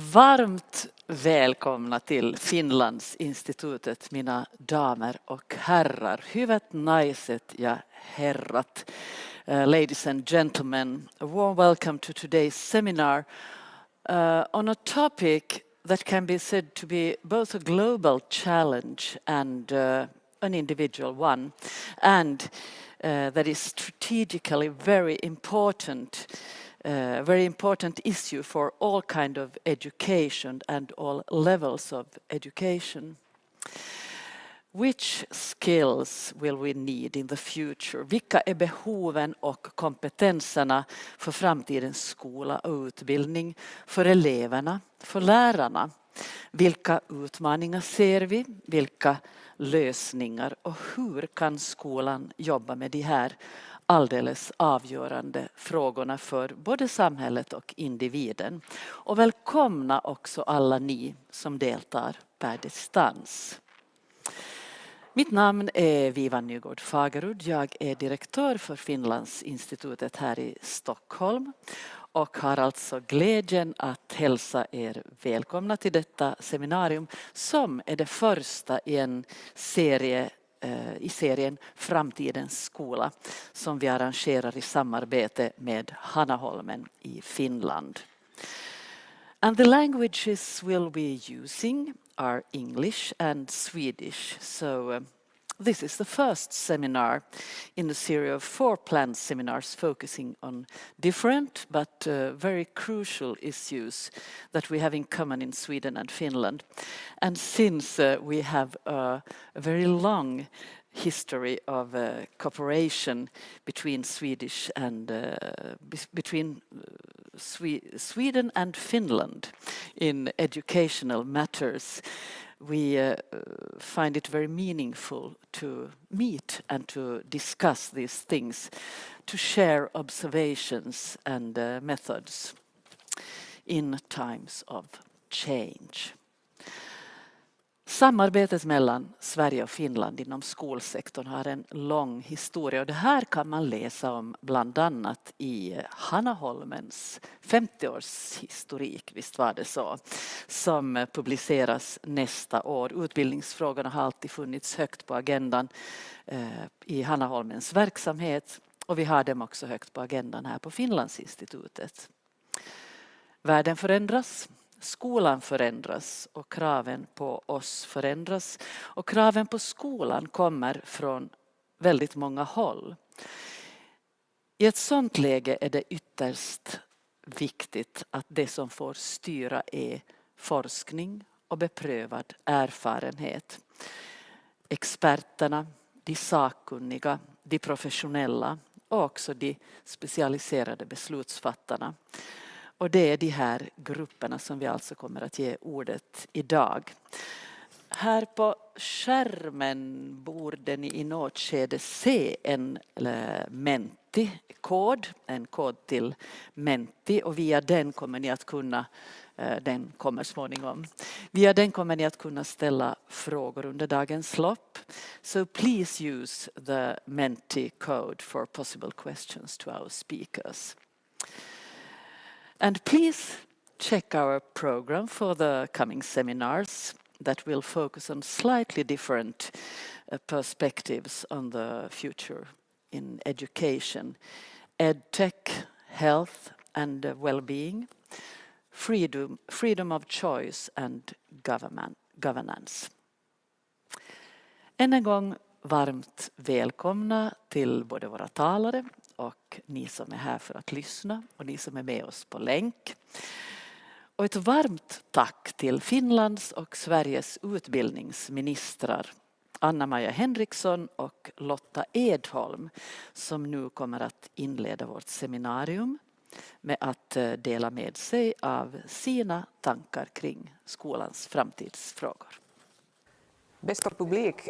Varmt välkomna till Finlandsinstitutet, mina damer och herrar. Hyvät naiset ja herrat. Ladies and gentlemen, a warm welcome to today's seminar on a topic that can be said to be both a global challenge and an individual one, and that is strategically very important issue for all kind of education and all levels of education. Which skills will we need in the future? Vilka är behoven och kompetenserna för framtidens skola och utbildning, för eleverna, för lärarna? Vilka utmaningar ser vi? Vilka lösningar? Och hur kan skolan jobba med de här alldeles avgörande frågorna för både samhället och individen? Och välkomna också alla ni som deltar per distans. Mitt namn är Viva Nygård Fagerud. Jag är direktör för Finlandsinstitutet här i Stockholm och har alltså glädjen att hälsa er välkomna till detta seminarium som är det första i en serie i serien Framtidens skola som vi arrangerar i samarbete med Hanaholmen i Finland. And the languages we'll be using are English and Swedish. So this is the first seminar in a series of 4 planned seminars focusing on different but very crucial issues that we have in common in Sweden and Finland. And since we have a very long history of cooperation between Sweden and Finland in educational matters, we find it very meaningful to meet and to discuss these things, to share observations and methods in times of change. Samarbetet mellan Sverige och Finland inom skolsektorn har en lång historia och det här kan man läsa om bland annat i Hanaholmens 50-årshistorik, visst var det så, som publiceras nästa år. Utbildningsfrågorna har alltid funnits högt på agendan i Hanaholmens verksamhet och vi har dem också högt på agendan här på Finlandsinstitutet. Världen förändras. Skolan förändras och kraven på oss förändras och kraven på skolan kommer från väldigt många håll. I ett sådant läge är det ytterst viktigt att det som får styra är forskning och beprövad erfarenhet. Experterna, de sakkunniga, de professionella och också de specialiserade beslutsfattarna. Och det är de här grupperna som vi alltså kommer att ge ordet idag. Här på skärmen borde ni i något skede se en Menti-kod, en kod till Menti och via den kommer ni att kunna, den kommer småningom, via den kommer ni att kunna ställa frågor under dagens lopp. So please use the Menti code for possible questions to our speakers. And please check our program for the coming seminars that will focus on slightly different perspectives on the future in education, edtech, health and well-being, freedom of choice and governance. Än en gång varmt välkomna till både våra talare och ni som är här för att lyssna och ni som är med oss på länk. Och ett varmt tack till Finlands och Sveriges utbildningsministrar Anna-Maja Henriksson och Lotta Edholm som nu kommer att inleda vårt seminarium med att dela med sig av sina tankar kring skolans framtidsfrågor. Bästa publik,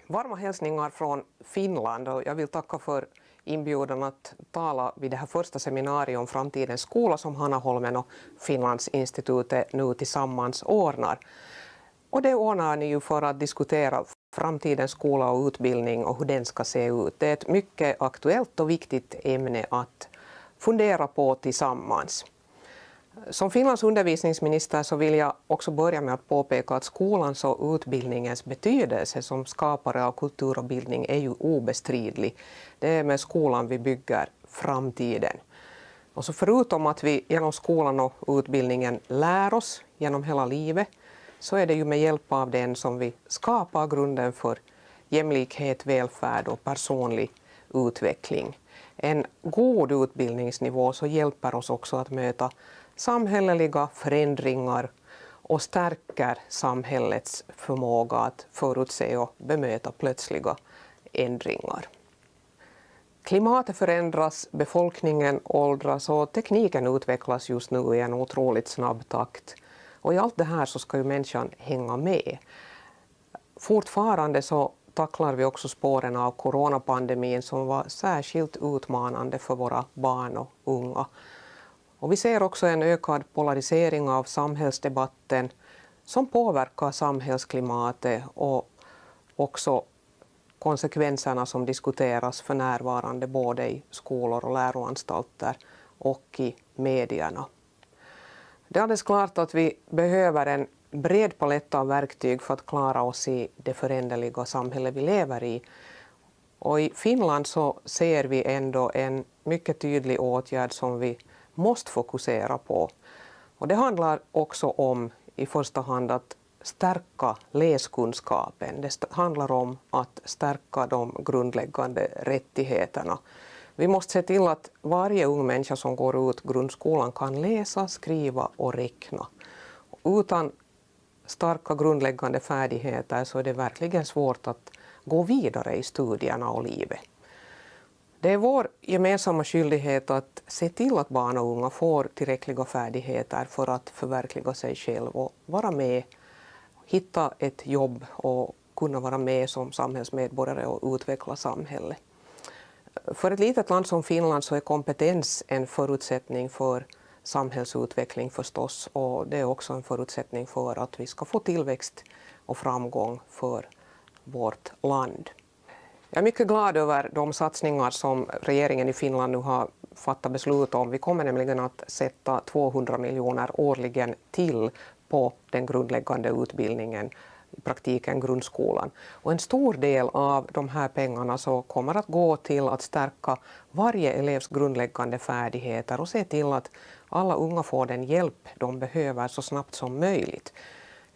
varma hälsningar från Finland och jag vill tacka för inbjudan att tala vid det här första seminariet om framtidens skola som Hanaholmen och Finlandsinstitutet nu tillsammans ordnar. Och det ordnar ni ju för att diskutera framtidens skola och utbildning och hur den ska se ut. Det är ett mycket aktuellt och viktigt ämne att fundera på tillsammans. Som Finlands undervisningsminister så vill jag också börja med att påpeka att skolans och utbildningens betydelse som skapare av kultur och bildning är ju obestridlig. Det är med skolan vi bygger framtiden. Och så förutom att vi genom skolan och utbildningen lär oss genom hela livet, så är det ju med hjälp av den som vi skapar grunden för jämlikhet, välfärd och personlig utveckling. En god utbildningsnivå så hjälper oss också att möta samhälleliga förändringar och stärker samhällets förmåga att förutse och bemöta plötsliga ändringar. Klimatet förändras, befolkningen åldras och tekniken utvecklas just nu i en otroligt snabb takt. Och i allt det här så ska ju människan hänga med. Fortfarande så tacklar vi också spåren av coronapandemin som var särskilt utmanande för våra barn och unga. Och vi ser också en ökad polarisering av samhällsdebatten som påverkar samhällsklimatet och också konsekvenserna som diskuteras för närvarande både i skolor och läroanstalter och i medierna. Det är alldeles klart att vi behöver en bred palett av verktyg för att klara oss i det föränderliga samhälle vi lever i. Och i Finland så ser vi ändå en mycket tydlig åtgärd som vi måste fokusera på. Och det handlar också om i första hand att stärka läskunskapen. Det handlar om att stärka de grundläggande rättigheterna. Vi måste se till att varje ung människa som går ut grundskolan kan läsa, skriva och räkna. Utan starka grundläggande färdigheter så är det verkligen svårt att gå vidare i studierna och livet. Det är vår gemensamma skyldighet att se till att barn och unga får tillräckliga färdigheter för att förverkliga sig själv och vara med, hitta ett jobb och kunna vara med som samhällsmedborgare och utveckla samhället. För ett litet land som Finland så är kompetens en förutsättning för samhällsutveckling förstås, och det är också en förutsättning för att vi ska få tillväxt och framgång för vårt land. Jag är mycket glad över de satsningar som regeringen i Finland nu har fattat beslut om. Vi kommer nämligen att sätta 200 miljoner årligen till på den grundläggande utbildningen, i praktiken grundskolan. Och en stor del av de här pengarna så kommer att gå till att stärka varje elevs grundläggande färdigheter och se till att alla unga får den hjälp de behöver så snabbt som möjligt.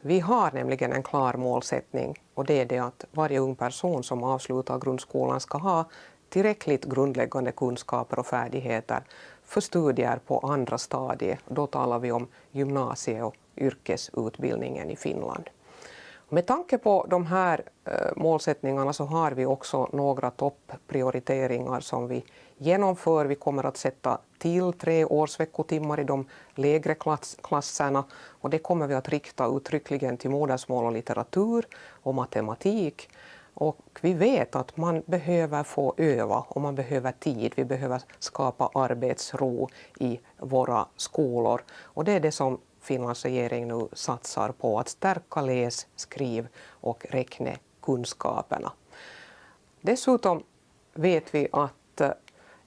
Vi har nämligen en klar målsättning, och det är det att varje ung person som avslutar grundskolan ska ha tillräckligt grundläggande kunskaper och färdigheter för studier på andra stadier. Då talar vi om gymnasie- och yrkesutbildningen i Finland. Med tanke på de här målsättningarna så har vi också några topprioriteringar som vi genomför. Vi kommer att sätta till 3 årsveckotimmar i de lägre klasserna, och det kommer vi att rikta uttryckligen till modersmål och litteratur och matematik. Och vi vet att man behöver få öva och man behöver tid. Vi behöver skapa arbetsro i våra skolor, och det är det som Finlands regering nu satsar på, att stärka läs-, skriv- och räknekunskaperna. Dessutom vet vi att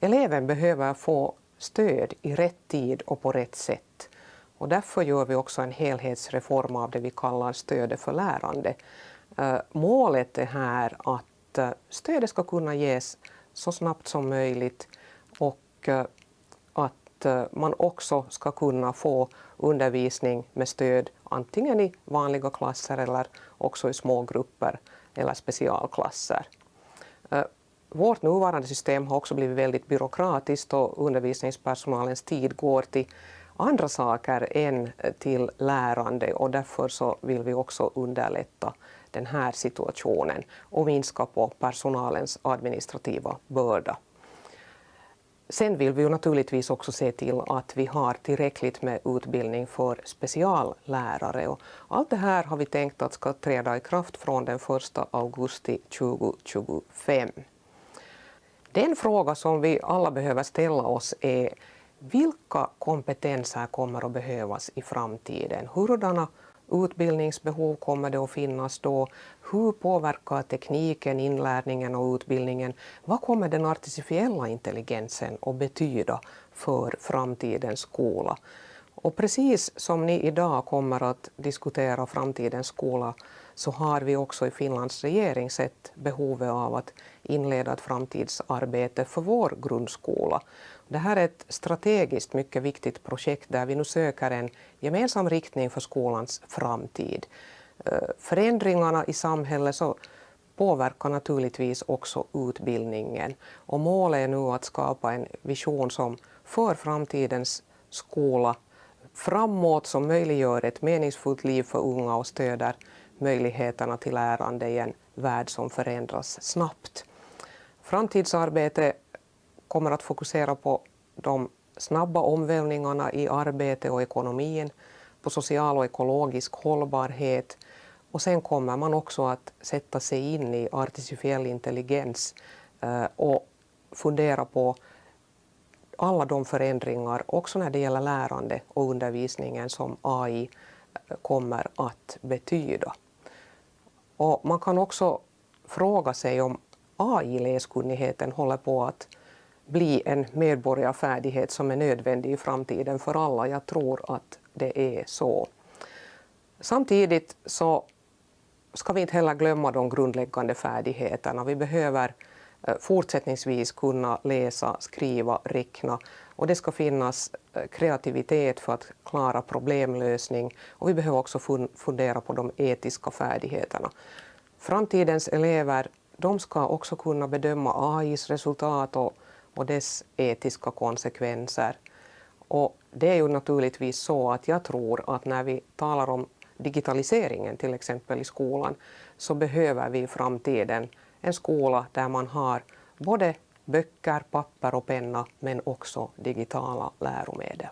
eleven behöver få stöd i rätt tid och på rätt sätt. Och därför gör vi också en helhetsreform av det vi kallar stödet för lärande. Målet är här att stödet ska kunna ges så snabbt som möjligt, och att man också ska kunna få undervisning med stöd antingen i vanliga klasser eller också i små grupper eller specialklasser. Vårt nuvarande system har också blivit väldigt byråkratiskt, och undervisningspersonalens tid går till andra saker än till lärande, och därför så vill vi också underlätta den här situationen och minska på personalens administrativa börda. Sen vill vi ju naturligtvis också se till att vi har tillräckligt med utbildning för speciallärare. Och allt det här har vi tänkt att ska träda i kraft från den 1 augusti 2025. Den fråga som vi alla behöver ställa oss är: vilka kompetenser kommer att behövas i framtiden? Hurdana utbildningsbehov kommer det att finnas då? Hur påverkar tekniken inlärningen och utbildningen? Vad kommer den artificiella intelligensen att betyda för framtidens skola? Och precis som ni idag kommer att diskutera framtidens skola så har vi också i Finlands regering sett behovet av att inleda ett framtidsarbete för vår grundskola. Det här är ett strategiskt mycket viktigt projekt där vi nu söker en gemensam riktning för skolans framtid. Förändringarna i samhället så påverkar naturligtvis också utbildningen. Och målet är nu att skapa en vision som för framtidens skola framåt, som möjliggör ett meningsfullt liv för unga och stöder möjligheterna till lärande i en värld som förändras snabbt. Framtidsarbete kommer att fokusera på de snabba omvälvningarna i arbete och ekonomin, på social och ekologisk hållbarhet, och sen kommer man också att sätta sig in i artificiell intelligens och fundera på alla de förändringar, också när det gäller lärande och undervisningen, som AI kommer att betyda. Och man kan också fråga sig om AI-läskunnigheten håller på att bli en medborgarfärdighet som är nödvändig i framtiden för alla. Jag tror att det är så. Samtidigt så ska vi inte heller glömma de grundläggande färdigheterna. Vi behöver fortsättningsvis kunna läsa, skriva, räkna, och det ska finnas kreativitet för att klara problemlösning, och vi behöver också fundera på de etiska färdigheterna. Framtidens elever, de ska också kunna bedöma AIs resultat och dess etiska konsekvenser. Och det är ju naturligtvis så att jag tror att när vi talar om digitaliseringen till exempel i skolan, så behöver vi i framtiden en skola där man har både böcker, papper och penna, men också digitala läromedel.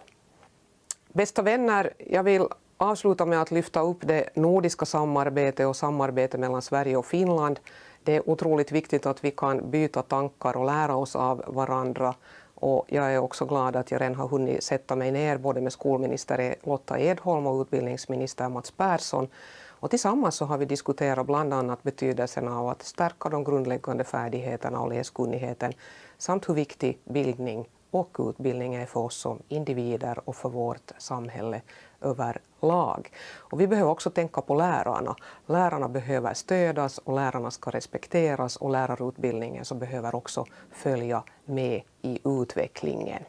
Bästa vänner, jag vill avsluta med att lyfta upp det nordiska samarbetet och samarbete mellan Sverige och Finland. Det är otroligt viktigt att vi kan byta tankar och lära oss av varandra. Och jag är också glad att jag redan har hunnit sätta mig ner både med skolminister Lotta Edholm och utbildningsminister Mats Persson. Och tillsammans så har vi diskuterat bland annat betydelsen av att stärka de grundläggande färdigheterna och läskunnigheten, samt hur viktig bildning och utbildning är för oss som individer och för vårt samhälle överlag. Och vi behöver också tänka på lärarna. Lärarna behöver stödas och lärarna ska respekteras, och lärarutbildningen så behöver också följa med i utvecklingen.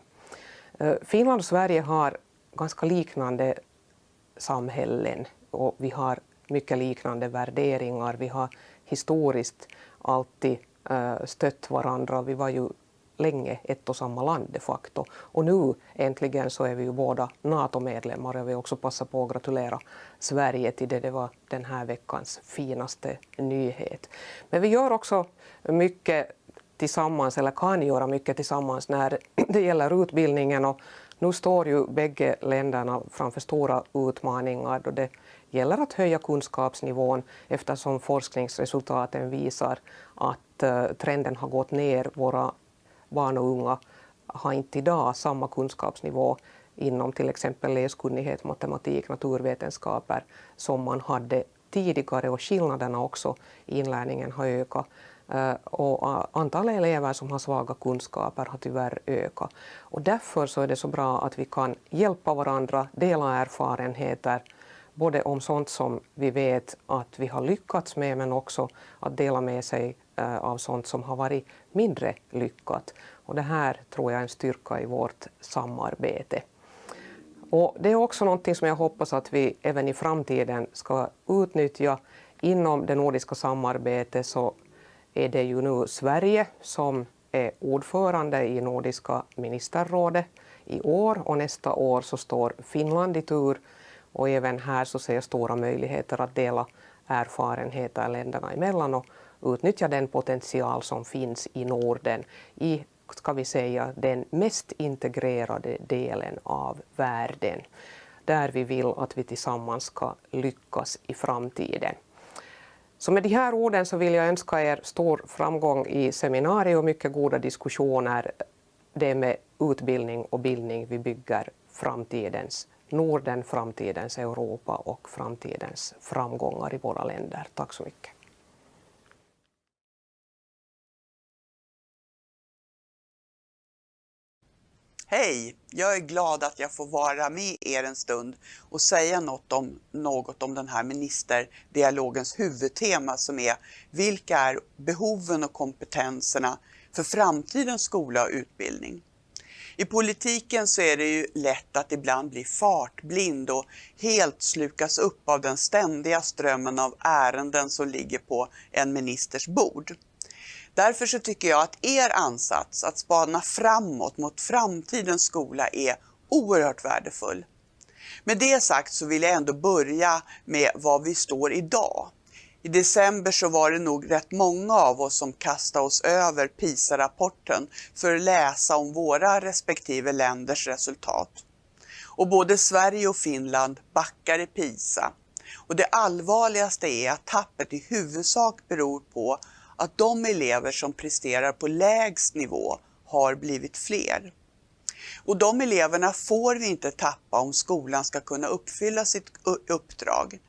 Finland och Sverige har ganska liknande samhällen och vi har mycket liknande värderingar. Vi har historiskt alltid stött varandra. Vi var ju länge ett och samma land de facto. Och nu äntligen så är vi ju båda NATO-medlemmar. Jag vill också passa på att gratulera Sverige till det. Det var den här veckans finaste nyhet. Men vi gör också mycket tillsammans, eller kan göra mycket tillsammans när det gäller utbildningen. Och nu står ju bägge länderna framför stora utmaningar då det gäller att höja kunskapsnivån, eftersom forskningsresultaten visar att trenden har gått ner. Våra barn och unga har inte idag samma kunskapsnivå inom till exempel läskunnighet, matematik, naturvetenskaper som man hade tidigare, och skillnaderna också i inlärningen har ökat. Och antalet elever som har svaga kunskaper har tyvärr ökat. Och därför så är det så bra att vi kan hjälpa varandra, dela erfarenheter, både om sånt som vi vet att vi har lyckats med, men också att dela med sig av sånt som har varit mindre lyckat. Och det här tror jag är en styrka i vårt samarbete. Och det är också någonting som jag hoppas att vi även i framtiden ska utnyttja. Inom det nordiska samarbetet så är det ju nu Sverige som är ordförande i Nordiska ministerrådet i år, och nästa år så står Finland i tur. Och även här så ser jag stora möjligheter att dela erfarenheter länderna emellan och utnyttja den potential som finns i Norden i, ska vi säga, den mest integrerade delen av världen, där vi vill att vi tillsammans ska lyckas i framtiden. Så med de här orden så vill jag önska er stor framgång i seminariet och mycket goda diskussioner. Det är med utbildning och bildning vi bygger framtidens Norden, framtidens Europa och framtidens framgångar i våra länder. Tack så mycket. Hej! Jag är glad att jag får vara med er en stund och säga något om den här ministerdialogens huvudtema som är: vilka är behoven och kompetenserna för framtidens skola och utbildning? I politiken så är det ju lätt att ibland bli fartblind och helt slukas upp av den ständiga strömmen av ärenden som ligger på en ministers bord. Därför så tycker jag att er ansats att spana framåt mot framtidens skola är oerhört värdefull. Med det sagt så vill jag ändå börja med var vi står idag. I december så var det nog rätt många av oss som kastade oss över PISA-rapporten för att läsa om våra respektive länders resultat. Och både Sverige och Finland backar i PISA. Och det allvarligaste är att tappet i huvudsak beror på att de elever som presterar på lägst nivå har blivit fler. Och de eleverna får vi inte tappa om skolan ska kunna uppfylla sitt uppdrag.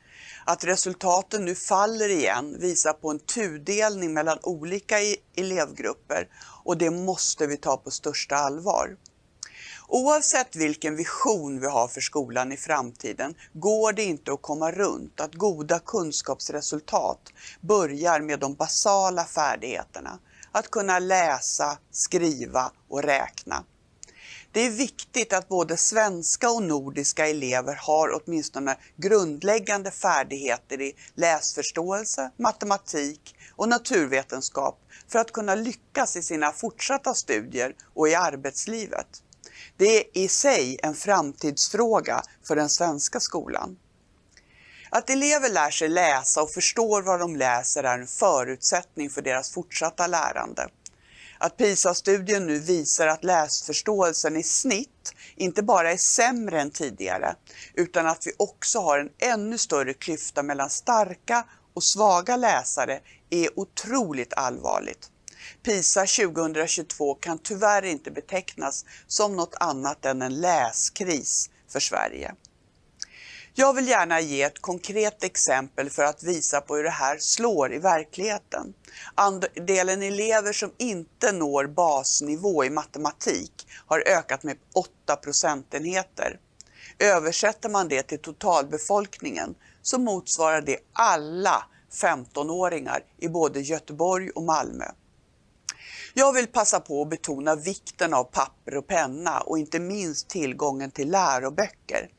Att resultaten nu faller igen visar på en tudelning mellan olika elevgrupper, och det måste vi ta på största allvar. Oavsett vilken vision vi har för skolan i framtiden går det inte att komma runt att goda kunskapsresultat börjar med de basala färdigheterna. Att kunna läsa, skriva och räkna. Det är viktigt att både svenska och nordiska elever har åtminstone grundläggande färdigheter i läsförståelse, matematik och naturvetenskap för att kunna lyckas i sina fortsatta studier och i arbetslivet. Det är i sig en framtidsfråga för den svenska skolan. Att elever lär sig läsa och förstår vad de läser är en förutsättning för deras fortsatta lärande. Att PISA-studien nu visar att läsförståelsen i snitt inte bara är sämre än tidigare, utan att vi också har en ännu större klyfta mellan starka och svaga läsare är otroligt allvarligt. PISA 2022 kan tyvärr inte betecknas som något annat än en läskris för Sverige. Jag vill gärna ge ett konkret exempel för att visa på hur det här slår i verkligheten. Andelen elever som inte når basnivå i matematik har ökat med 8 procentenheter. Översätter man det till totalbefolkningen så motsvarar det alla 15-åringar i både Göteborg och Malmö. Jag vill passa på att betona vikten av papper och penna och inte minst tillgången till läroböcker.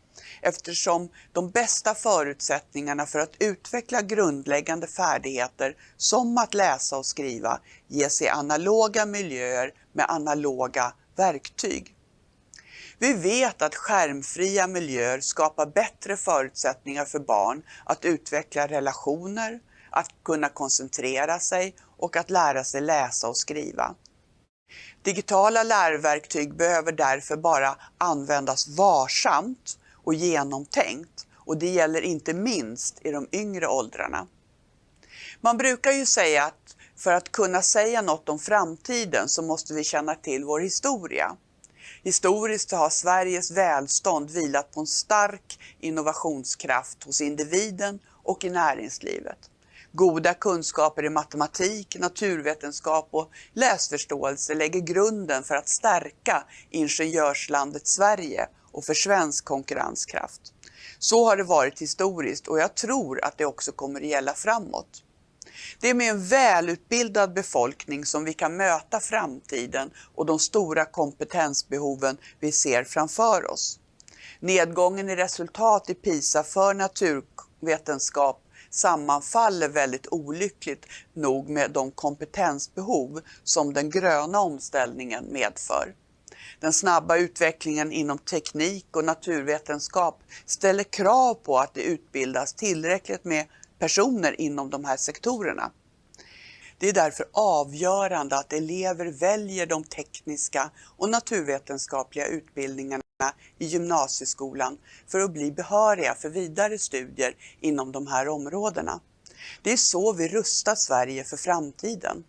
Eftersom de bästa förutsättningarna för att utveckla grundläggande färdigheter som att läsa och skriva ges i analoga miljöer med analoga verktyg. Vi vet att skärmfria miljöer skapar bättre förutsättningar för barn att utveckla relationer, att kunna koncentrera sig och att lära sig läsa och skriva. Digitala lärverktyg behöver därför bara användas varsamt och genomtänkt, och det gäller inte minst i de yngre åldrarna. Man brukar ju säga att för att kunna säga något om framtiden så måste vi känna till vår historia. Historiskt har Sveriges välstånd vilat på en stark innovationskraft hos individen och i näringslivet. Goda kunskaper i matematik, naturvetenskap och läsförståelse lägger grunden för att stärka ingenjörslandet Sverige och för svensk konkurrenskraft. Så har det varit historiskt, och jag tror att det också kommer att gälla framåt. Det är med en välutbildad befolkning som vi kan möta framtiden och de stora kompetensbehoven vi ser framför oss. Nedgången i resultat i PISA för naturvetenskap sammanfaller väldigt olyckligt nog med de kompetensbehov som den gröna omställningen medför. Den snabba utvecklingen inom teknik och naturvetenskap ställer krav på att det utbildas tillräckligt med personer inom de här sektorerna. Det är därför avgörande att elever väljer de tekniska och naturvetenskapliga utbildningarna i gymnasieskolan för att bli behöriga för vidare studier inom de här områdena. Det är så vi rustar Sverige för framtiden.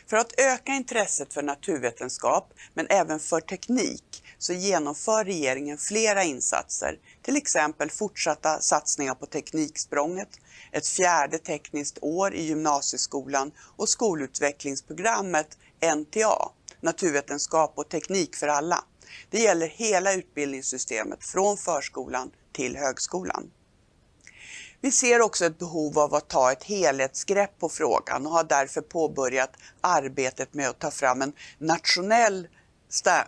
För att öka intresset för naturvetenskap men även för teknik så genomför regeringen flera insatser, till exempel fortsatta satsningar på tekniksprånget, ett 4:e tekniskt år i gymnasieskolan och skolutvecklingsprogrammet NTA, naturvetenskap och teknik för alla. Det gäller hela utbildningssystemet från förskolan till högskolan. Vi ser också ett behov av att ta ett helhetsgrepp på frågan och har därför påbörjat arbetet med att ta fram en nationell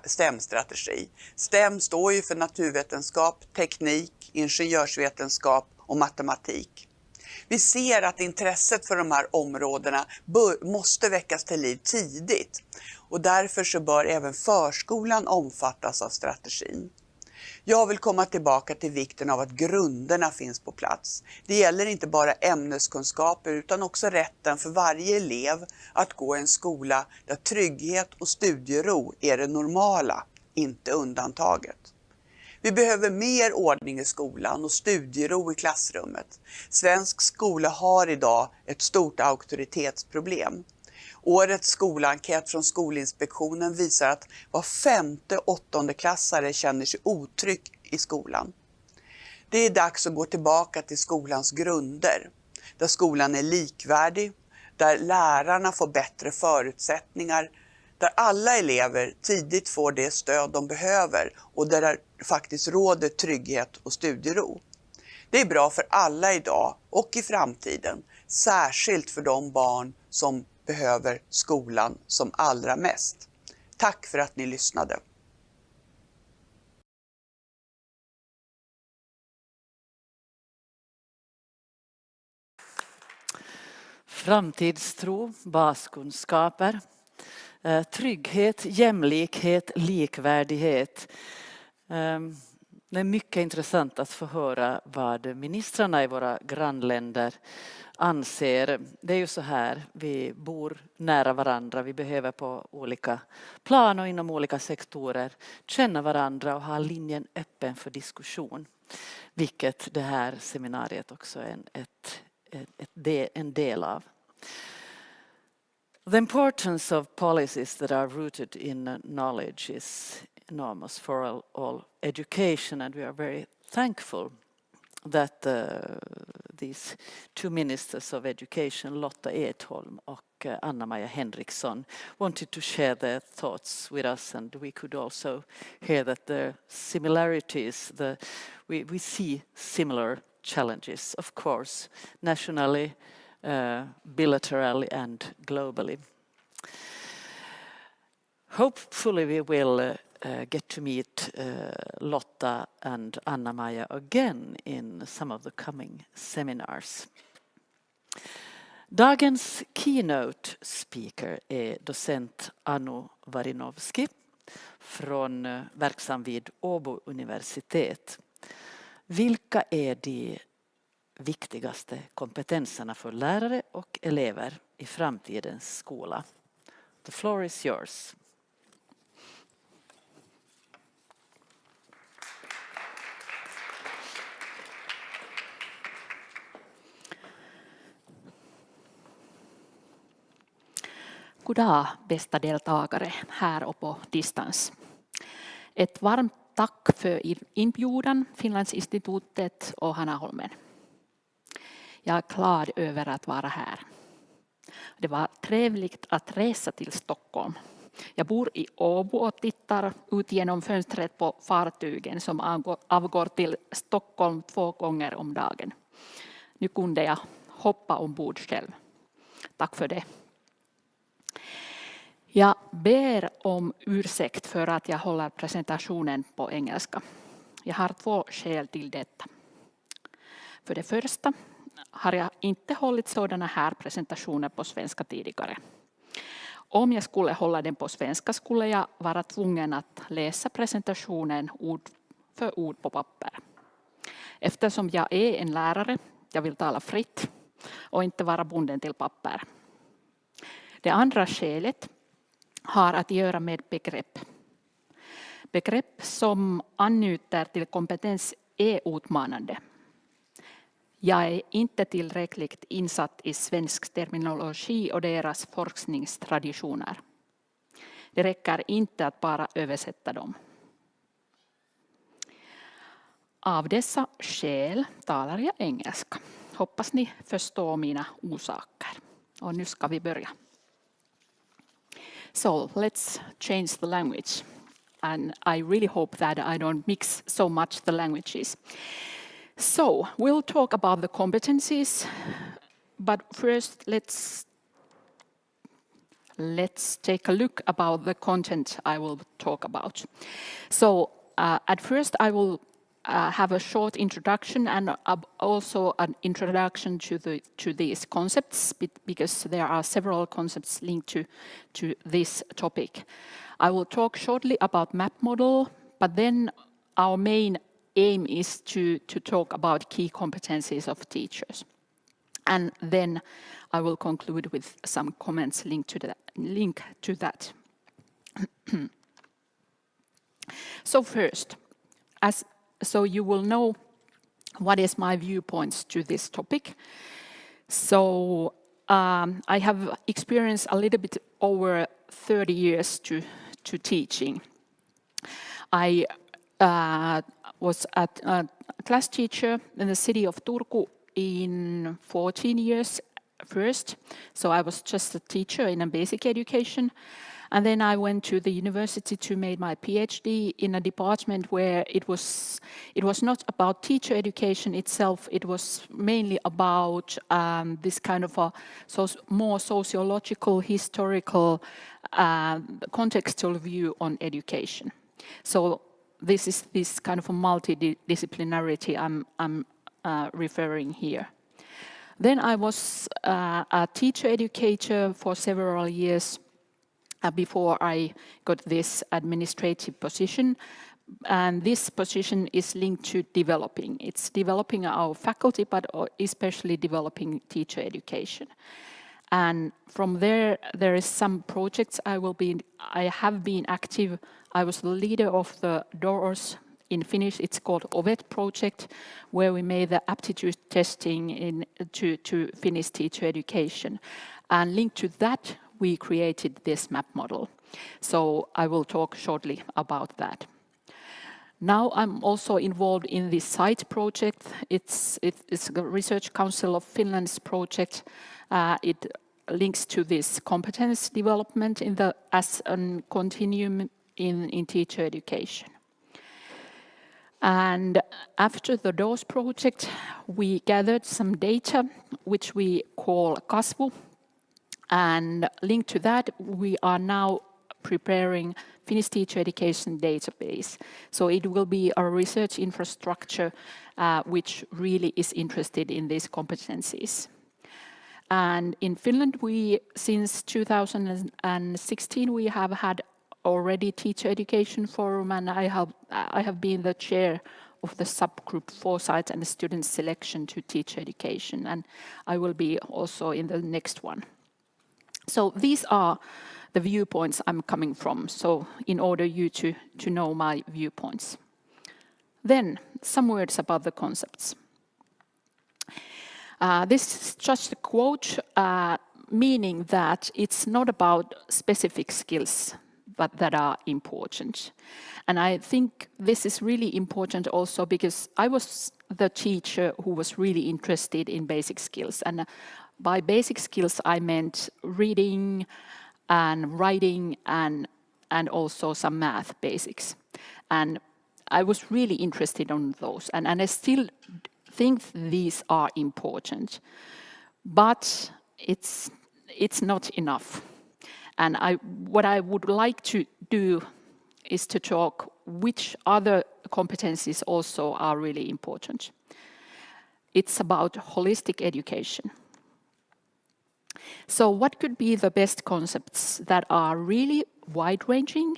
STEM-strategi. STEM står ju för naturvetenskap, teknik, ingenjörsvetenskap och matematik. Vi ser att intresset för de här områdena måste väckas till liv tidigt och därför så bör även förskolan omfattas av strategin. Jag vill komma tillbaka till vikten av att grunderna finns på plats. Det gäller inte bara ämneskunskaper utan också rätten för varje elev att gå i en skola där trygghet och studiero är det normala, inte undantaget. Vi behöver mer ordning i skolan och studiero i klassrummet. Svensk skola har idag ett stort auktoritetsproblem. Årets skolenkät från Skolinspektionen visar att var 5:e åttondeklassare känner sig otrygg i skolan. Det är dags att gå tillbaka till skolans grunder, där skolan är likvärdig, där lärarna får bättre förutsättningar, där alla elever tidigt får det stöd de behöver och där det faktiskt råder trygghet och studiero. Det är bra för alla idag och i framtiden, särskilt för de barn som behöver skolan som allra mest. Tack för att ni lyssnade. Framtidstro, baskunskaper, trygghet, jämlikhet, likvärdighet. Det är mycket intressant att få höra vad ministrarna i våra grannländer anser. Det är ju så här, vi bor nära varandra, vi behöver på olika plan och inom olika sektorer känna varandra och ha linjen öppen för diskussion. Vilket det här seminariet också är en del av. The importance of policies that are rooted in knowledge is enormous for all education, and we are very thankful that these two ministers of education, Lotta Edholm och Anna-Maja Henriksson, wanted to share their thoughts with us, and we could also hear that the similarities, we see similar challenges, of course, nationally, bilaterally and globally. Hopefully we will get to meet Lotta and Anna-Maja again in some of the coming seminars. Dagens keynote speaker är docent Anu Varinovski verksam vid Åbo universitet. Vilka är de viktigaste kompetenserna för lärare och elever i framtidens skola? The floor is yours. God dag bästa deltagare här och på distans. Ett varmt tack för inbjudan, Finlandsinstitutet och Hanaholmen. Jag är glad över att vara här. Det var trevligt att resa till Stockholm. Jag bor i Åbo och tittar ut genom fönstret på fartygen som avgår till Stockholm 2 gånger om dagen. Nu kunde jag hoppa ombord själv. Tack för det. Jag ber om ursäkt för att jag håller presentationen på engelska. Jag har 2 skäl till detta. För det första har jag inte hållit sådana här presentationer på svenska tidigare. Om jag skulle hålla den på svenska skulle jag vara tvungen att läsa presentationen ord för ord på papper. Eftersom jag är en lärare, jag vill tala fritt och inte vara bunden till papper. Det andra skälet har att göra med begrepp. Begrepp som anknyter till kompetens är utmanande. Jag är inte tillräckligt insatt i svensk terminologi och deras forskningstraditioner. Det räcker inte att bara översätta dem. Av dessa skäl talar jag engelska. Hoppas ni förstår mina orsaker. Och nu ska vi börja. So let's change the language. and I really hope that I don't mix so much the languages. So we'll talk about the competencies, but first let's take a look about the content I will talk about. So at first I will have a short introduction and also an introduction to these concepts, because there are several concepts linked to this topic. I will talk shortly about map model, but then our main aim is to talk about key competencies of teachers. And then I will conclude with some comments linked to that. So first, so you will know what is my viewpoints to this topic. So I have experienced a little bit over 30 years to teaching. I was a class teacher in the city of Turku in 14 years first. So I was just a teacher in a basic education. And then I went to the university to make my PhD in a department where it was not about teacher education itself. It was mainly about this kind of a more sociological, historical, contextual view on education. So this is this kind of a multidisciplinarity I'm referring here. Then I was a teacher educator for several years before I got this administrative position. And this position is linked to developing. It's developing our faculty, but especially developing teacher education. And from there is some projects I have been active. I was the leader of the DOORS. In Finnish, it's called OVET project, where we made the aptitude testing to Finnish teacher education. And linked to that, we created this map model. So I will talk shortly about that. Now I'm also involved in the SITE project. It's the Research Council of Finland's project. It links to this competence development as a continuum in teacher education. And after the DOORS project, we gathered some data, which we call Kasvu. And linked to that, we are now preparing Finnish teacher education database. So it will be a research infrastructure which really is interested in these competencies. And in Finland, since 2016, we have had already teacher education forum, and I have been the chair of the subgroup Foresight and student selection to teacher education, and I will be also in the next one. So these are the viewpoints I'm coming from, so in order you to know my viewpoints. Then some words about the concepts. This is just a quote, meaning that it's not about specific skills but that are important. And I think this is really important also because I was the teacher who was really interested in basic skills. And by basic skills, I meant reading and writing and also some math basics. And I was really interested in those. And I still think these are important. But it's not enough. And what I would like to do is to talk which other competencies also are really important. It's about holistic education. So what could be the best concepts that are really wide-ranging,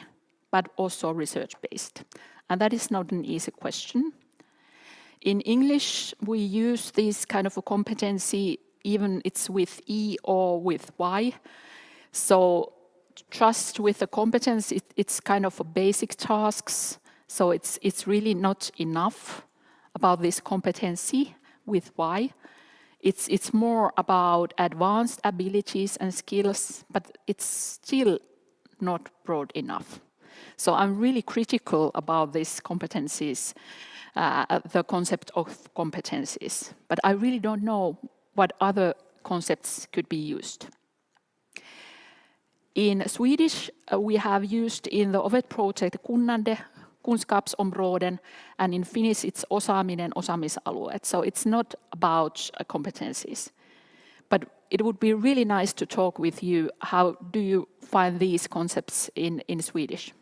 but also research-based? And that is not an easy question. In English, we use this kind of a competency, even it's with E or with Y. So trust with the competence, it's kind of a basic tasks. So it's really not enough about this competency with Y. It's more about advanced abilities and skills, but it's still not broad enough. So I'm really critical about these competencies, the concept of competencies. But I really don't know what other concepts could be used. In Swedish, we have used in the OVET project kunnande, kunskapsområden, and in Finnish it's osaaminen, osaamisalueet. So it's not about competencies. But it would be really nice to talk with you. How do you find these concepts in Swedish?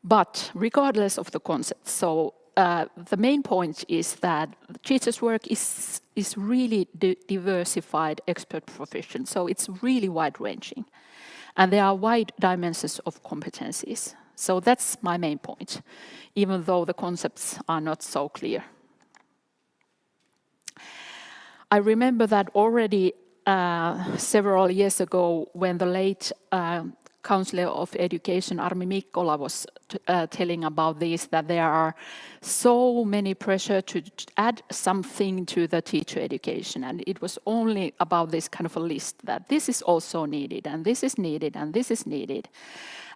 But regardless of the concepts, so the main point is that the teacher's work is really diversified expert profession. So it's really wide-ranging. And there are wide dimensions of competencies. So that's my main point, even though the concepts are not so clear. I remember that already several years ago when the late Counselor of Education Armi Mikkola was telling about this, that there are so many pressure to add something to the teacher education, and it was only about this kind of a list that this is also needed, and this is needed, and this is needed.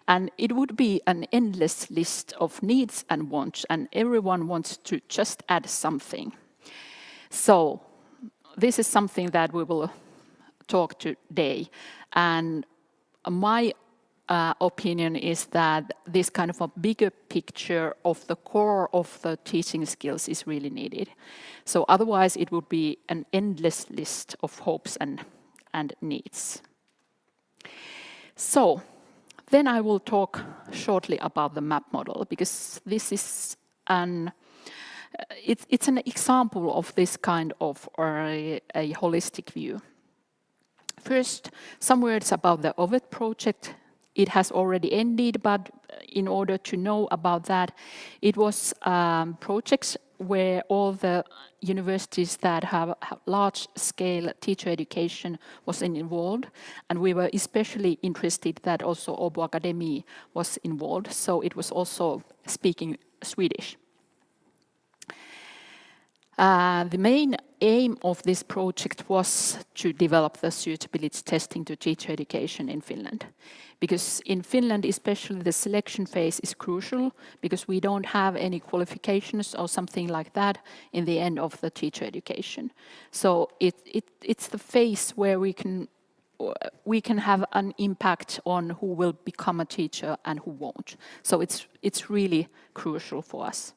And it would be an endless list of needs and wants, and everyone wants to just add something. So this is something that we will talk today. And my opinion is that this kind of a bigger picture of the core of the teaching skills is really needed. So otherwise it would be an endless list of hopes and needs. So then I will talk shortly about the MAP model, because this is it's an example of this kind of a holistic view. First, some words about the OVET project. It has already ended, but in order to know about that, it was projects where all the universities that have large-scale teacher education was involved, and we were especially interested that also Åbo Akademi was involved, so it was also speaking Swedish. The main aim of this project was to develop the suitability testing to teacher education in Finland. Because in Finland, especially the selection phase is crucial, because we don't have any qualifications or something like that in the end of the teacher education. So it's the phase where we can have an impact on who will become a teacher and who won't. So it's really crucial for us.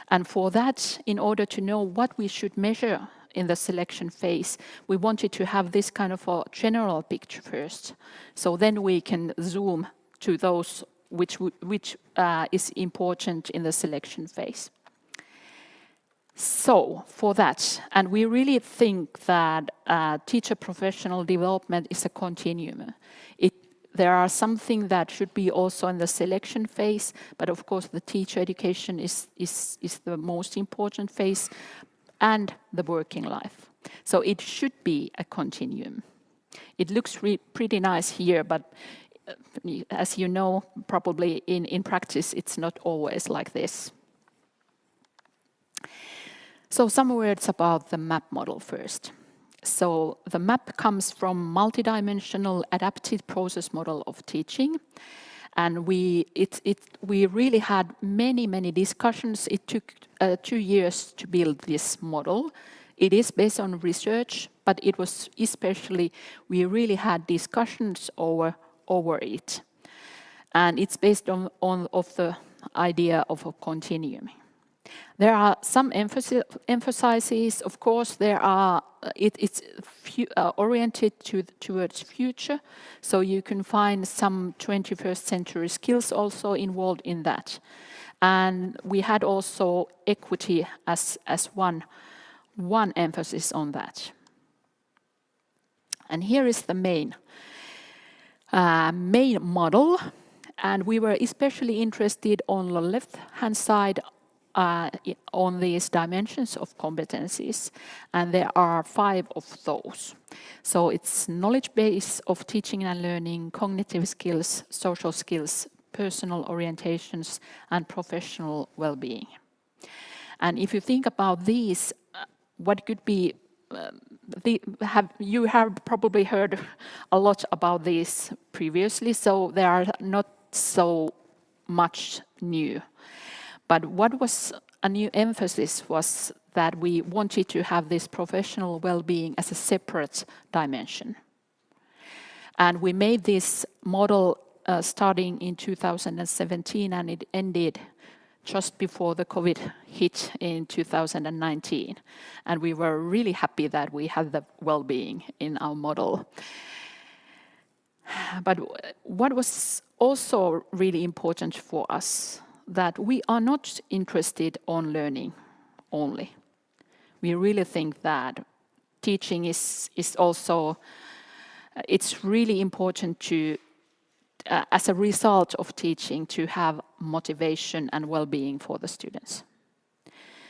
And for that, in order to know what we should measure in the selection phase, we wanted to have this kind of a general picture first. So then we can zoom to those which is important in the selection phase. So for that, and we really think that teacher professional development is a continuum. There are something that should be also in the selection phase, but of course the teacher education is the most important phase, and the working life. So it should be a continuum. It looks pretty nice here, but as you know, probably in practice it's not always like this. So some words about the MAP model first. So the MAP comes from multidimensional adaptive process model of teaching, and we really had many discussions. It took 2 years to build this model. It is based on research, but it was especially we really had discussions over it, and it's based on the idea of a continuum. There are some emphases. Of course, there are. It's oriented towards future, so you can find some 21st century skills also involved in that. And we had also equity as one emphasis on that. And here is the main model, and we were especially interested on the left-hand side on these dimensions of competencies, and there are 5 of those. So it's knowledge base of teaching and learning, cognitive skills, social skills, personal orientations, and professional well-being. And if you think about these, what could be you have probably heard a lot about these previously, so they are not so much new. But what was a new emphasis was that we wanted to have this professional well-being as a separate dimension. And we made this model starting in 2017, and it ended just before the COVID hit in 2019. And we were really happy that we had the well-being in our model. But what was also really important for us, that we are not interested on learning only. We really think that teaching is also, it's really important to, as a result of teaching, to have motivation and well-being for the students.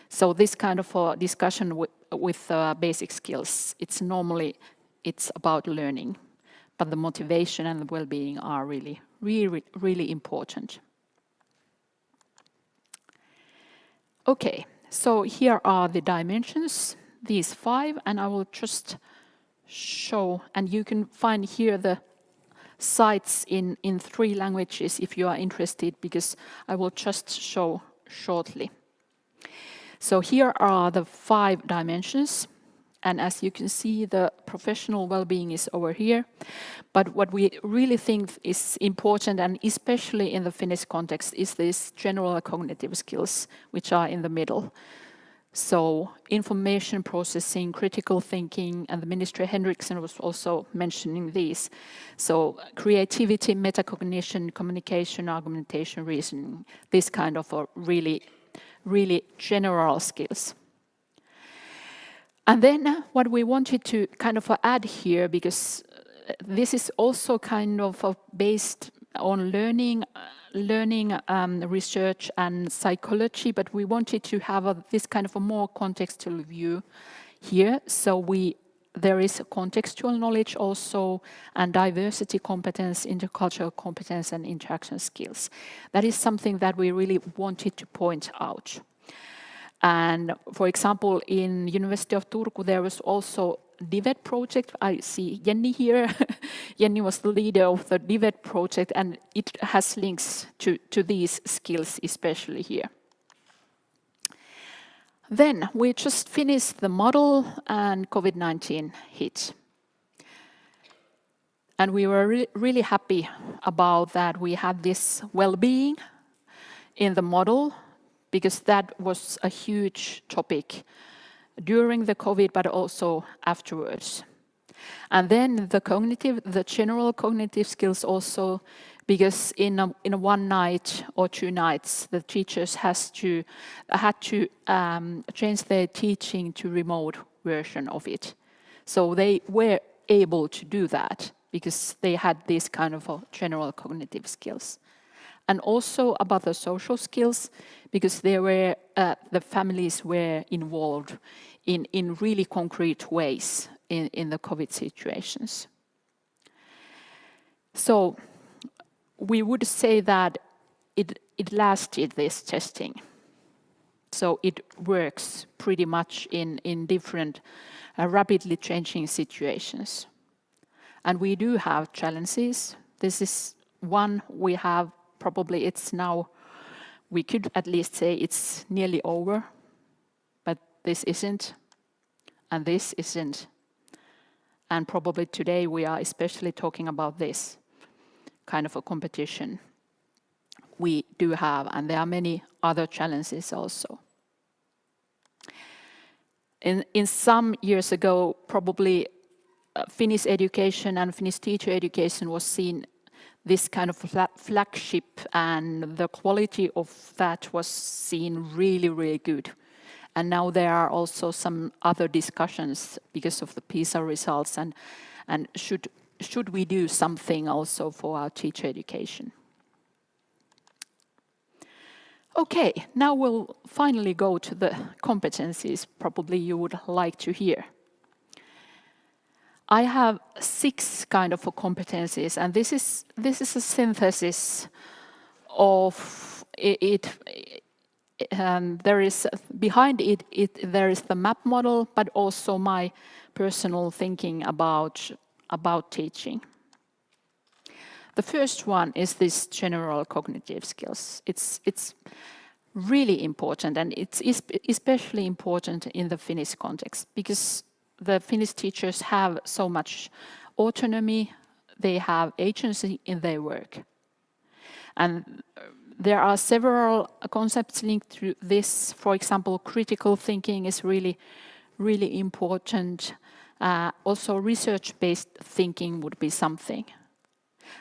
So this kind of a discussion with basic skills, it's about learning, but the motivation and the well-being are really, really, really important. Okay, so here are the dimensions, these 5, and I will just show, and you can find here the sites in 3 languages if you are interested, because I will just show shortly. So here are the 5 dimensions, and as you can see, the professional well-being is over here. But what we really think is important, and especially in the Finnish context, is these general cognitive skills, which are in the middle. So information processing, critical thinking, and the Minister Henriksson was also mentioning these. So creativity, metacognition, communication, argumentation, reasoning, this kind of a really, really general skills. And then what we wanted to kind of add here, because this is also kind of based on learning research and psychology, but we wanted to have this kind of a more contextual view here. So there is a contextual knowledge also, and diversity competence, intercultural competence, and interaction skills. That is something that we really wanted to point out. And for example, in University of Turku, there was also DIVET project. I see Jenny here. Jenny was the leader of the DIVET project, and it has links to these skills, especially here. Then we just finished the model and COVID-19 hit. And we were really happy about that we had this well-being in the model, because that was a huge topic during the COVID, but also afterwards. And then the general cognitive skills also, because in a one night or 2 nights, the teachers had to change their teaching to remote version of it. So they were able to do that because they had these kind of general cognitive skills. And also about the social skills, because there were the families were involved in really concrete ways in the COVID situations. So we would say that it lasted, this testing. So it works pretty much in different rapidly changing situations. And we do have challenges. This is one we have. Probably it's now, we could at least say it's nearly over, but this isn't, and this isn't. And probably today we are especially talking about this kind of a competition we do have, and there are many other challenges also. In some years ago, probably Finnish education and Finnish teacher education was seen this kind of flagship, and the quality of that was seen really, really good. And now there are also some other discussions because of the PISA results, and should we do something also for our teacher education? Okay, now we'll finally go to the competencies probably you would like to hear. I have 6 kind of competencies, and this is a synthesis of it. There is behind it there is the map model, but also my personal thinking about teaching. The first one is this general cognitive skills. It's really important, and it's especially important in the Finnish context, because the Finnish teachers have so much autonomy. they have agency in their work. And there are several concepts linked to this. For example, critical thinking is really, really important. Also, research-based thinking would be something.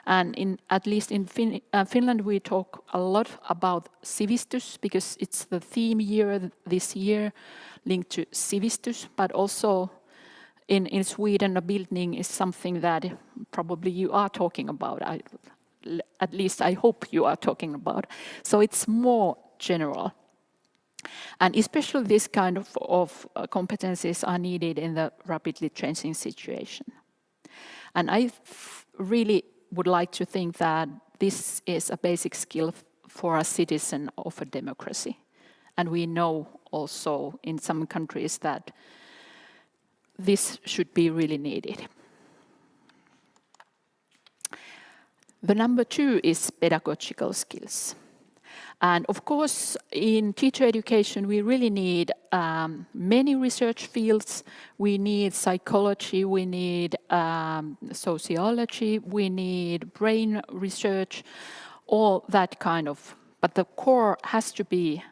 And at least in Finland, we talk a lot about sivistys because it's the theme year this year linked to sivistys, but also in Sweden, a building is something that probably you are talking about. At least I hope you are talking about. So it's more general. And especially this kind of competencies are needed in the rapidly changing situation. And I really would like to think that this is a basic skill for a citizen of a democracy. And we know also in some countries that this should be really needed. The number 2 is pedagogical skills. And of course, in teacher education, we really need many research fields. We need psychology, we need sociology, we need brain research, all that kind of. But the core has to be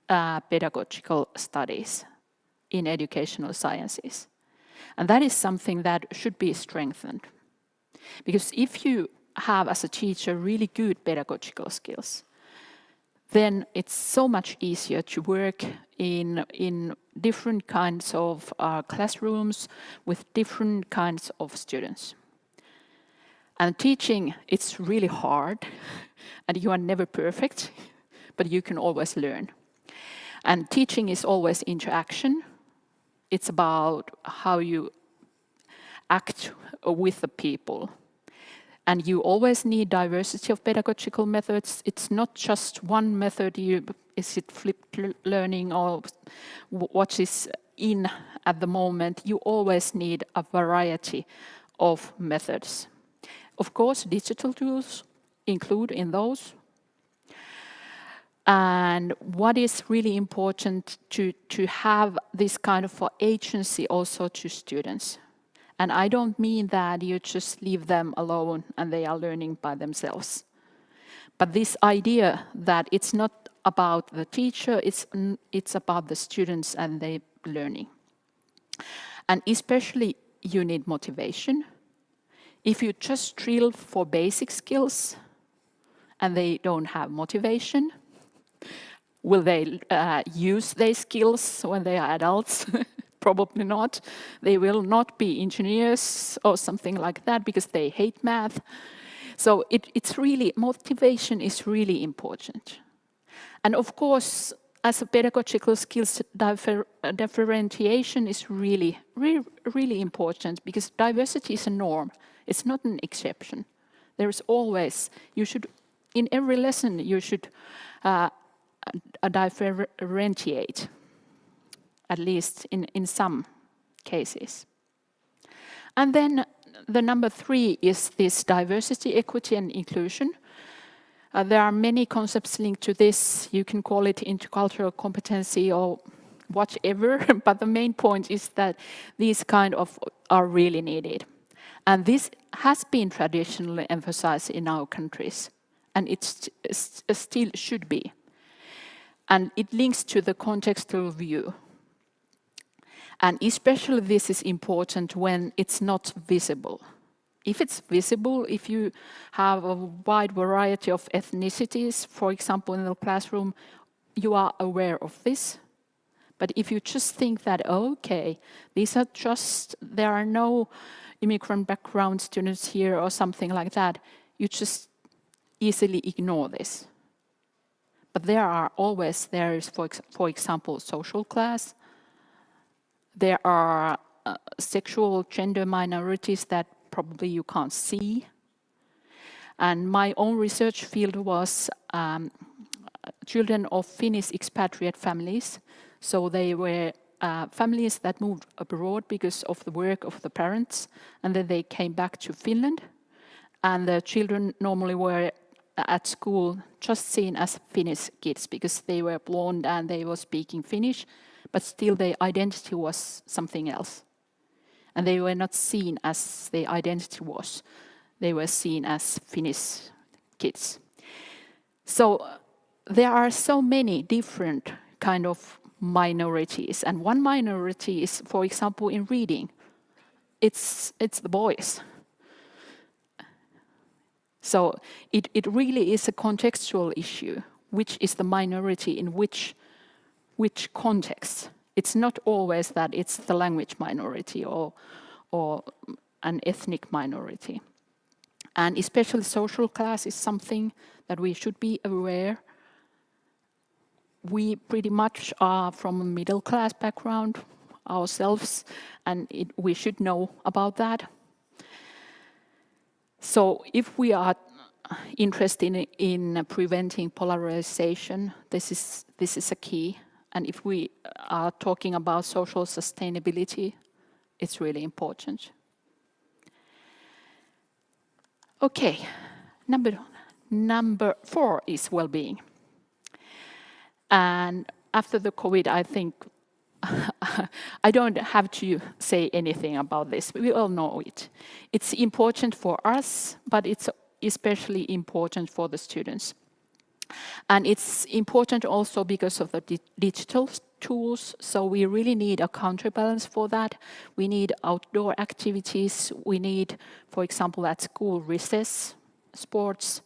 pedagogical studies in educational sciences. And that is something that should be strengthened. Because if you have, as a teacher, really good pedagogical skills, then it's so much easier to work in different kinds of classrooms with different kinds of students. And teaching, it's really hard, and you are never perfect, but you can always learn. And teaching is always interaction. It's about how you act with the people. And you always need diversity of pedagogical methods. It's not just one method. Is it flipped learning or what is in at the moment? You always need a variety of methods. Of course, digital tools include in those. And what is really important to have this kind of agency also to students. And I don't mean that you just leave them alone and they are learning by themselves. But this idea that it's not about the teacher, it's about the students and their learning. And especially you need motivation. If you just drill for basic skills and they don't have motivation, will they use their skills when they are adults? Probably not. They will not be engineers or something like that because they hate math. So it's really, motivation is really important. And of course, as a pedagogical skills, differentiation is really, really important because diversity is a norm. It's not an exception. There is always, in every lesson, you should differentiate. At least in some cases. And then the number 3 is this diversity, equity, and inclusion. There are many concepts linked to this. You can call it intercultural competency or whatever, but the main point is that these kind of are really needed. And this has been traditionally emphasized in our countries, and it still should be. And it links to the contextual view. And especially this is important when it's not visible. If it's visible, if you have a wide variety of ethnicities, for example, in the classroom, you are aware of this. But if you just think that, okay, there are no immigrant background students here or something like that, you just easily ignore this. But there is, for example, social class. There are sexual gender minorities that probably you can't see. And my own research field was children of Finnish expatriate families. So they were families that moved abroad because of the work of the parents, and then they came back to Finland. And the children normally were at school just seen as Finnish kids because they were blonde and they were speaking Finnish. But still their identity was something else. And they were not seen as their identity was they were seen as Finnish kids. So there are so many different kind of minorities, and one minority is, for example, in reading. It's the boys. So it really is a contextual issue. Which is the minority in which context? It's not always that it's the language minority or an ethnic minority. And especially social class is something that we should be aware. We pretty much are from a middle class background ourselves, and we should know about that. So if we are interested in preventing polarization, this is a key. And if we are talking about social sustainability, it's really important. Okay, number 4 is well-being. And after the COVID, I think I don't have to say anything about this. We all know it. It's important for us, but it's especially important for the students. And it's important also because of the digital tools. So we really need a counterbalance for that. We need outdoor activities. We need, for example, at school, recess, sports,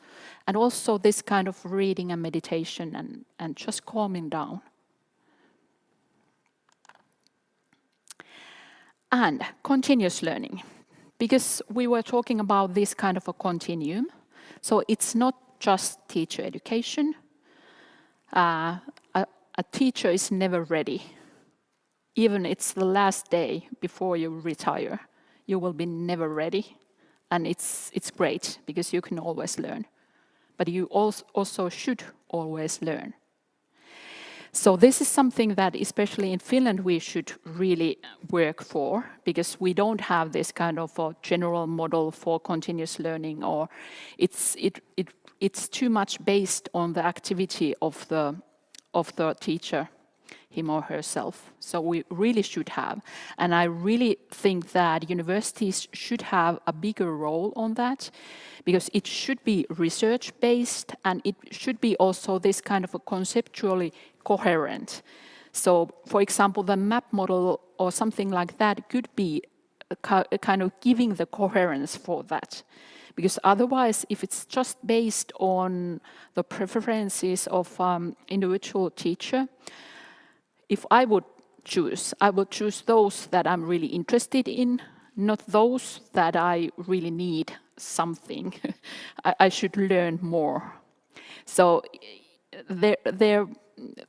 and also this kind of reading and meditation and just calming down. And continuous learning, because we were talking about this kind of a continuum. So it's not just teacher education. A teacher is never ready. Even it's the last day before you retire, you will be never ready. And it's great because you can always learn. But you also should always learn. So this is something that, especially in Finland, we should really work for, because we don't have this kind of a general model for continuous learning, or it's too much based on the activity of the teacher, him or herself. So we really should have, and I really think that universities should have a bigger role on that, because it should be research based, and it should be also this kind of a conceptually coherent. So, for example, the map model or something like that could be a kind of giving the coherence for that. Because otherwise, if it's just based on the preferences of individual teacher, if I would choose those that I'm really interested in, not those that I really need something. I should learn more. So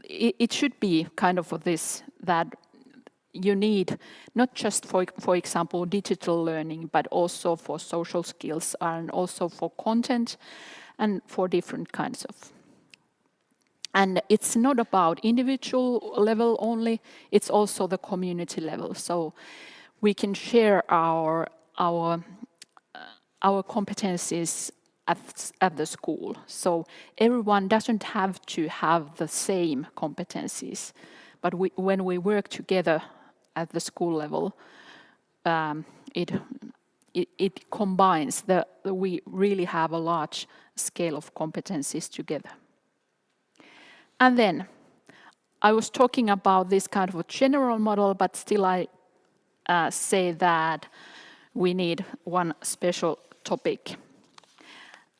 it should be kind of this, that you need not just for example digital learning, but also for social skills and also for content and for different kinds of. And it's not about individual level only, it's also the community level. So we can share our competencies at the school. So everyone doesn't have to have the same competencies, but when we work together at the school level, it combines we really have a large scale of competencies together. And then I was talking about this kind of a general model, but still I say that we need one special topic.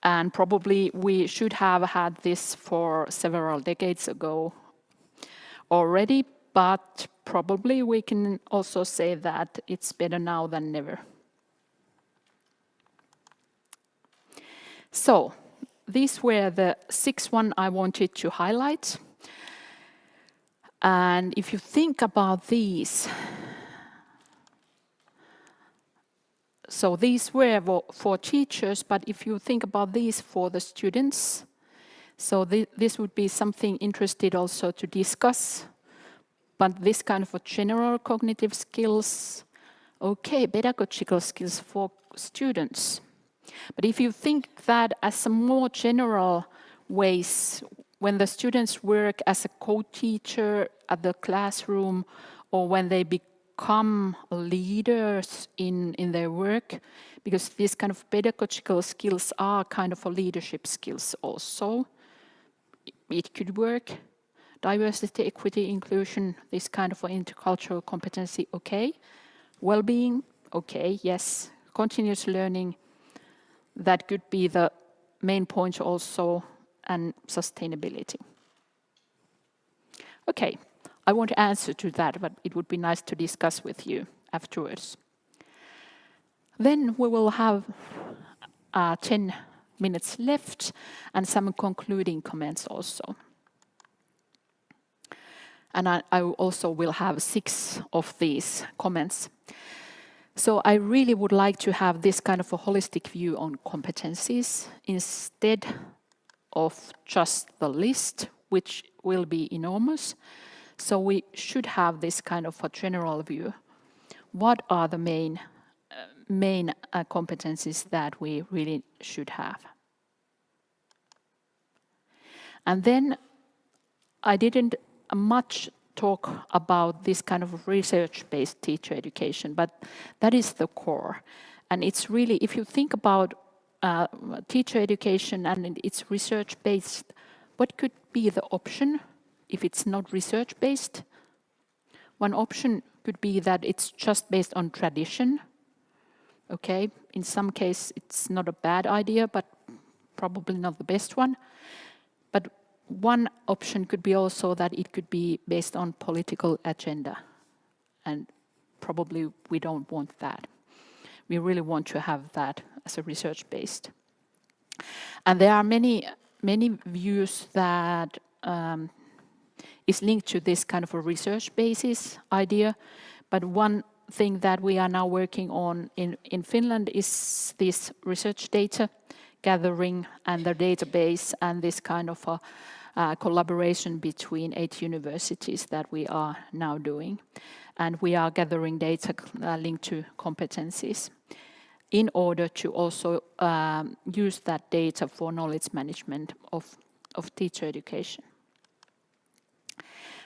And probably we should have had this for several decades ago already, but probably we can also say that it's better now than never. So these were the 6 ones I wanted to highlight. And if you think about these, so these were for teachers, but if you think about these for the students, so this would be something interested also to discuss. But this kind of a general cognitive skills, okay, pedagogical skills for students. But if you think that as a more general ways, when the students work as a co-teacher at the classroom, or when they become leaders in their work, because these kind of pedagogical skills are kind of a leadership skills also. It could work. Diversity, equity, inclusion, this kind of intercultural competency, okay. Well-being, okay, yes. Continuous learning, that could be the main point also, and sustainability. Okay, I won't answer to that, but it would be nice to discuss with you afterwards. Then we will have 10 minutes left and some concluding comments also. And I also will have 6 of these comments. So I really would like to have this kind of a holistic view on competencies instead of just the list, which will be enormous. So we should have this kind of a general view. What are the main competencies that we really should have? And then I didn't much talk about this kind of research-based teacher education, but that is the core. And it's really, if you think about teacher education and it's research-based, what could be the option if it's not research-based? One option could be that it's just based on tradition. Okay, in some case it's not a bad idea, but probably not the best one. But one option could be also that it could be based on political agenda. And probably we don't want that. We really want to have that as a research-based. And there are many views that is linked to this kind of a research basis idea. But one thing that we are now working on in Finland is this research data gathering and the database and this kind of a collaboration between 8 universities that we are now doing. And we are gathering data linked to competencies in order to also use that data for knowledge management of teacher education.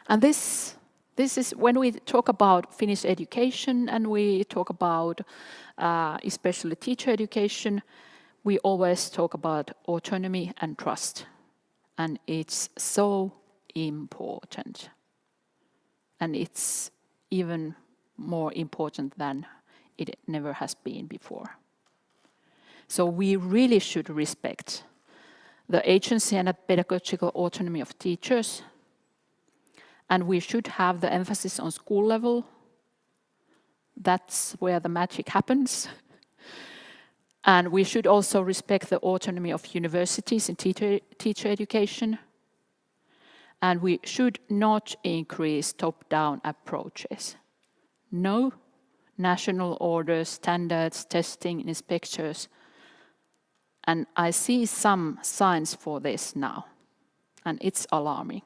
And this is when we talk about Finnish education and we talk about especially teacher education, we always talk about autonomy and trust. And it's so important. And it's even more important than it never has been before. So we really should respect the agency and the pedagogical autonomy of teachers. And we should have the emphasis on school level. That's where the magic happens. And we should also respect the autonomy of universities in teacher education. And we should not increase top-down approaches. No national orders, standards, testing, inspectors. And I see some signs for this now. And it's alarming.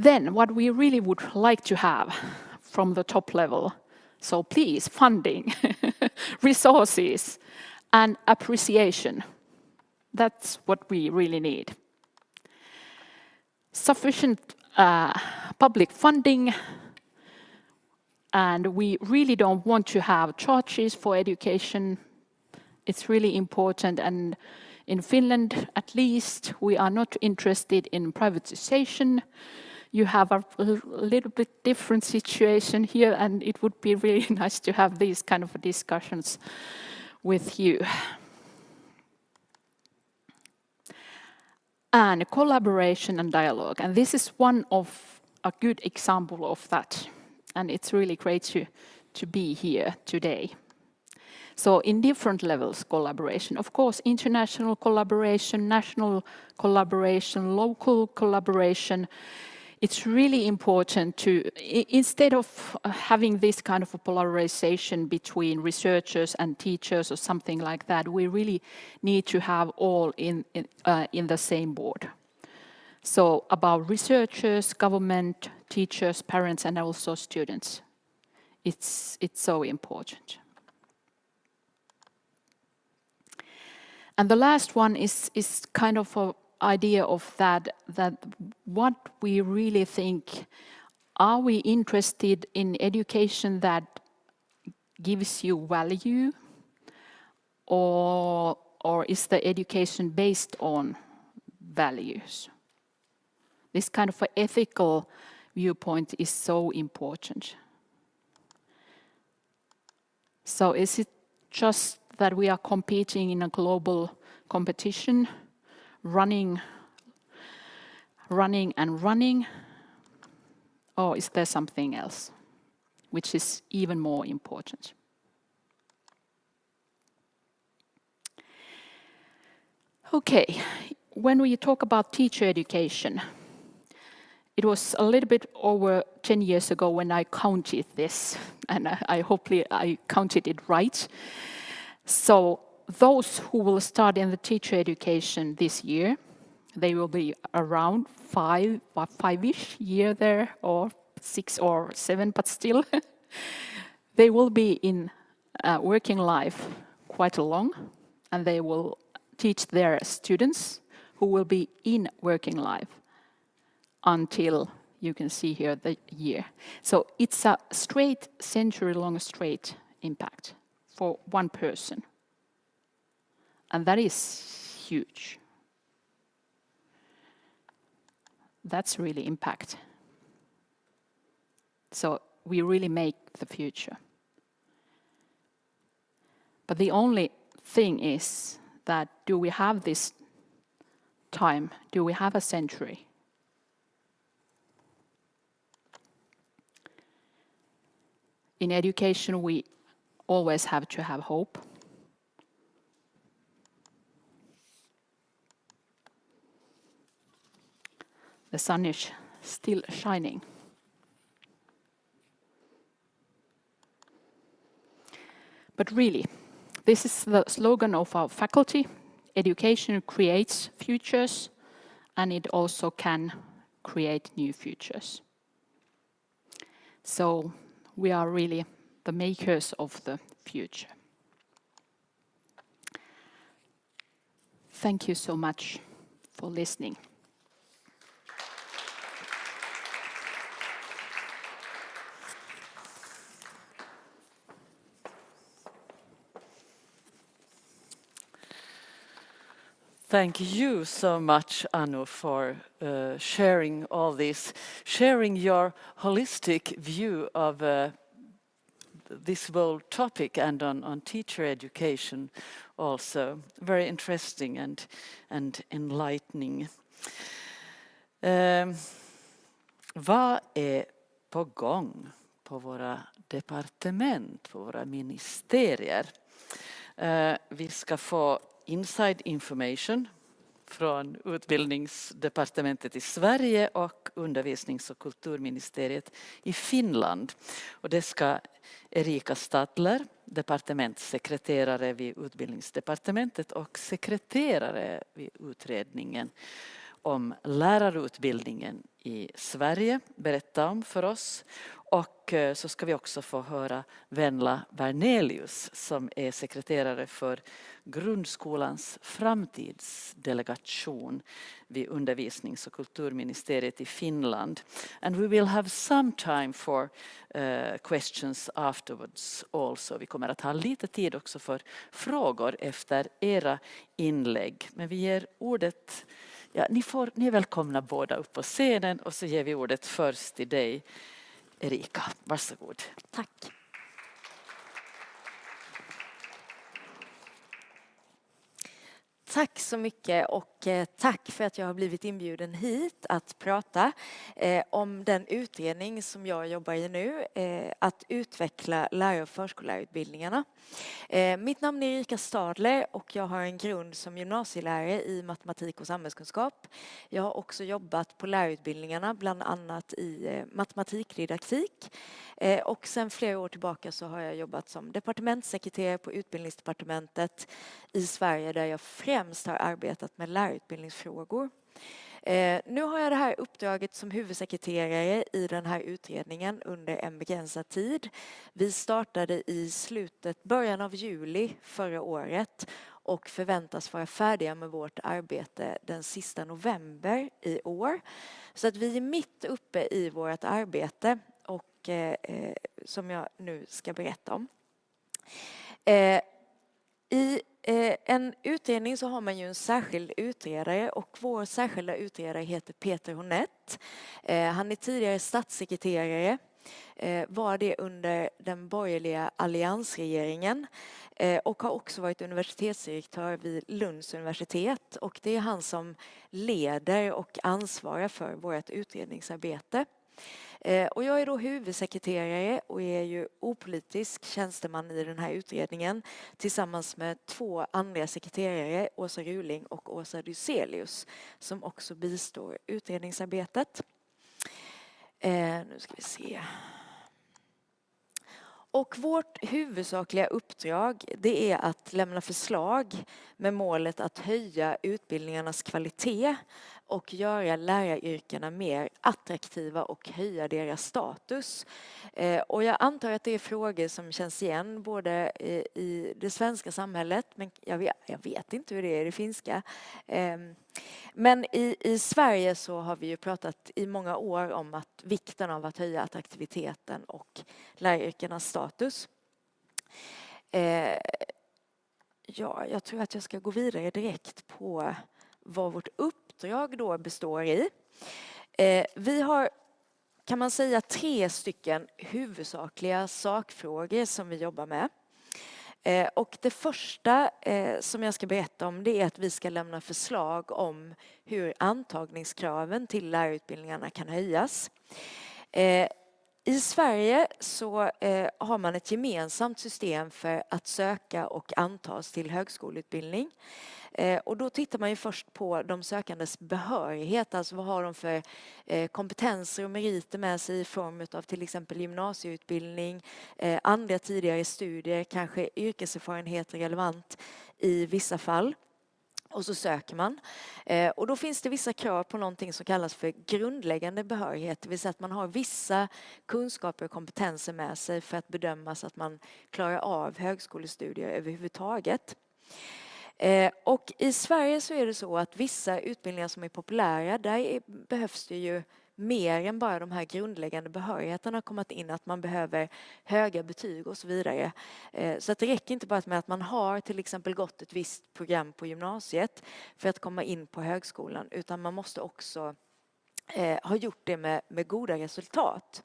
Then what we really would like to have from the top level, so please, funding, resources, and appreciation. That's what we really need. Sufficient public funding, and we really don't want to have charges for education. It's really important, and in Finland, at least, we are not interested in privatization. You have a little bit different situation here, and it would be really nice to have these kind of discussions with you. And collaboration and dialogue, and this is one of a good example of that, and it's really great to be here today. So in different levels collaboration, of course, international collaboration, national collaboration, local collaboration. It's really important to, instead of having this kind of a polarization between researchers and teachers or something like that, we really need to have all in the same board. So about researchers, government, teachers, parents, and also students. It's so important. And the last one is kind of idea of that what we really think, are we interested in education that gives you value, or is the education based on values? This kind of an ethical viewpoint is so important. So is it just that we are competing in a global competition, running, or is there something else which is even more important? Okay, when we talk about teacher education, it was a little bit over 10 years ago when I counted this, and hopefully I counted it right. So those who will start in the teacher education this year, they will be around five-ish year there, or 6 or 7, but still. They will be in working life quite long, and they will teach their students who will be in working life until, you can see here, the year. So it's a century-long straight impact for one person. And that is huge. That's really impact. So we really make the future. But the only thing is that, do we have this time? Do we have a century? In education, we always have to have hope. The sun is still shining. But really, this is the slogan of our faculty. Education creates futures, and it also can create new futures. So we are really the makers of the future. Thank you so much for listening. Thank you so much, Anu, for sharing all this, sharing your holistic view of this whole topic and on teacher education also. Very interesting and enlightening. Vad är på gång på våra departement, på våra ministerier? Vi ska få inside information från utbildningsdepartementet i Sverige och undervisnings- och kulturministeriet i Finland. Och det ska Erika Stadler, departementssekreterare vid utbildningsdepartementet och sekreterare vid utredningen om lärarutbildningen i Sverige, berätta om för oss. Och så ska vi också få höra Venla Bernelius som är sekreterare för grundskolans framtidsdelegation vid undervisnings- och kulturministeriet i Finland. And we will have some time for questions afterwards also. Vi kommer att ha lite tid också för frågor efter era inlägg. Men vi ger ordet, ja, ni är välkomna båda upp på scenen, och så ger vi ordet först till dig, Erika. Varsågod. Tack. Tack så mycket, och tack för att jag har blivit inbjuden hit att prata om den utredning som jag jobbar i nu, att utveckla lärare- och förskollärarutbildningarna. Mitt namn är Erika Stadler och jag har en grund som gymnasielärare i matematik och samhällskunskap. Jag har också jobbat på lärarutbildningarna, bland annat i matematikdidaktik. Och sedan flera år tillbaka så har jag jobbat som departementssekreterare på utbildningsdepartementet i Sverige, där jag främst har arbetat med lärarutbildningsfrågor. Nu har jag det här uppdraget som huvudsekreterare i den här utredningen under en begränsad tid. Vi startade i början av juli förra året, och förväntas vara färdiga med vårt arbete den sista november i år. Så att vi är mitt uppe i vårt arbete och som jag nu ska berätta om. I en utredning så har man ju en särskild utredare och vår särskilda utredare heter Peter Honett. Han är tidigare statssekreterare, var det under den borgerliga alliansregeringen och har också varit universitetsdirektör vid Lunds universitet, och det är han som leder och ansvarar för vårt utredningsarbete. Och jag är då huvudsekreterare och är ju opolitisk tjänsteman i den här utredningen tillsammans med 2 andra sekreterare, Åsa Ruling och Åsa Dyselius, som också bistår utredningsarbetet. Nu ska vi se. Och vårt huvudsakliga uppdrag, det är att lämna förslag med målet att höja utbildningarnas kvalitet och göra läraryrkena mer attraktiva och höja deras status. Och jag antar att det är frågor som känns igen både i det svenska samhället, men jag vet inte hur det är i det finska. Men i Sverige så har vi ju pratat i många år om att vikten av att höja attraktiviteten och läraryrkenas status. Ja, jag tror att jag ska gå vidare direkt på vad vårt uppdrag då består i. Vi har, kan man säga, 3 stycken huvudsakliga sakfrågor som vi jobbar med. Och det första som jag ska berätta om, det är att vi ska lämna förslag om hur antagningskraven till lärarutbildningarna kan höjas. I Sverige så har man ett gemensamt system för att söka och antas till högskoleutbildning. Och då tittar man ju först på de sökandes behörighet, alltså vad har de för kompetenser och meriter med sig i form av till exempel gymnasieutbildning, andra tidigare studier, kanske yrkeserfarenhet relevant i vissa fall. Och så söker man. Och då finns det vissa krav på någonting som kallas för grundläggande behörighet. Det vill säga att man har vissa kunskaper och kompetenser med sig för att bedömas att man klarar av högskolestudier överhuvudtaget. Och i Sverige så är det så att vissa utbildningar som är populära, där behövs det ju mer än bara de här grundläggande behörigheterna kommit in, att man behöver höga betyg och så vidare. Så att det räcker inte bara med att man har till exempel gått ett visst program på gymnasiet för att komma in på högskolan, utan man måste också ha gjort det med goda resultat.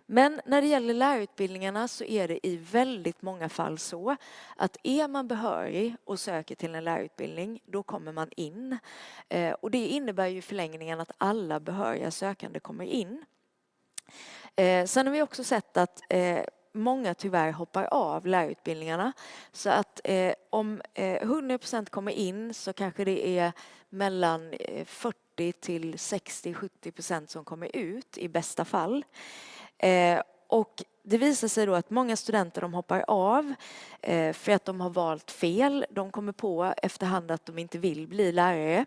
Men när det gäller lärarutbildningarna så är det i väldigt många fall så att är man behörig och söker till en lärarutbildning, då kommer man in. Och det innebär ju i förlängningen att alla behöriga sökande kommer in. Sen har vi också sett att många tyvärr hoppar av lärarutbildningarna. Så att om 100% kommer in så kanske det är mellan 40 till 60-70% som kommer ut i bästa fall. Och det visar sig då att många studenter de hoppar av för att de har valt fel. De kommer på efterhand att de inte vill bli lärare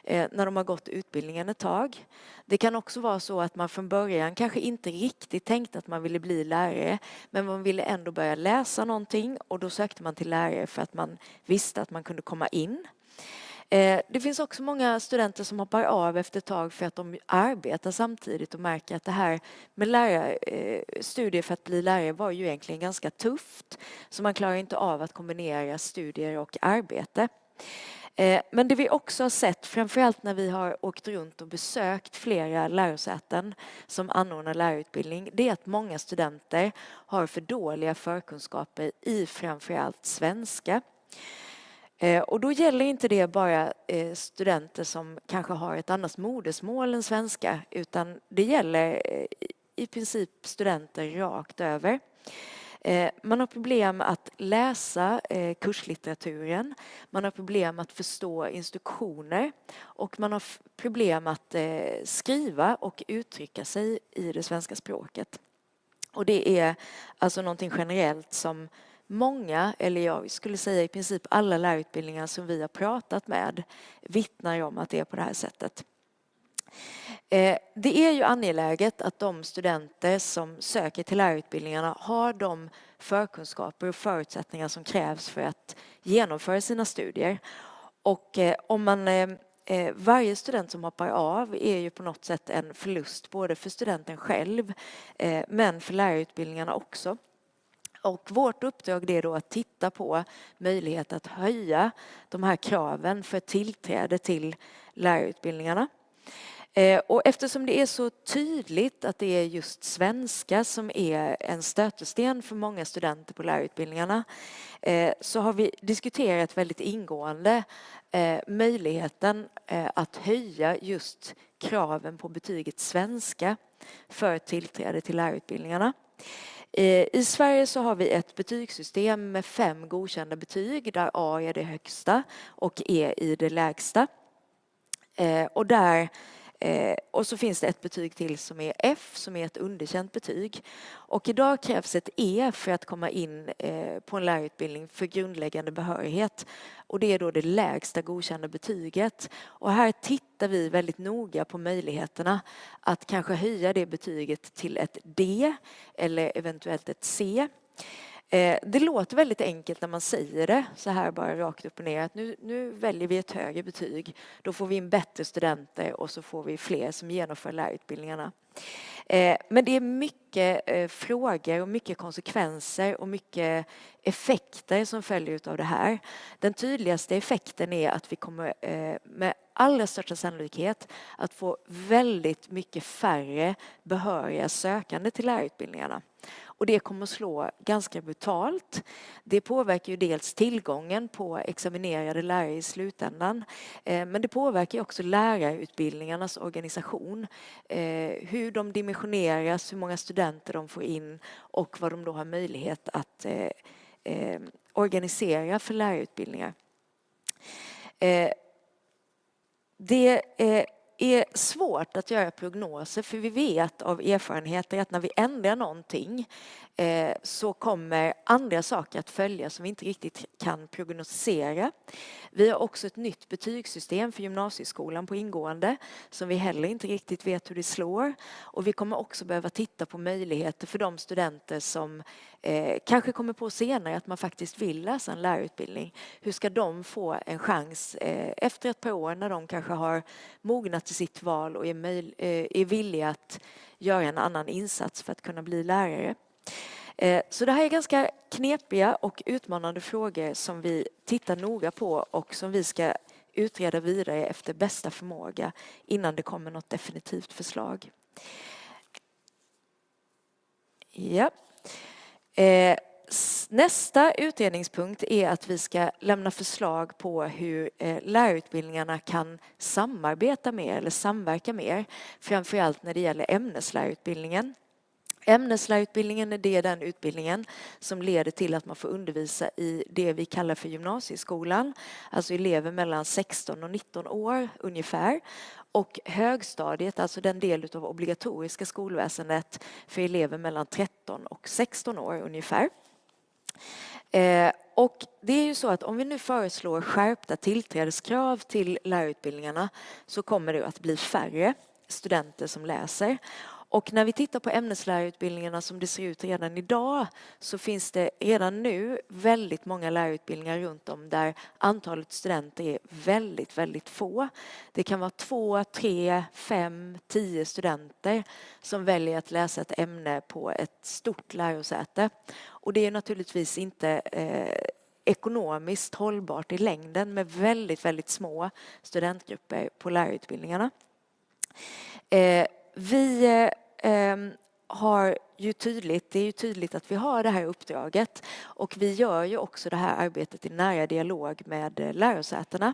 när de har gått utbildningen ett tag. Det kan också vara så att man från början kanske inte riktigt tänkte att man ville bli lärare, men man ville ändå börja läsa någonting, och då sökte man till lärare för att man visste att man kunde komma in. Det finns också många studenter som hoppar av efter ett tag för att de arbetar samtidigt och märker att det här med studier för att bli lärare var ju egentligen ganska tufft. Så man klarar inte av att kombinera studier och arbete. Men det vi också har sett, framförallt när vi har åkt runt och besökt flera lärosäten som anordnar lärarutbildning, det är att många studenter har för dåliga förkunskaper i framförallt svenska. Och då gäller inte det bara studenter som kanske har ett annat modersmål än svenska, utan det gäller i princip studenter rakt över. Man har problem att läsa kurslitteraturen, man har problem att förstå instruktioner, och man har problem att skriva och uttrycka sig i det svenska språket. Och det är alltså någonting generellt som många, eller jag skulle säga i princip alla lärarutbildningar som vi har pratat med, vittnar om att det är på det här sättet. Det är ju angeläget att de studenter som söker till lärarutbildningarna har de förkunskaper och förutsättningar som krävs för att genomföra sina studier. Och varje student som hoppar av är ju på något sätt en förlust både för studenten själv men för lärarutbildningarna också. Och vårt uppdrag är då att titta på möjlighet att höja de här kraven för tillträde till lärarutbildningarna. Och eftersom det är så tydligt att det är just svenska som är en stötesten för många studenter på lärarutbildningarna så har vi diskuterat väldigt ingående möjligheten att höja just kraven på betyget svenska för tillträde till lärarutbildningarna. I Sverige så har vi ett betygssystem med 5 godkända betyg där A är det högsta och E är det lägsta. Och så finns det ett betyg till som är F som är ett underkänt betyg. Och idag krävs ett E för att komma in på en lärarutbildning för grundläggande behörighet. Och det är då det lägsta godkända betyget. Och här tittar vi väldigt noga på möjligheterna att kanske höja det betyget till ett D eller eventuellt ett C. Det låter väldigt enkelt när man säger det så här bara rakt upp och ner att nu väljer vi ett högre betyg. Då får vi in bättre studenter och så får vi fler som genomför lärarutbildningarna. Men det är mycket frågor och mycket konsekvenser och mycket effekter som följer av det här. Den tydligaste effekten är att vi kommer med allra största sannolikhet att få väldigt mycket färre behöriga sökande till lärarutbildningarna. Och det kommer att slå ganska brutalt. Det påverkar ju dels tillgången på examinerade lärare i slutändan. Men det påverkar också lärarutbildningarnas organisation. Hur de dimensioneras, hur många studenter de får in och vad de då har möjlighet att organisera för lärarutbildningar. Det är svårt att göra prognoser för vi vet av erfarenheter att när vi ändrar någonting så kommer andra saker att följa som vi inte riktigt kan prognostisera. Vi har också ett nytt betygssystem för gymnasieskolan på ingående som vi heller inte riktigt vet hur det slår. Och vi kommer också behöva titta på möjligheter för de studenter som kanske kommer på senare att man faktiskt vill läsa en lärarutbildning. Hur ska de få en chans efter ett par år när de kanske har mognat till sitt val och är villiga att göra en annan insats för att kunna bli lärare. Så det här är ganska knepiga och utmanande frågor som vi tittar noga på och som vi ska utreda vidare efter bästa förmåga innan det kommer något definitivt förslag. Ja. Nästa utredningspunkt är att vi ska lämna förslag på hur lärarutbildningarna kan samarbeta mer eller samverka mer, framförallt när det gäller ämneslärarutbildningen. Ämneslärarutbildningen är den utbildningen som leder till att man får undervisa i det vi kallar för gymnasieskolan, alltså elever mellan 16 och 19 år ungefär. Och högstadiet, alltså den del av obligatoriska skolväsendet för elever mellan 13 och 16 år ungefär. Och det är ju så att om vi nu föreslår skärpta tillträdeskrav till lärarutbildningarna så kommer det att bli färre studenter som läser. Och när vi tittar på ämneslärarutbildningarna som det ser ut redan idag så finns det redan nu väldigt många lärarutbildningar runt om där antalet studenter är väldigt, väldigt få. Det kan vara 2, 3, 5, 10 studenter som väljer att läsa ett ämne på ett stort lärosäte. Och det är naturligtvis inte ekonomiskt hållbart i längden med väldigt, väldigt små studentgrupper på lärarutbildningarna. Vi har ju tydligt, det är ju tydligt att vi har det här uppdraget och vi gör ju också det här arbetet i nära dialog med lärosätena.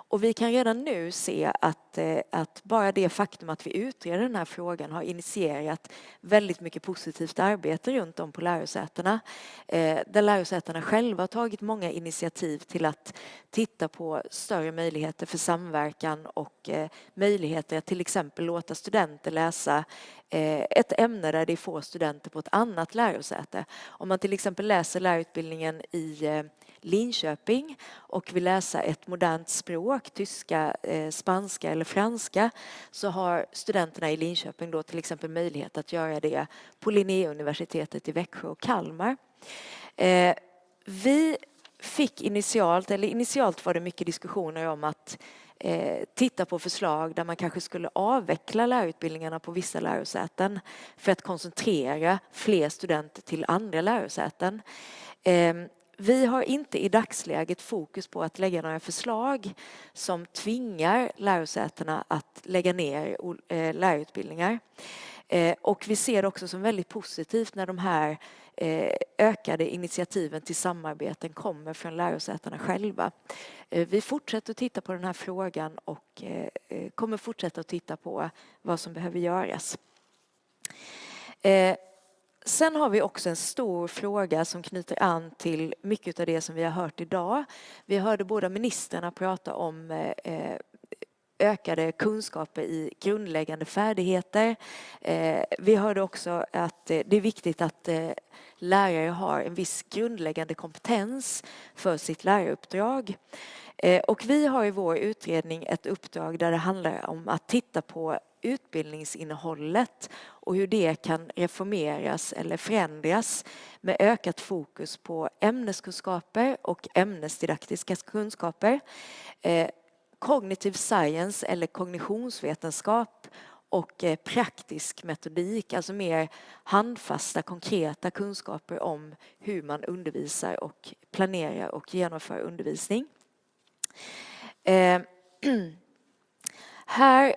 Och vi kan redan nu se att bara det faktum att vi utreder den här frågan har initierat väldigt mycket positivt arbete runt om på lärosätena. Där lärosätena själva har tagit många initiativ till att titta på större möjligheter för samverkan och möjligheter att till exempel låta studenter läsa ett ämne där det är få studenter på ett annat lärosäte. Om man till exempel läser lärarutbildningen i Linköping och vill läsa ett modernt språk, tyska, spanska eller franska, så har studenterna i Linköping då till exempel möjlighet att göra det på Linnéuniversitetet i Växjö och Kalmar. Vi fick initialt var det mycket diskussioner om att titta på förslag där man kanske skulle avveckla lärarutbildningarna på vissa lärosäten för att koncentrera fler studenter till andra lärosäten. Vi har inte i dagsläget fokus på att lägga några förslag som tvingar lärosätena att lägga ner lärarutbildningar. Och vi ser det också som väldigt positivt när de här ökade initiativen till samarbeten kommer från lärosätena själva. Vi fortsätter att titta på den här frågan och kommer fortsätta att titta på vad som behöver göras. Sen har vi också en stor fråga som knyter an till mycket av det som vi har hört idag. Vi hörde båda ministrarna prata om ökade kunskaper i grundläggande färdigheter. Vi hörde också att det är viktigt att lärare har en viss grundläggande kompetens för sitt läraruppdrag. Och vi har i vår utredning ett uppdrag där det handlar om att titta på utbildningsinnehållet och hur det kan reformeras eller förändras med ökat fokus på ämneskunskaper och ämnesdidaktiska kunskaper, cognitive science eller kognitionsvetenskap och praktisk metodik, alltså mer handfasta, konkreta kunskaper om hur man undervisar och planerar och genomför undervisning. Här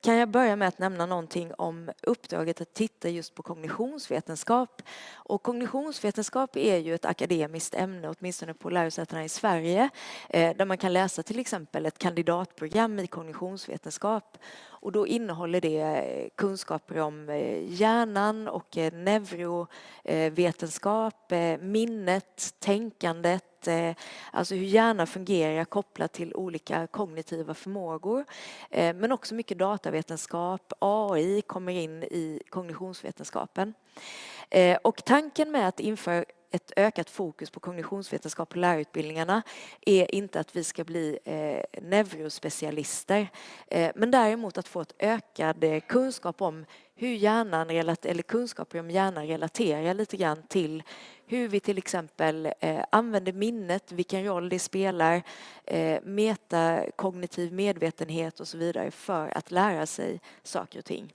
kan jag börja med att nämna någonting om uppdraget att titta just på kognitionsvetenskap. Och kognitionsvetenskap är ju ett akademiskt ämne, åtminstone på lärosätena i Sverige, där man kan läsa till exempel ett kandidatprogram i kognitionsvetenskap. Och då innehåller det kunskaper om hjärnan och neurovetenskap, minnet, tänkandet, alltså hur hjärnan fungerar kopplat till olika kognitiva förmågor. Men också mycket datavetenskap, AI kommer in i kognitionsvetenskapen. Och tanken med att införa ett ökat fokus på kognitionsvetenskap på lärarutbildningarna är inte att vi ska bli neurospecialister, men däremot att få ett ökad kunskap om hur hjärnan eller kunskaper om hjärnan relaterar lite grann till hur vi till exempel använder minnet, vilken roll det spelar, metakognitiv medvetenhet och så vidare för att lära sig saker och ting.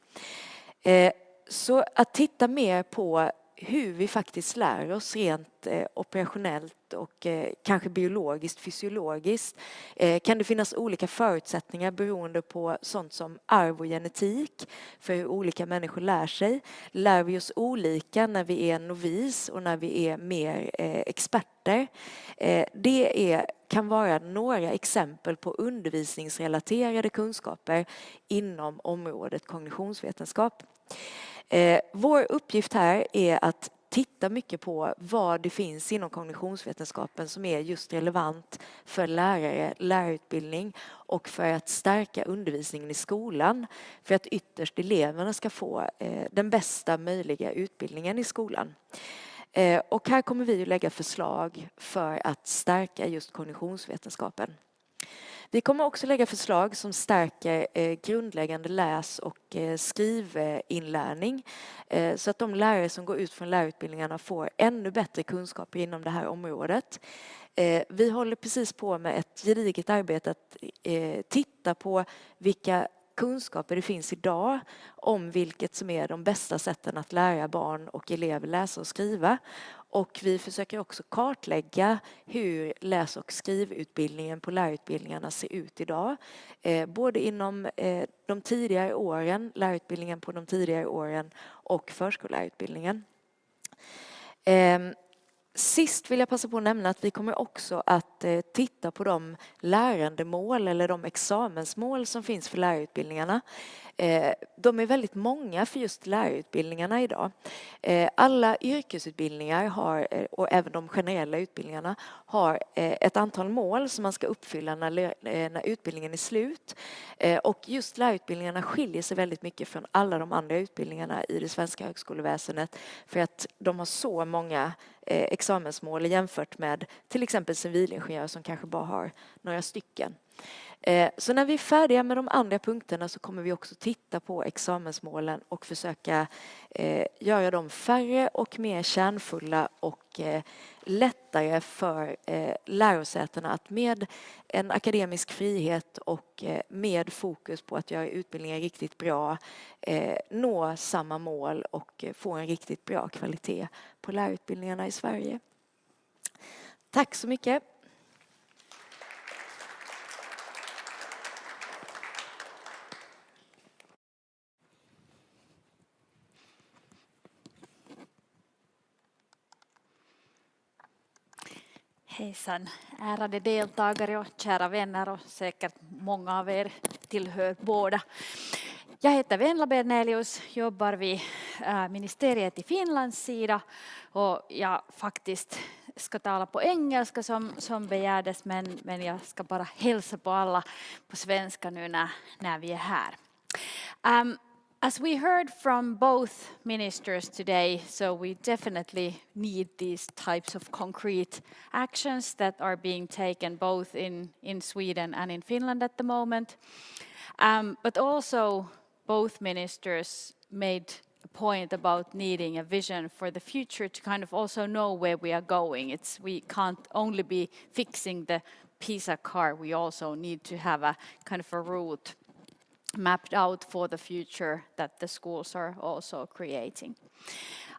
Så att titta mer på hur vi faktiskt lär oss rent operationellt och kanske biologiskt, fysiologiskt. Kan det finnas olika förutsättningar beroende på sånt som arv och genetik för hur olika människor lär sig? Lär vi oss olika när vi är novis och när vi är mer experter? Det kan vara några exempel på undervisningsrelaterade kunskaper inom området kognitionsvetenskap. Vår uppgift här är att titta mycket på vad det finns inom kognitionsvetenskapen som är just relevant för lärare, lärarutbildning och för att stärka undervisningen i skolan för att ytterst eleverna ska få den bästa möjliga utbildningen i skolan. Och här kommer vi att lägga förslag för att stärka just kognitionsvetenskapen. Vi kommer också lägga förslag som stärker grundläggande läs- och skrivinlärning så att de lärare som går ut från lärarutbildningarna får ännu bättre kunskaper inom det här området. Vi håller precis på med ett gediget arbete att titta på vilka kunskaper det finns idag om vilket som är de bästa sätten att lära barn och elever läsa och skriva. Och vi försöker också kartlägga hur läs- och skrivutbildningen på lärarutbildningarna ser ut idag. Både inom de tidigare åren, lärarutbildningen på de tidigare åren och förskollärarutbildningen. Sist vill jag passa på att nämna att vi kommer också att titta på de lärandemål eller de examensmål som finns för lärarutbildningarna. de är väldigt många för just lärarutbildningarna idag. Alla yrkesutbildningar har, och även de generella utbildningarna, har ett antal mål som man ska uppfylla när utbildningen är slut. Och just lärarutbildningarna skiljer sig väldigt mycket från alla de andra utbildningarna i det svenska högskoleväsendet för att de har så många examensmål jämfört med till exempel civilingenjörer som kanske bara har några stycken. Så när vi är färdiga med de andra punkterna så kommer vi också titta på examensmålen och försöka göra dem färre och mer kärnfulla och lättare för lärosätena att med en akademisk frihet och med fokus på att göra utbildningen riktigt bra nå samma mål och få en riktigt bra kvalitet på lärarutbildningarna i Sverige. Tack så mycket. Hejsan, ärade deltagare och kära vänner och säkert många av er tillhör båda. Jag heter Venla Bernelius, jobbar vid ministeriet i Finlands sida och jag faktiskt ska tala på engelska som begärdes men jag ska bara hälsa på alla på svenska nu när vi är här. As we heard from both ministers today, so we definitely need these types of concrete actions that are being taken both in Sweden and in Finland at the moment. But also both ministers made a point about needing a vision for the future to kind of also know where we are going. We can't only be fixing the Pisa car, we also need to have a kind of a route mapped out for the future that the schools are also creating.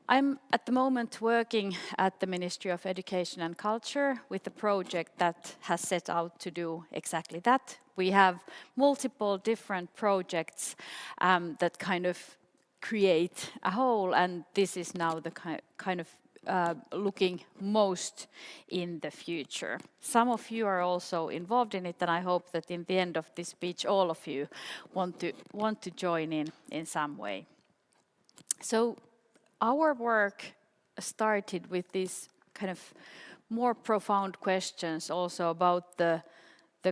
I'm at the moment working at the Ministry of Education and Culture with a project that has set out to do exactly that. We have multiple different projects that kind of create a whole, and this is now the kind of looking most in the future. Some of you are also involved in it, and I hope that in the end of this speech all of you want to join in some way. So our work started with these kind of more profound questions also about the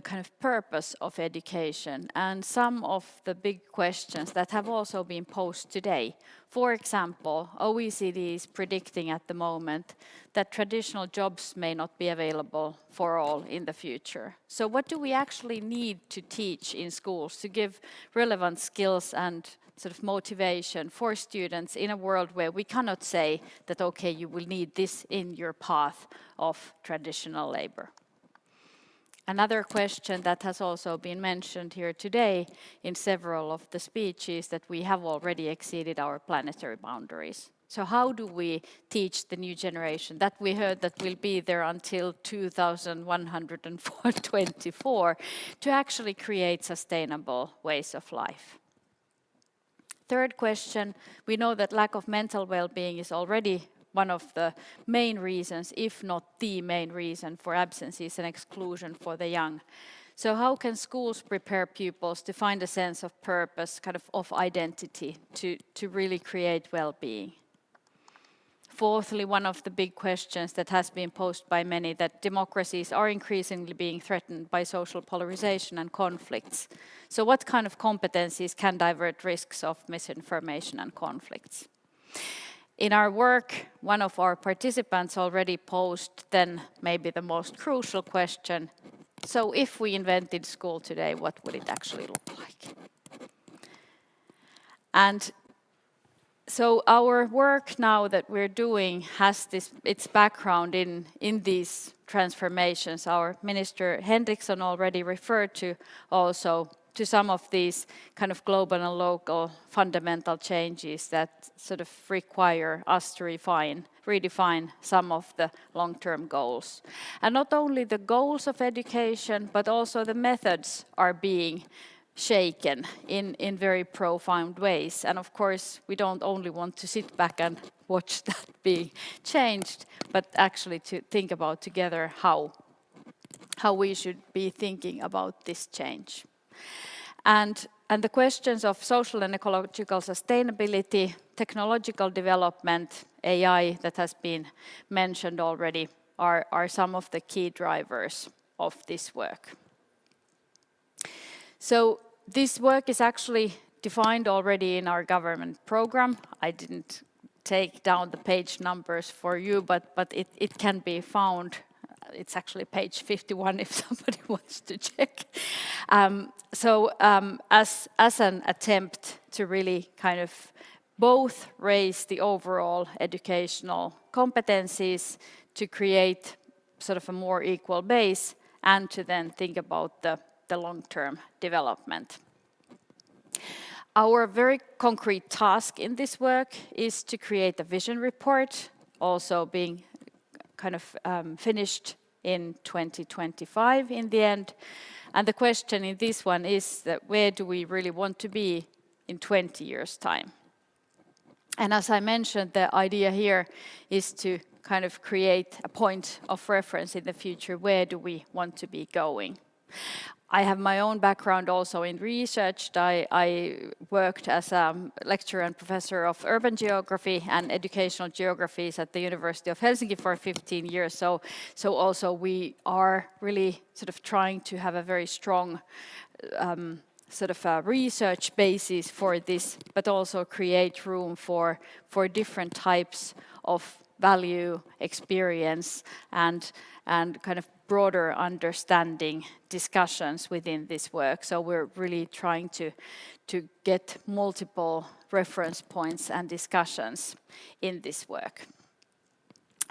kind of purpose of education and some of the big questions that have also been posed today. For example, OECD is predicting at the moment that traditional jobs may not be available for all in the future. So what do we actually need to teach in schools to give relevant skills and sort of motivation for students in a world where we cannot say that, okay, you will need this in your path of traditional labor? Another question that has also been mentioned here today in several of the speeches that we have already exceeded our planetary boundaries. So how do we teach the new generation that we heard that will be there until 2124 to actually create sustainable ways of life? Third question, we know that lack of mental well-being is already one of the main reasons, if not the main reason, for absences and exclusion for the young. So how can schools prepare pupils to find a sense of purpose, kind of identity, to really create well-being? Fourthly, one of the big questions that has been posed by many, that democracies are increasingly being threatened by social polarization and conflicts. So what kind of competencies can divert risks of misinformation and conflicts? In our work, one of our participants already posed then maybe the most crucial question. So if we invented school today, what would it actually look like? And so our work now that we're doing has its background in these transformations. Our Minister Henriksson already referred to also to some of these kind of global and local fundamental changes that sort of require us to redefine some of the long-term goals. And not only the goals of education, but also the methods are being shaken in very profound ways. And of course, we don't only want to sit back and watch that being changed, but actually to think about together how we should be thinking about this change. And the questions of social and ecological sustainability, technological development, AI that has been mentioned already are some of the key drivers of this work. So this work is actually defined already in our government program. I didn't take down the page numbers for you, but it can be found. It's actually page 51 if somebody wants to check. As an attempt to really kind of both raise the overall educational competencies to create sort of a more equal base and to then think about the long-term development. Our very concrete task in this work is to create a vision report, also being kind of finished in 2025 in the end. And the question in this one is that where do we really want to be in 20 years' time? And as I mentioned, the idea here is to kind of create a point of reference in the future. Where do we want to be going? I have my own background also in research. I worked as a lecturer and professor of urban geography and educational geographies at the University of Helsinki for 15 years. So also we are really sort of trying to have a very strong sort of a research basis for this, but also create room for different types of value, experience, and kind of broader understanding discussions within this work. So we're really trying to get multiple reference points and discussions in this work.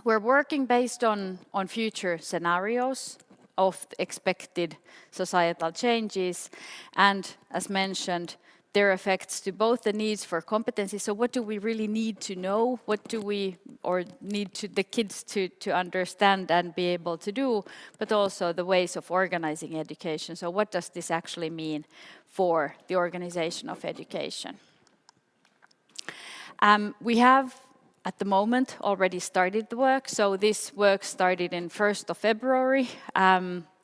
We're working based on future scenarios of expected societal changes, and as mentioned, their effects to both the needs for competency. So what do we really need to know? What do we or need to the kids to understand and be able to do? But also the ways of organizing education. So what does this actually mean for the organization of education? We have at the moment already started the work. So this work started in 1st of February.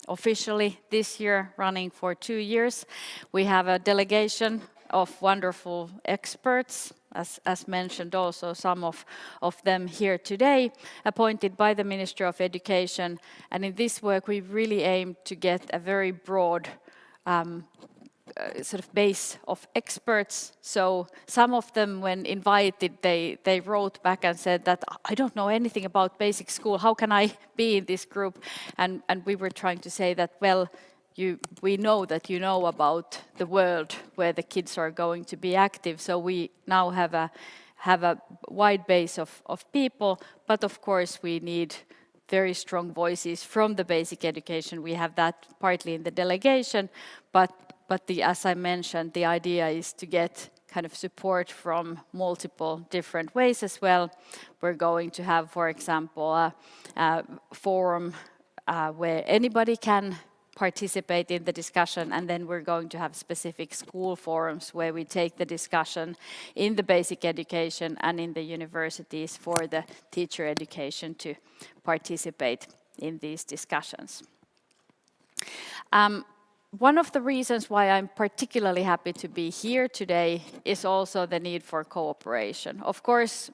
Officially this year, running for 2 years. We have a delegation of wonderful experts, as mentioned also some of them here today, appointed by the Ministry of Education. And in this work, we really aim to get a very broad sort of base of experts. So some of them, when invited, they wrote back and said that I don't know anything about basic school. How can I be in this group? And we were trying to say that, well, we know that you know about the world where the kids are going to be active. So we now have a wide base of people, but of course we need very strong voices from the basic education. We have that partly in the delegation, but as I mentioned, the idea is to get kind of support from multiple different ways as well. We're going to have, for example, a forum where anybody can participate in the discussion, and then we're going to have specific school forums where we take the discussion in the basic education and in the universities for the teacher education to participate in these discussions. One of the reasons why I'm particularly happy to be here today is also the need for cooperation. Of course,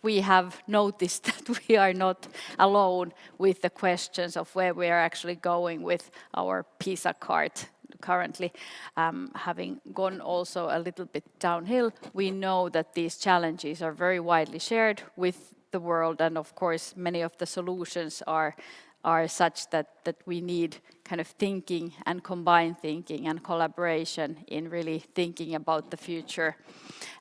we have noticed that we are not alone with the questions of where we are actually going with our PISA cart currently having gone also a little bit downhill. We know that these challenges are very widely shared with the world, and of course many of the solutions are such that we need kind of thinking and combined thinking and collaboration in really thinking about the future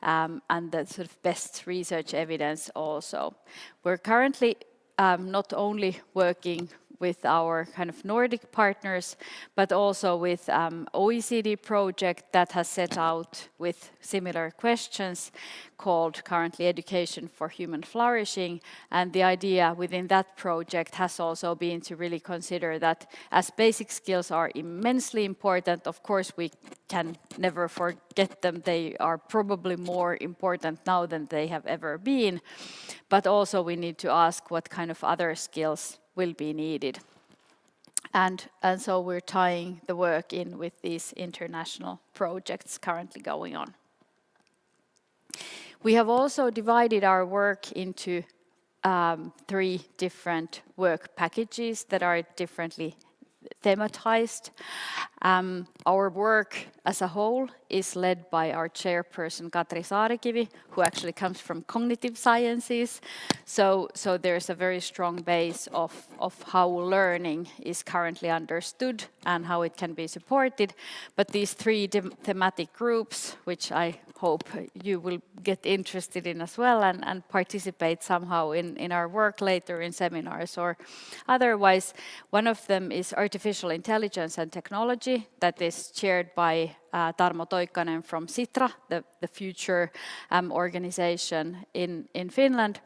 and the sort of best research evidence also. We're currently not only working with our kind of Nordic partners, but also with OECD project that has set out with similar questions called currently Education for Human Flourishing. And the idea within that project has also been to really consider that as basic skills are immensely important, of course we can never forget them. They are probably more important now than they have ever been. But also we need to ask what kind of other skills will be needed. And so we're tying the work in with these international projects currently going on. We have also divided our work into 3 different work packages that are differently thematized. Our work as a whole is led by our chairperson Katri Saarikivi, who actually comes from cognitive sciences. So there's a very strong base of how learning is currently understood and how it can be supported. But these 3 thematic groups, which I hope you will get interested in as well and participate somehow in our work later in seminars or otherwise. One of them is artificial intelligence and technology that is chaired by Tarmo Toikkanen from Sitra, the future organization in Finland.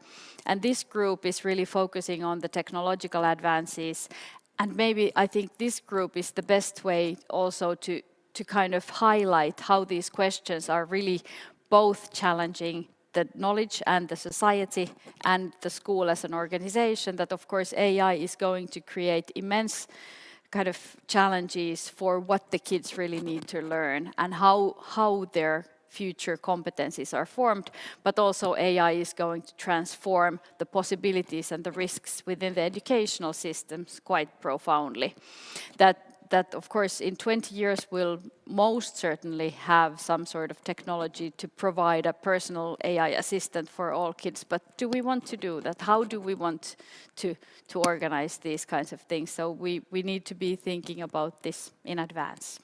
And this group is really focusing on the technological advances. And maybe I think this group is the best way also to kind of highlight how these questions are really both challenging the knowledge and the society and the school as an organization, that of course AI is going to create immense kind of challenges for what the kids really need to learn and how their future competencies are formed, but also AI is going to transform the possibilities and the risks within the educational systems quite profoundly. That of course in 20 years we'll most certainly have some sort of technology to provide a personal AI assistant for all kids, but do we want to do that? How do we want to organize these kinds of things? So we need to be thinking about this in advance.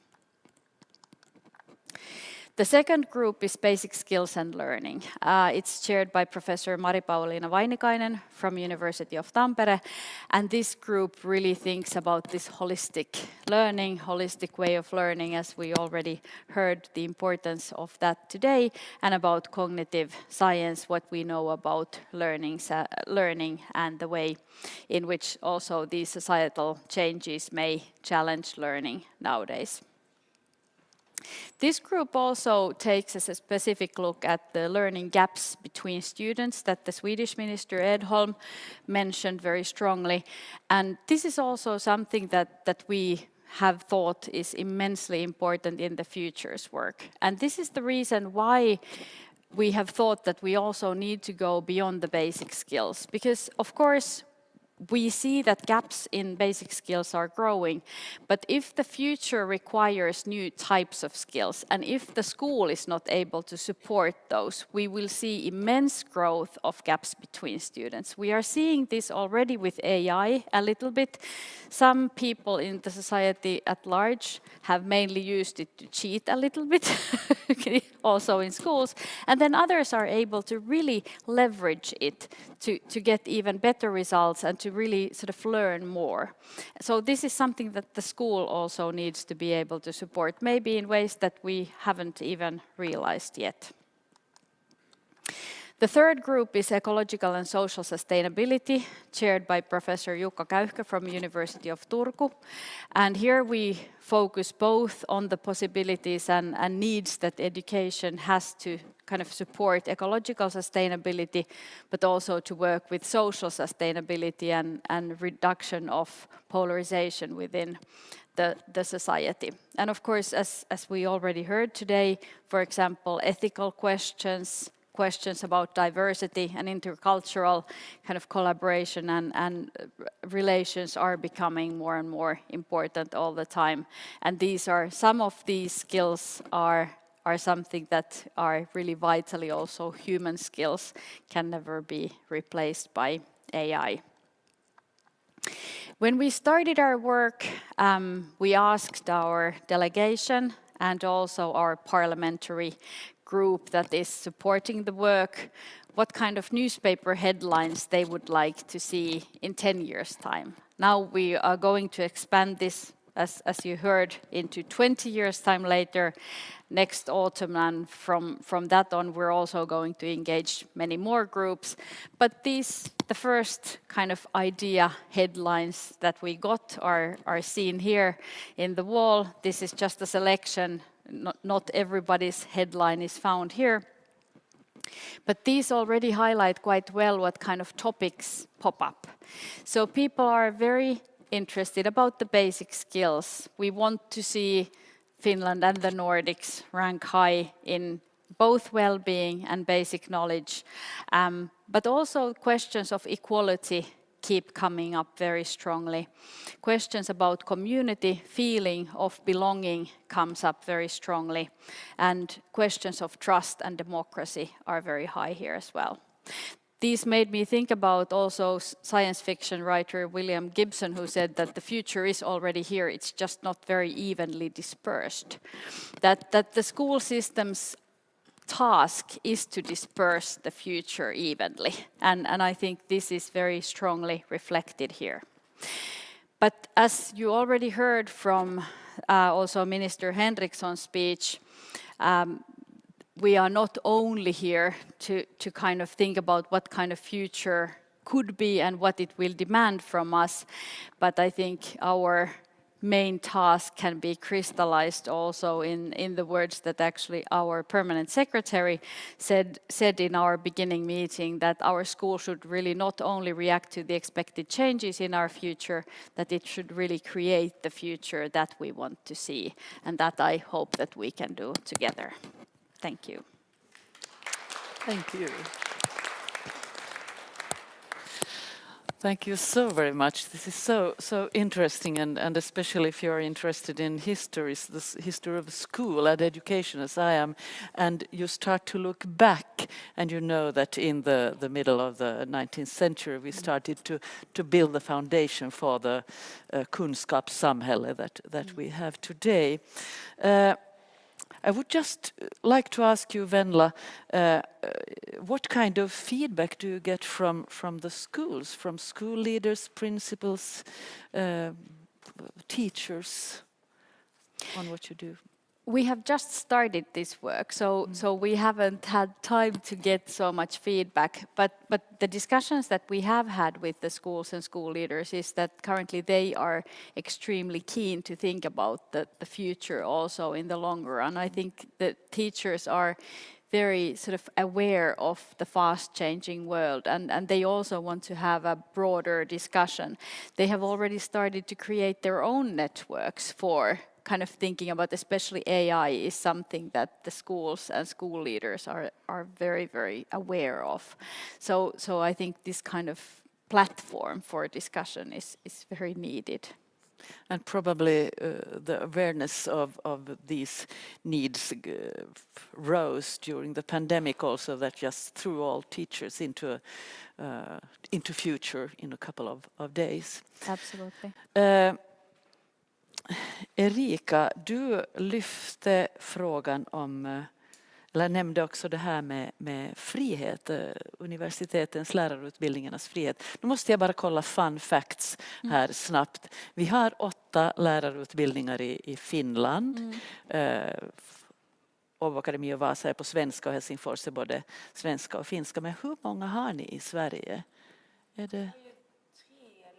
The second group is basic skills and learning. It's chaired by Professor Mari-Pauliina Vainikainen from University of Tampere. And this group really thinks about this holistic learning, holistic way of learning, as we already heard the importance of that today, and about cognitive science, what we know about learning and the way in which also these societal changes may challenge learning nowadays. This group also takes a specific look at the learning gaps between students that the Swedish Minister Edholm mentioned very strongly. And this is also something that we have thought is immensely important in the future's work. And this is the reason why we have thought that we also need to go beyond the basic skills. Because, of course, we see that gaps in basic skills are growing, but if the future requires new types of skills, and if the school is not able to support those, we will see immense growth of gaps between students. We are seeing this already with AI a little bit. Some people in the society at large have mainly used it to cheat a little bit, also in schools, and then others are able to really leverage it to get even better results and to really sort of learn more. So this is something that the school also needs to be able to support, maybe in ways that we haven't even realized yet. The third group is ecological and social sustainability, chaired by Professor Jukka Käyhkö from University of Turku. And here we focus both on the possibilities and needs that education has to kind of support ecological sustainability, but also to work with social sustainability and reduction of polarization within the society. And of course, as we already heard today, for example, ethical questions about diversity and intercultural kind of collaboration and relations are becoming more and more important all the time. And some of these skills are something that are really vitally also human skills, can never be replaced by AI. When we started our work, we asked our delegation and also our parliamentary group that is supporting the work what kind of newspaper headlines they would like to see in 10 years' time. Now we are going to expand this, as you heard, into 20 years' time later, next autumn, and from that on we're also going to engage many more groups. But the first kind of idea headlines that we got are seen here in the wall. This is just a selection. Not everybody's headline is found here. But these already highlight quite well what kind of topics pop up. So people are very interested about the basic skills. We want to see Finland and the Nordics rank high in both well-being and basic knowledge. But also questions of equality keep coming up very strongly. Questions about community, feeling of belonging comes up very strongly. And questions of trust and democracy are very high here as well. These made me think about also science fiction writer William Gibson, who said that the future is already here, it's just not very evenly dispersed. That the school system's task is to disperse the future evenly. And I think this is very strongly reflected here. But as you already heard from also Minister Henriksson's speech, we are not only here to kind of think about what kind of future could be and what it will demand from us, but I think our main task can be crystallized also in the words that actually our permanent secretary said in our beginning meeting, that our school should really not only react to the expected changes in our future, that it should really create the future that we want to see, and that I hope that we can do together. Thank you. Thank you. Thank you so very much. This is so interesting, and especially if you're interested in history of school and education as I am, and you start to look back, and you know that in the middle of the 19th century we started to build the foundation for the kunskapssamhälle that we have today. I would just like to ask you, Venla, what kind of feedback do you get from the schools, from school leaders, principals, teachers, on what you do? We have just started this work, so we haven't had time to get so much feedback. But the discussions that we have had with the schools and school leaders is that currently they are extremely keen to think about the future also in the long run. I think the teachers are very sort of aware of the fast changing world, and they also want to have a broader discussion. They have already started to create their own networks for kind of thinking about, especially AI is something that the schools and school leaders are very, very aware of. So I think this kind of platform for discussion is very needed. And probably the awareness of these needs rose during the pandemic also, that just threw all teachers into future in a couple of days. Absolutely. Erika, du lyfte frågan om, eller nämnde också det här med frihet, universitetens lärarutbildningarnas frihet. Nu måste jag bara kolla fun facts här snabbt. Vi har 8 lärarutbildningar i Finland. Akademi och Vasa är på svenska och Helsingfors är både svenska och finska. Men hur många har ni i Sverige? Är det 3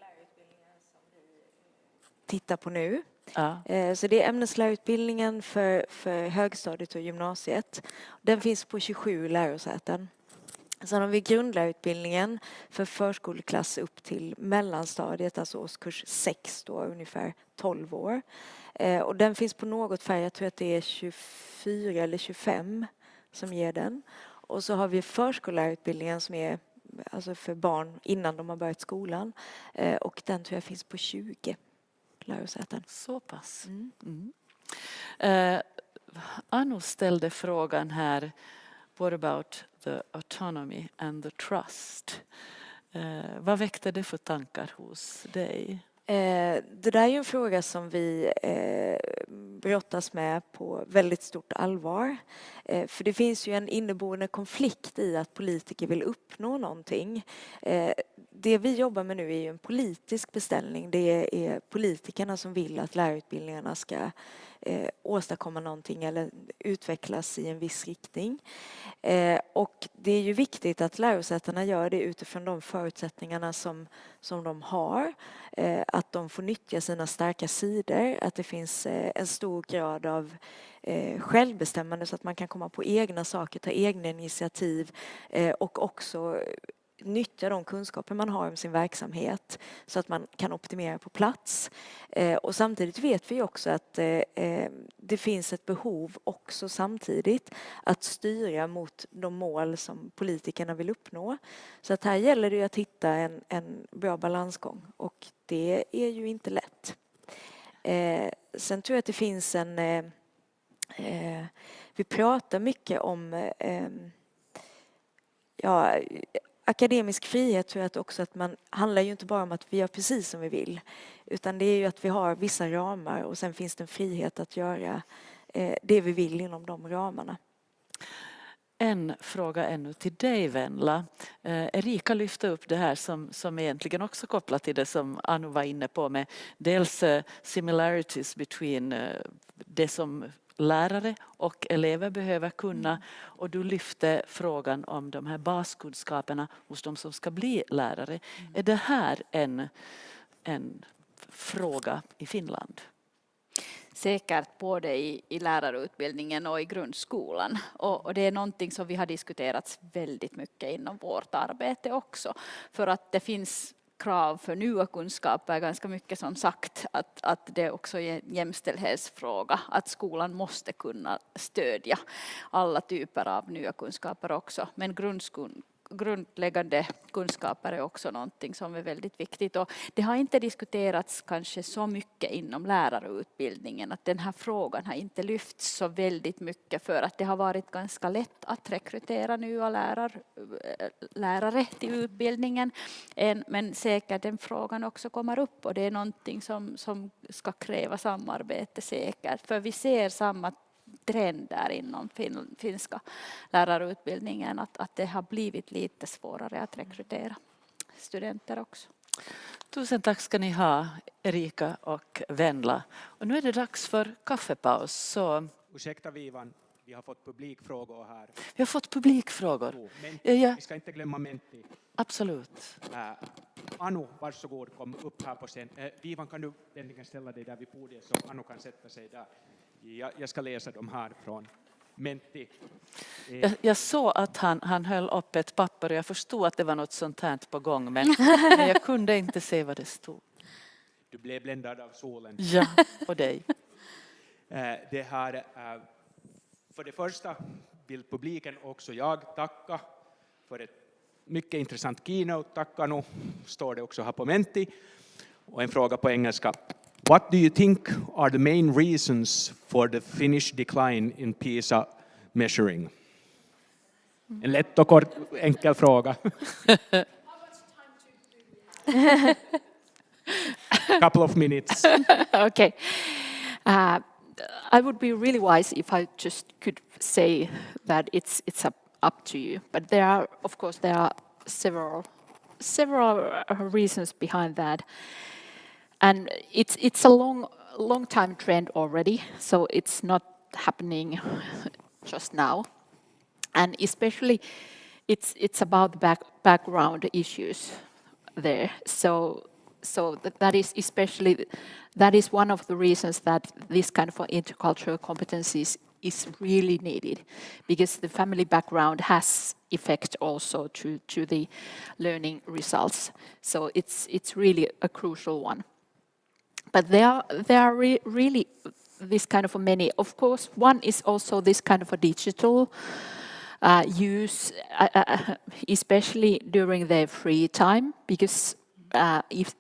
lärarutbildningar som vi tittar på nu. Ja. Så det är ämneslärarutbildningen för högstadiet och gymnasiet. Den finns på 27 lärosäten. Sen har vi grundlärarutbildningen för förskoleklass upp till mellanstadiet, alltså årskurs 6 då, ungefär 12 år. Och den finns på något färre, jag tror att det är 24 eller 25 som ger den. Och så har vi förskollärarutbildningen som är alltså för barn innan de har börjat skolan. Och den tror jag finns på 20 lärosäten. Så pass. Anu ställde frågan här, what about the autonomy and the trust? Vad väckte det för tankar hos dig? Det där är ju en fråga som vi brottas med på väldigt stort allvar. För det finns ju en inneboende konflikt i att politiker vill uppnå någonting. Det vi jobbar med nu är ju en politisk beställning. Det är politikerna som vill att lärarutbildningarna ska åstadkomma någonting eller utvecklas i en viss riktning. Och det är ju viktigt att lärosätena gör det utifrån de förutsättningarna som de har. Att de får nyttja sina starka sidor, att det finns en stor grad av självbestämmande så att man kan komma på egna saker, ta egna initiativ och också nyttja de kunskaper man har om sin verksamhet så att man kan optimera på plats. Och samtidigt vet vi också att det finns ett behov också samtidigt att styra mot de mål som politikerna vill uppnå. Så att här gäller det ju att hitta en bra balansgång, och det är ju inte lätt. Sen tror jag att det finns vi pratar mycket om akademisk frihet, tror jag också att man handlar ju inte bara om att vi gör precis som vi vill, utan det är ju att vi har vissa ramar och sen finns det en frihet att göra det vi vill inom de ramarna. En fråga ännu till dig, Venla. Erika lyfte upp det här som egentligen också kopplat till det som Anu var inne på, med dels similarities between det som lärare och elever behöver kunna, och du lyfte frågan om de här baskunskaperna hos de som ska bli lärare. Är det här en fråga i Finland? Säkert både i lärarutbildningen och i grundskolan. Och det är någonting som vi har diskuterat väldigt mycket inom vårt arbete också. För att det finns krav för nya kunskaper, ganska mycket som sagt, att det också är en jämställdhetsfråga. Att skolan måste kunna stödja alla typer av nya kunskaper också. Men grundläggande kunskaper är också någonting som är väldigt viktigt. Och det har inte diskuterats kanske så mycket inom lärarutbildningen, att den här frågan har inte lyfts så väldigt mycket, för att det har varit ganska lätt att rekrytera nya lärare till utbildningen. Men säkert den frågan också kommer upp, och det är någonting som ska kräva samarbete säkert. För vi ser samma trender inom finska lärarutbildningen, att det har blivit lite svårare att rekrytera studenter också. Tusen tack ska ni ha, Erika och Venla. Och nu är det dags för kaffepaus. Så... Ursäkta Vivan, vi har fått publikfrågor här. Vi har fått publikfrågor. Vi ska inte glömma Menti. Absolut. Anu, varsågod, kom upp här på scen. Vivan, kan du äntligen ställa dig där vid podiet så Anu kan sätta sig där. Jag ska läsa dem här från Menti. Jag såg att han höll upp ett papper och jag förstod att det var något sånt här på gång, men jag kunde inte se vad det stod. Du blev bländad av solen. Ja, och dig. Det här, för det första vill publiken också jag tacka för ett mycket intressant keynote. Tacka nu, står det också här på Menti. Och en fråga på engelska. What do you think are the main reasons for the Finnish decline in PISA measuring? En lätt och kort, enkel fråga. Couple of minutes. Okay. I would be really wise if I just could say that it's up to you. But there are several reasons behind that. And it's a long time trend already, so it's not happening just now. And especially it's about the background issues there. So that is one of the reasons that this kind of intercultural competencies is really needed, because the family background has effect also to the learning results. So it's really a crucial one. But there are really this kind of many. Of course, one is also this kind of a digital use, especially during their free time, because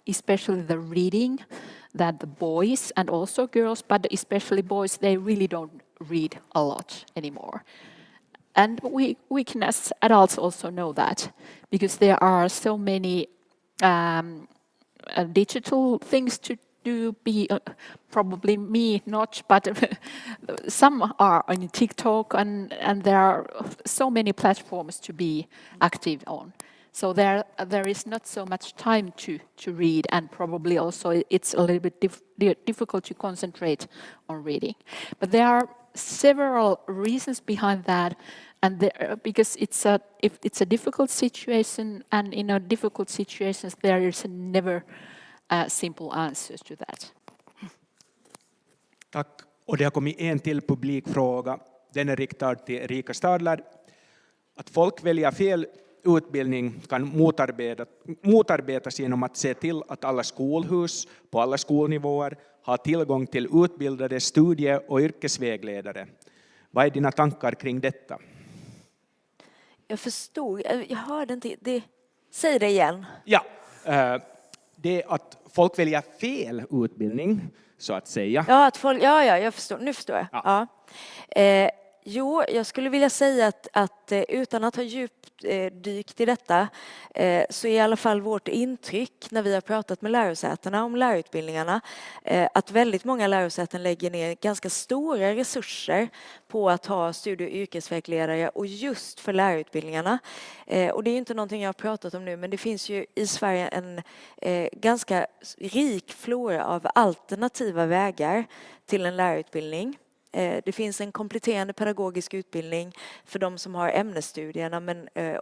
especially the reading that the boys and also girls, but especially boys, they really don't read a lot anymore. And we can as adults also know that, because there are so many digital things to do, probably me not, but some are on TikTok, and there are so many platforms to be active on. So there is not so much time to read, and probably also it's a little bit difficult to concentrate on reading. But there are several reasons behind that, and because it's a difficult situation, and in a difficult situations there is never simple answers to that. Tack. Och det har kommit en till publikfråga. Den är riktad till Erika Stadler. Att folk väljer fel utbildning kan motarbetas genom att se till att alla skolhus på alla skolnivåer har tillgång till utbildade studie- och yrkesvägledare. Vad är dina tankar kring detta? Jag förstod, jag hörde inte. Säg det igen. Ja, det är att folk väljer fel utbildning, så att säga. Ja, jag förstår. Nu förstår jag. Ja. Jag skulle vilja säga att utan att ha djupdykt i detta så är i alla fall vårt intryck när vi har pratat med lärosätena om lärarutbildningarna att väldigt många lärosäten lägger ner ganska stora resurser på att ha studie- och yrkesvägledare och just för lärarutbildningarna. Och det är ju inte någonting jag har pratat om nu, men det finns ju i Sverige en ganska rik flora av alternativa vägar till en lärarutbildning. Det finns en kompletterande pedagogisk utbildning för de som har ämnesstudierna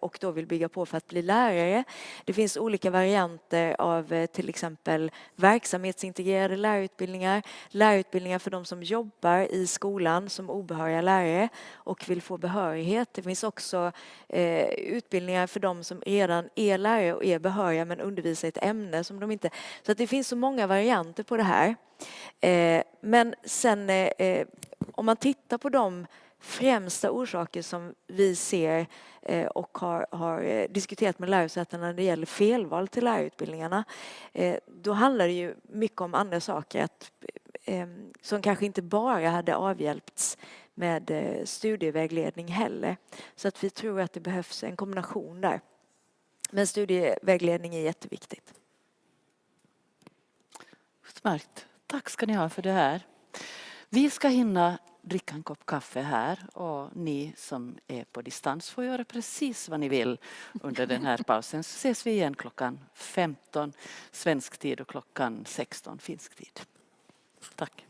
och då vill bygga på för att bli lärare. Det finns olika varianter av till exempel verksamhetsintegrerade lärarutbildningar för de som jobbar i skolan som obehöriga lärare och vill få behörighet. Det finns också utbildningar för de som redan är lärare och är behöriga men undervisar i ett ämne som de inte... Så att det finns så många varianter på det här. Men sen om man tittar på de främsta orsaker som vi ser och har diskuterat med lärosätena när det gäller felval till lärarutbildningarna, då handlar det ju mycket om andra saker som kanske inte bara hade avhjälpts med studievägledning heller. Så att vi tror att det behövs en kombination där. Men studievägledning är jätteviktigt. Utmärkt. Tack ska ni ha för det här. Vi ska hinna dricka en kopp kaffe här och ni som är på distans får göra precis vad ni vill under den här pausen. Så ses vi igen klockan 15 svensk tid och klockan 16 finsk tid. Tack.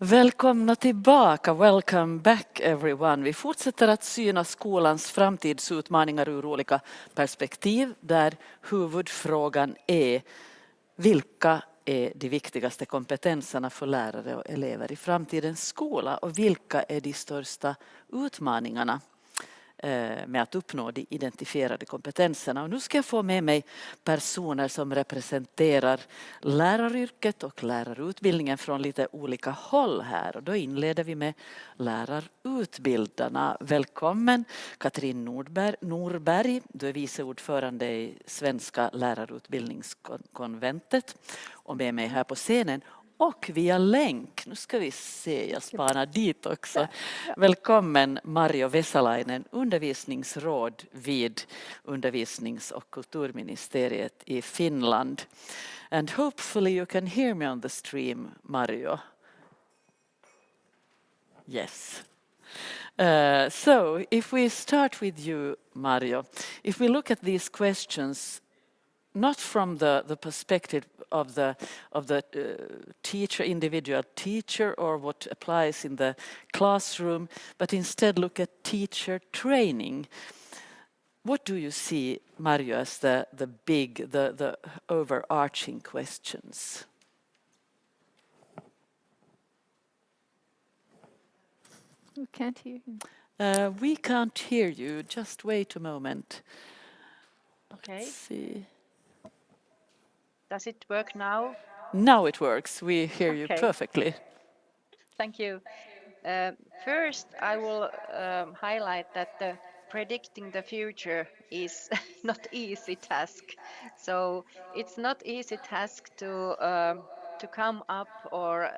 Välkomna tillbaka, welcome back everyone. Vi fortsätter att syna skolans framtidsutmaningar ur olika perspektiv där huvudfrågan är vilka är de viktigaste kompetenserna för lärare och elever i framtidens skola och vilka är de största utmaningarna med att uppnå de identifierade kompetenserna. Och nu ska jag få med mig personer som representerar läraryrket och lärarutbildningen från lite olika håll här. Och då inleder vi med lärarutbildarna. Välkommen Katrin Norberg, du är vice ordförande i svenska lärarutbildningskonventet och med mig här på scenen. Och via länk, nu ska vi se, jag spanar dit också. Välkommen Marjo Vesalainen, undervisningsråd vid undervisnings- och kulturministeriet i Finland. And hopefully you can hear me on the stream, Marjo. Yes. So if we start with you, Marjo, if we look at these questions, not from the perspective of the teacher, individual teacher, or what applies in the classroom, but instead look at teacher training. What do you see, Marjo, as the big, the overarching questions? We can't hear you. We can't hear you. Just wait a moment. Okay. Let's see. Does it work now? Now it works. We hear you Okay. perfectly. Thank you. First, I will highlight that predicting the future is not easy task. So it's not easy task to come up or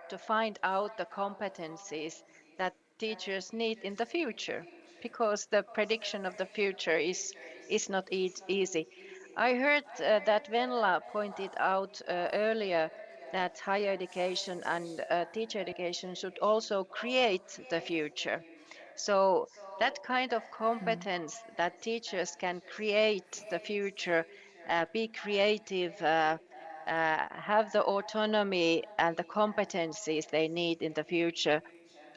to find out the competencies that teachers need in the future, because the prediction of the future is not easy. I heard that Venla pointed out earlier that higher education and teacher education should also create the future. So that kind of competence that teachers can create the future, be creative, have the autonomy and the competencies they need in the future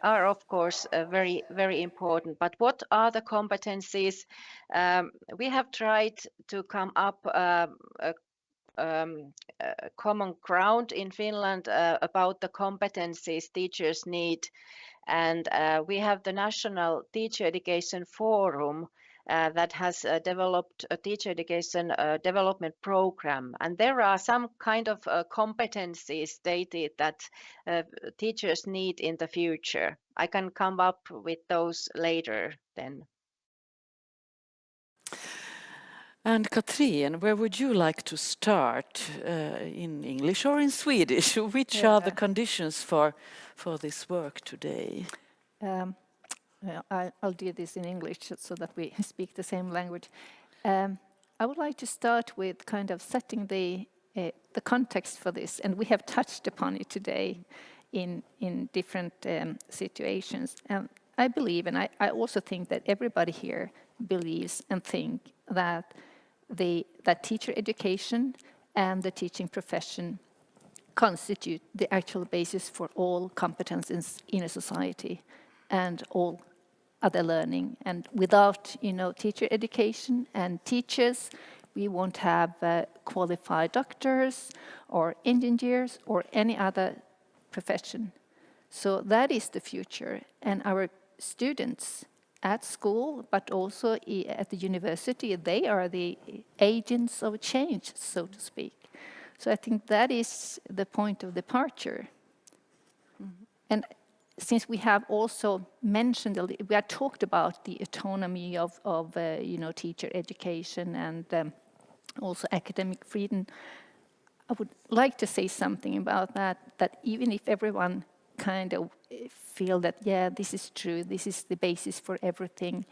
are of course very, very important. But what are the competencies? We have tried to come up a common ground in Finland about the competencies teachers need. And we have the National Teacher Education Forum that has developed a teacher education development program. And there are some kind of competencies stated that teachers need in the future. I can come up with those later then. And Katrin, where would you like to start, in English or in Swedish? Which are the conditions for this work today? I'll do this in English so that we speak the same language. I would like to start with kind of setting the context for this, and we have touched upon it today in different situations. And I believe, and I also think that everybody here believes and think that that teacher education and the teaching profession constitute the actual basis for all competences in a society and all other learning. And without, teacher education and teachers, we won't have qualified doctors or engineers or any other profession. So that is the future. And our students at school, but also at the university, they are the agents of change, so to speak. So I think that is the point of departure. Mm-hmm. And since we have also mentioned, we have talked about the autonomy of teacher education and also academic freedom, I would like to say something about that even if everyone kind of feel that, yeah, this is true, this is the basis for everything.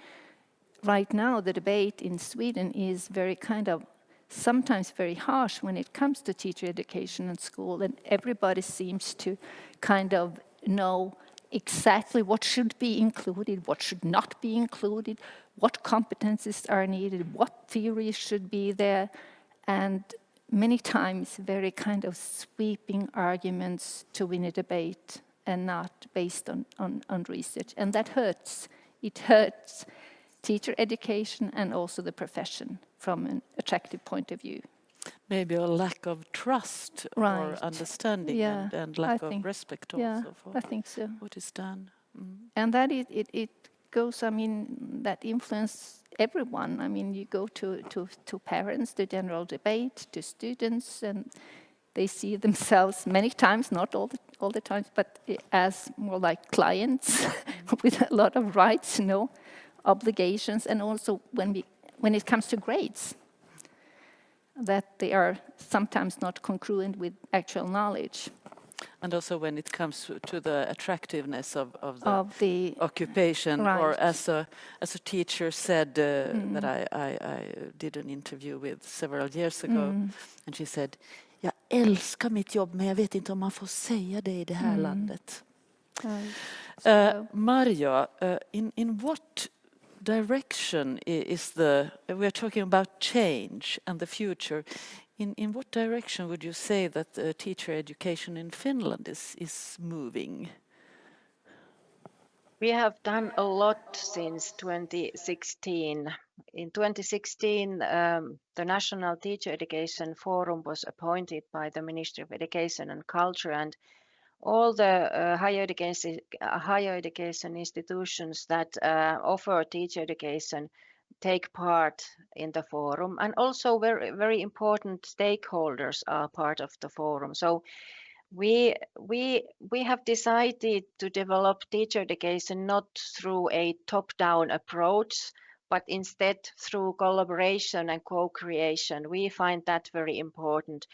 Right now, the debate in Sweden is very kind of sometimes very harsh when it comes to teacher education and school, and everybody seems to kind of know exactly what should be included, what should not be included, what competencies are needed, what theories should be there, and many times very kind of sweeping arguments to win a debate. and not based on research. And that hurts. It hurts teacher education and also the profession from an attractive point of view. Maybe a lack of trust or understanding and lack of respect also for I think so. what is done. And that it goes, I mean, that influence everyone. I mean, you go to parents, to general debate, to students, and they see themselves many times, not all the times, but as more like clients with a lot of rights, obligations, and also when it comes to grades, that they are sometimes not congruent with actual knowledge. And also when it comes to the attractiveness of the occupation, or as a teacher said that I did an interview with several years ago, and she said, jag älskar mitt jobb, men jag vet inte om man får säga det i det här landet. Mario, in what direction is we are talking about change and the future. In what direction would you say that teacher education in Finland is moving? We have done a lot since 2016. In 2016, the National Teacher Education Forum was appointed by the Ministry of Education and Culture, and all the higher education institutions that offer teacher education take part in the forum, and also very, very important stakeholders are part of the forum. So we have decided to develop teacher education not through a top-down approach, but instead through collaboration and co-creation. We find that very important.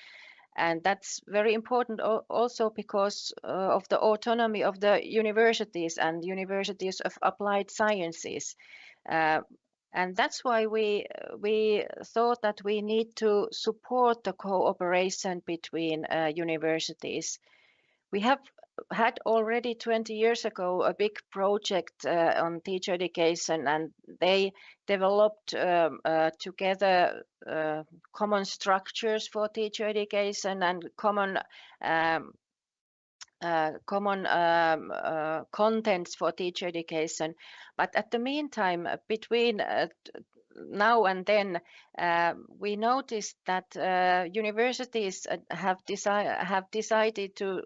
And that's very important also because of the autonomy of the universities and universities of applied sciences. And that's why we thought that we need to support the cooperation between universities. We have had already 20 years ago a big project on teacher education, and they developed together common structures for teacher education and common contents for teacher education. But at the meantime, between now and then, we noticed that universities have decided to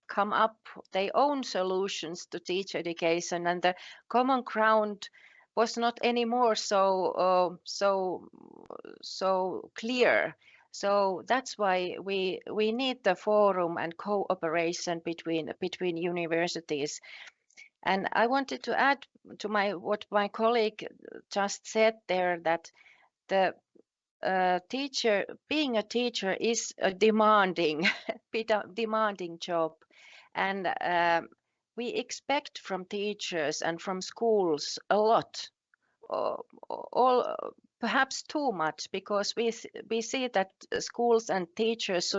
come up their own solutions to teacher education, and the common ground was not anymore so clear. So that's why we need the forum and cooperation between universities. And I wanted to add to what my colleague just said there, that the being a teacher is a demanding job, and we expect from teachers and from schools a lot, perhaps too much, because we see that schools and teachers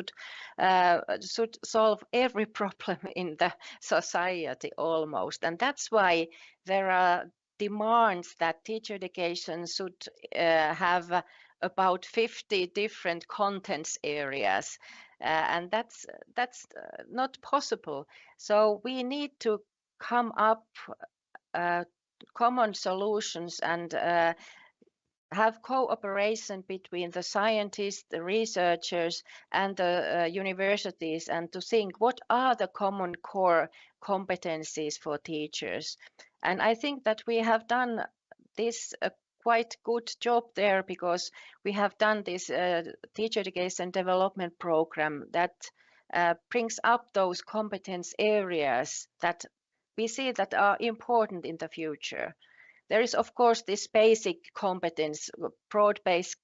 should solve every problem in the society almost, and that's why there are demands that teacher education should have about 50 different contents areas, and that's not possible. So we need to come up common solutions and have cooperation between the scientists, the researchers, and the universities, and to think what are the common core competencies for teachers. And I think that we have done this quite good job there, because we have done this teacher education development program that brings up those competence areas that we see that are important in the future. There is, of course, this basic competence, broad-based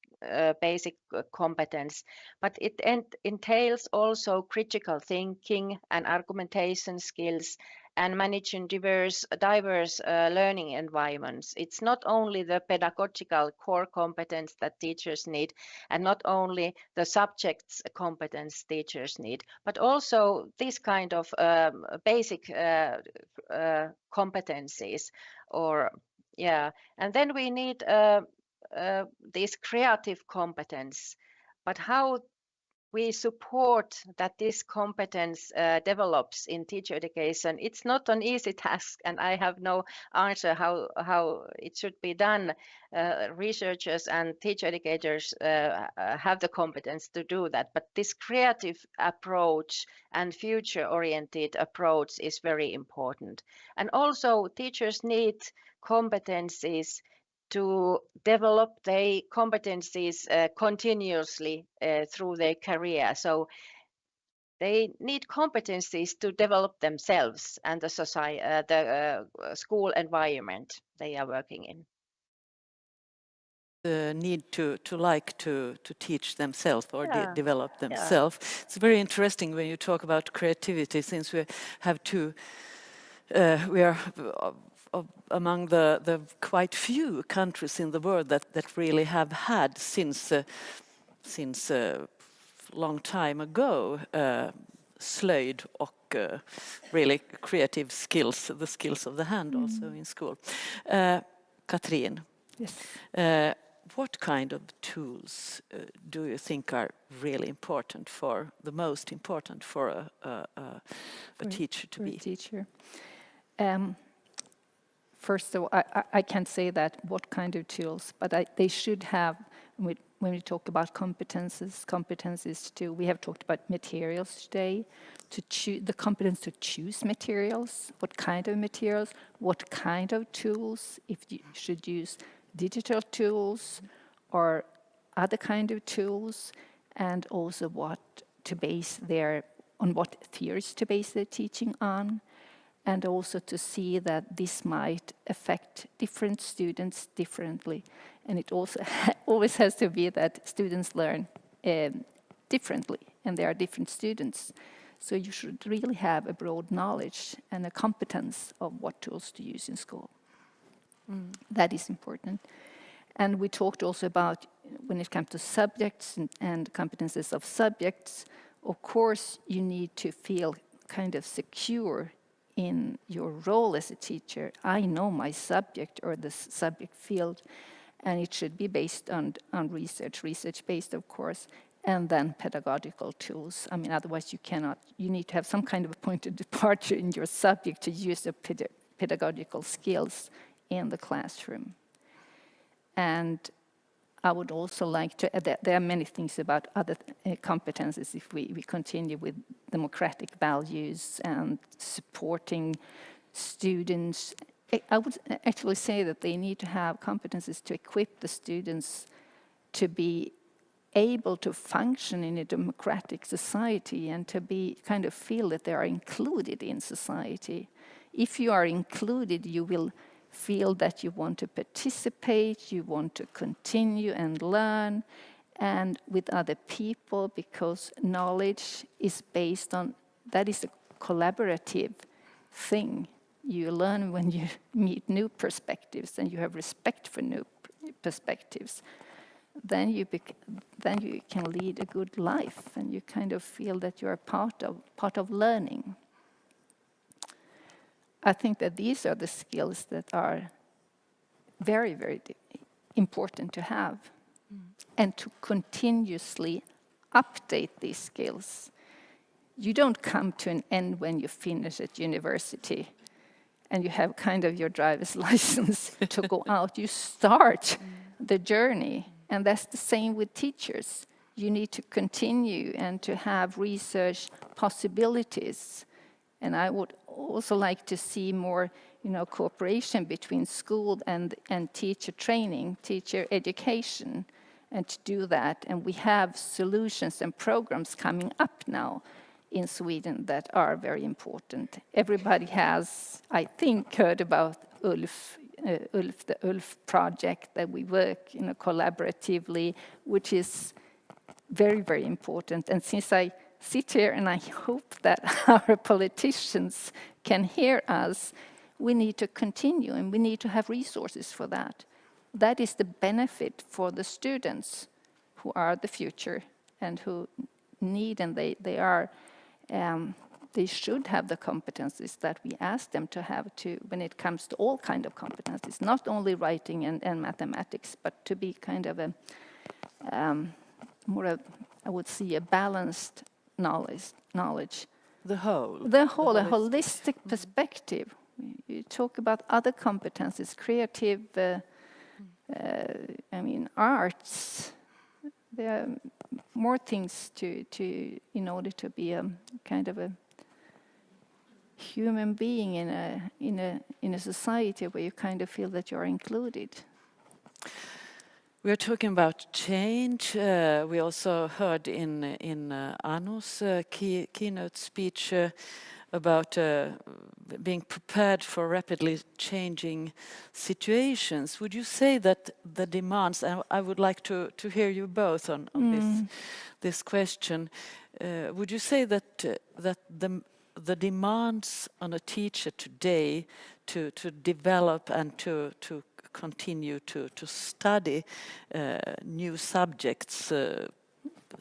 basic competence, but it entails also critical thinking and argumentation skills and managing diverse learning environments. It's not only the pedagogical core competence that teachers need, and not only the subjects competence teachers need, but also this kind of basic competencies. And then we need this creative competence. But how we support that this competence develops in teacher education. It's not an easy task, and I have no answer how it should be done. Researchers and teacher educators have the competence to do that, but this creative approach and future-oriented approach is very important. And also teachers need competencies to develop their competencies continuously through their career. So they need competencies to develop themselves and the society, the school environment they are working in. The need to teach themselves or develop themselves. It's very interesting when you talk about creativity, since we have we are among the quite few countries in the world that really have had since long time ago slöjd och really creative skills, the skills of the hand also in school. Katrin, Yes. What kind of tools do you think are really important the most important for a teacher to be? A teacher. First of all, I can't say that what kind of tools, but they should have, when we talk about competences too, we have talked about materials today, the competence to choose materials, what kind of materials, what kind of tools, if you should use digital tools or other kind of tools, and also what theories to base their teaching on, and also to see that this might affect different students differently. And it also always has to be that students learn differently, and there are different students. So you should really have a broad knowledge and a competence of what tools to use in school. That is important. And we talked also about, when it comes to subjects and competences of subjects, of course you need to feel kind of secure in your role as a teacher. I know my subject or the subject field, and it should be based on research-based, of course, and then pedagogical tools. I mean, otherwise you need to have some kind of a point of departure in your subject to use the pedagogical skills in the classroom. And I would also like to add that there are many things about other competences if we continue with democratic values and supporting students. I would actually say that they need to have competences to equip the students to be able to function in a democratic society and to be kind of feel that they are included in society. If you are included, you will feel that you want to participate, you want to continue and learn, and with other people, because knowledge is based on, that is a collaborative thing. You learn when you meet new perspectives and you have respect for new perspectives. Then you can lead a good life, and you kind of feel that you're part of learning. I think that these are the skills that are very, very important to have, and to continuously update these skills. You don't come to an end when you finish at university and you have kind of your driver's license to go out. You start the journey, and that's the same with teachers. You need to continue and to have research possibilities. And I would also like to see more, cooperation between school and teacher training, teacher education, and to do that. And we have solutions and programs coming up now in Sweden that are very important. Everybody has, I think, heard about the ULF project that we work, collaboratively, which is very, very important. And since I sit here and I hope that our politicians can hear us, we need to continue, and we need to have resources for that. That is the benefit for the students who are the future and who need, and they should have the competencies that we ask them to have when it comes to all kind of competencies, not only writing and mathematics, but to be kind of more I would see a balanced knowledge. The whole. A holistic perspective. You talk about other competencies, creative, arts. There are more things to in order to be a kind of a human being in a society where you kind of feel that you're included. We are talking about change. We also heard in Anu's keynote speech about being prepared for rapidly changing situations. Would you say that the demands, and I would like to hear you both on this question, would you say that the demands on a teacher today to develop and to continue to study new subjects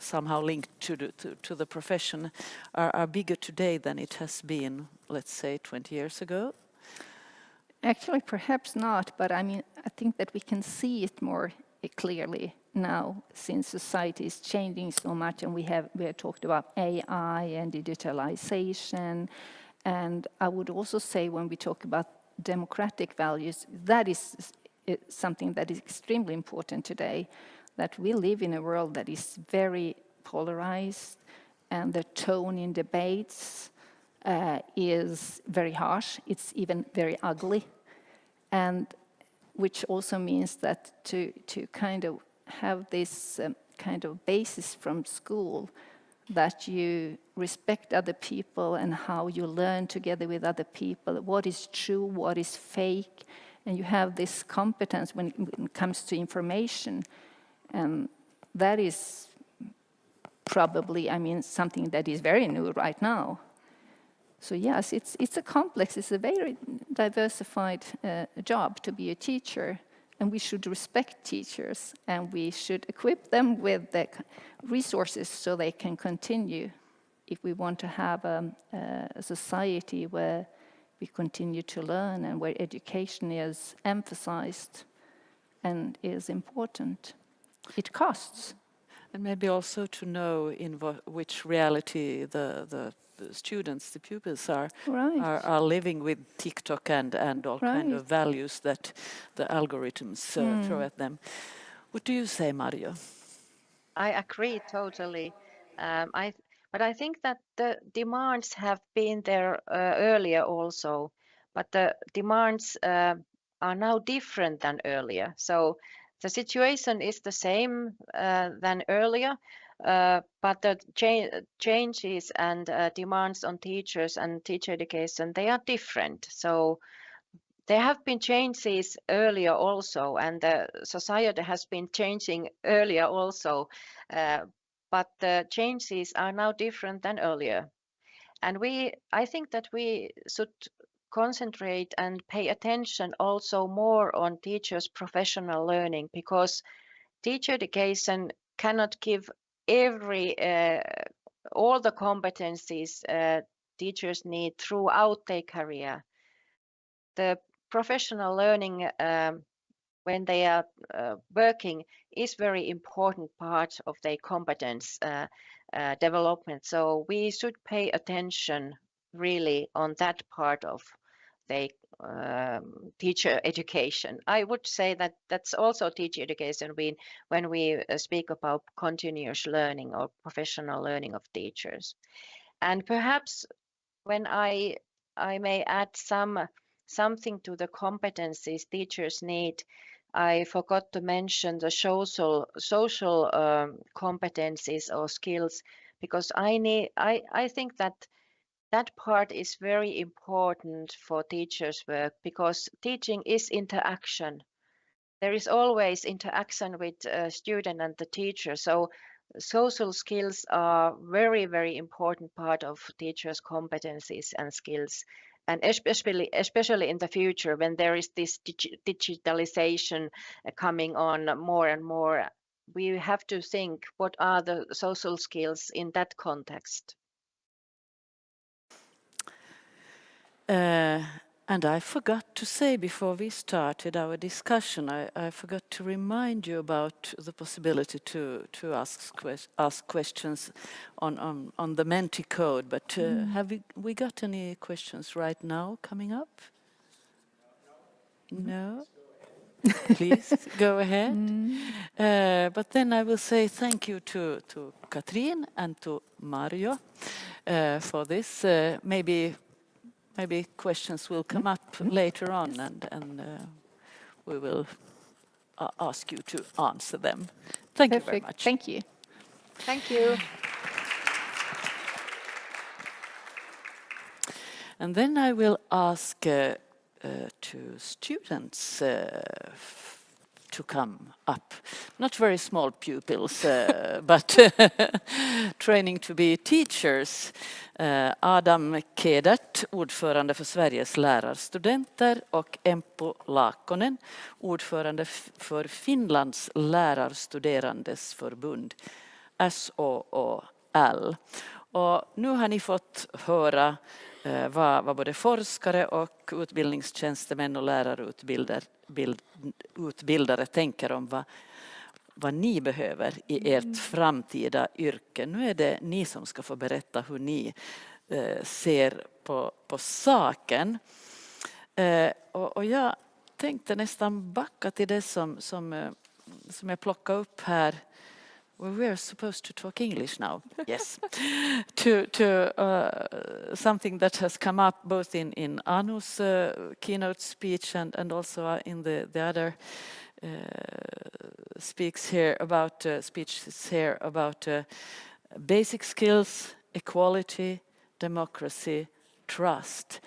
somehow linked to the profession are bigger today than it has been, let's say, 20 years ago? Actually, perhaps not, but I think that we can see it more clearly now since society is changing so much, and we have talked about AI and digitalization, and I would also say when we talk about democratic values, that is something that is extremely important today, that we live in a world that is very polarized, and the tone in debates is very harsh. It's even very ugly, and which also means that to kind of have this kind of basis from school, that you respect other people and how you learn together with other people, what is true, what is fake, and you have this competence when it comes to information. And that is probably, something that is very new right now. So yes, it's a complex, it's a very diversified job to be a teacher, and we should respect teachers, and we should equip them with the resources so they can continue if we want to have a society where we continue to learn and where education is emphasized and is important. It costs. And maybe also to know in which reality the students, the pupils are living with TikTok and all kind of values that the algorithms throw at them. What do you say, Mario? I agree totally. But I think that the demands have been there earlier also, but the demands are now different than earlier. So the situation is the same than earlier, but the changes and demands on teachers and teacher education, they are different. So there have been changes earlier also, and the society has been changing earlier also, but the changes are now different than earlier. And I think that we should concentrate and pay attention also more on teachers' professional learning, because teacher education cannot give all the competencies teachers need throughout their career. The professional learning when they are working is very important part of their competence development. So we should pay attention really on that part of the teacher education. I would say that that's also teacher education when we speak about continuous learning or professional learning of teachers. And perhaps when I may add something to the competencies teachers need, I forgot to mention the social competencies or skills, because I think that part is very important for teachers' work, because teaching is interaction. There is always interaction with student and the teacher. So social skills are very, very important part of teachers' competencies and skills. And especially in the future, when there is this digitalization coming on more and more, we have to think what are the social skills in that context. And I forgot to say before we started our discussion, I forgot to remind you about the possibility to ask questions on the Menti code. But have we got any questions right now coming up? No? Please go ahead. But then I will say thank you to Katrin and to Mario for this. Maybe questions will come up later on, and we will ask you to answer them. Thank you very much. Thank you. Thank you. And then I will ask to students to come up. Not very small pupils, but training to be teachers. Adam Kedert, ordförande för Sveriges lärarstudenter, och Empo Laakkonen, ordförande för Finlands lärarstuderandes förbund, SOOL. Och nu har ni fått höra vad både forskare och utbildningstjänstemän och lärarutbildare tänker om vad ni behöver i ert framtida yrke. Nu är det ni som ska få berätta hur ni ser på saken. Och jag tänkte nästan backa till det som jag plockade upp här. We're supposed to talk English now. Yes. to something that has come up both in Anu's keynote speech and also in the other speeches here about basic skills, equality, democracy, trust.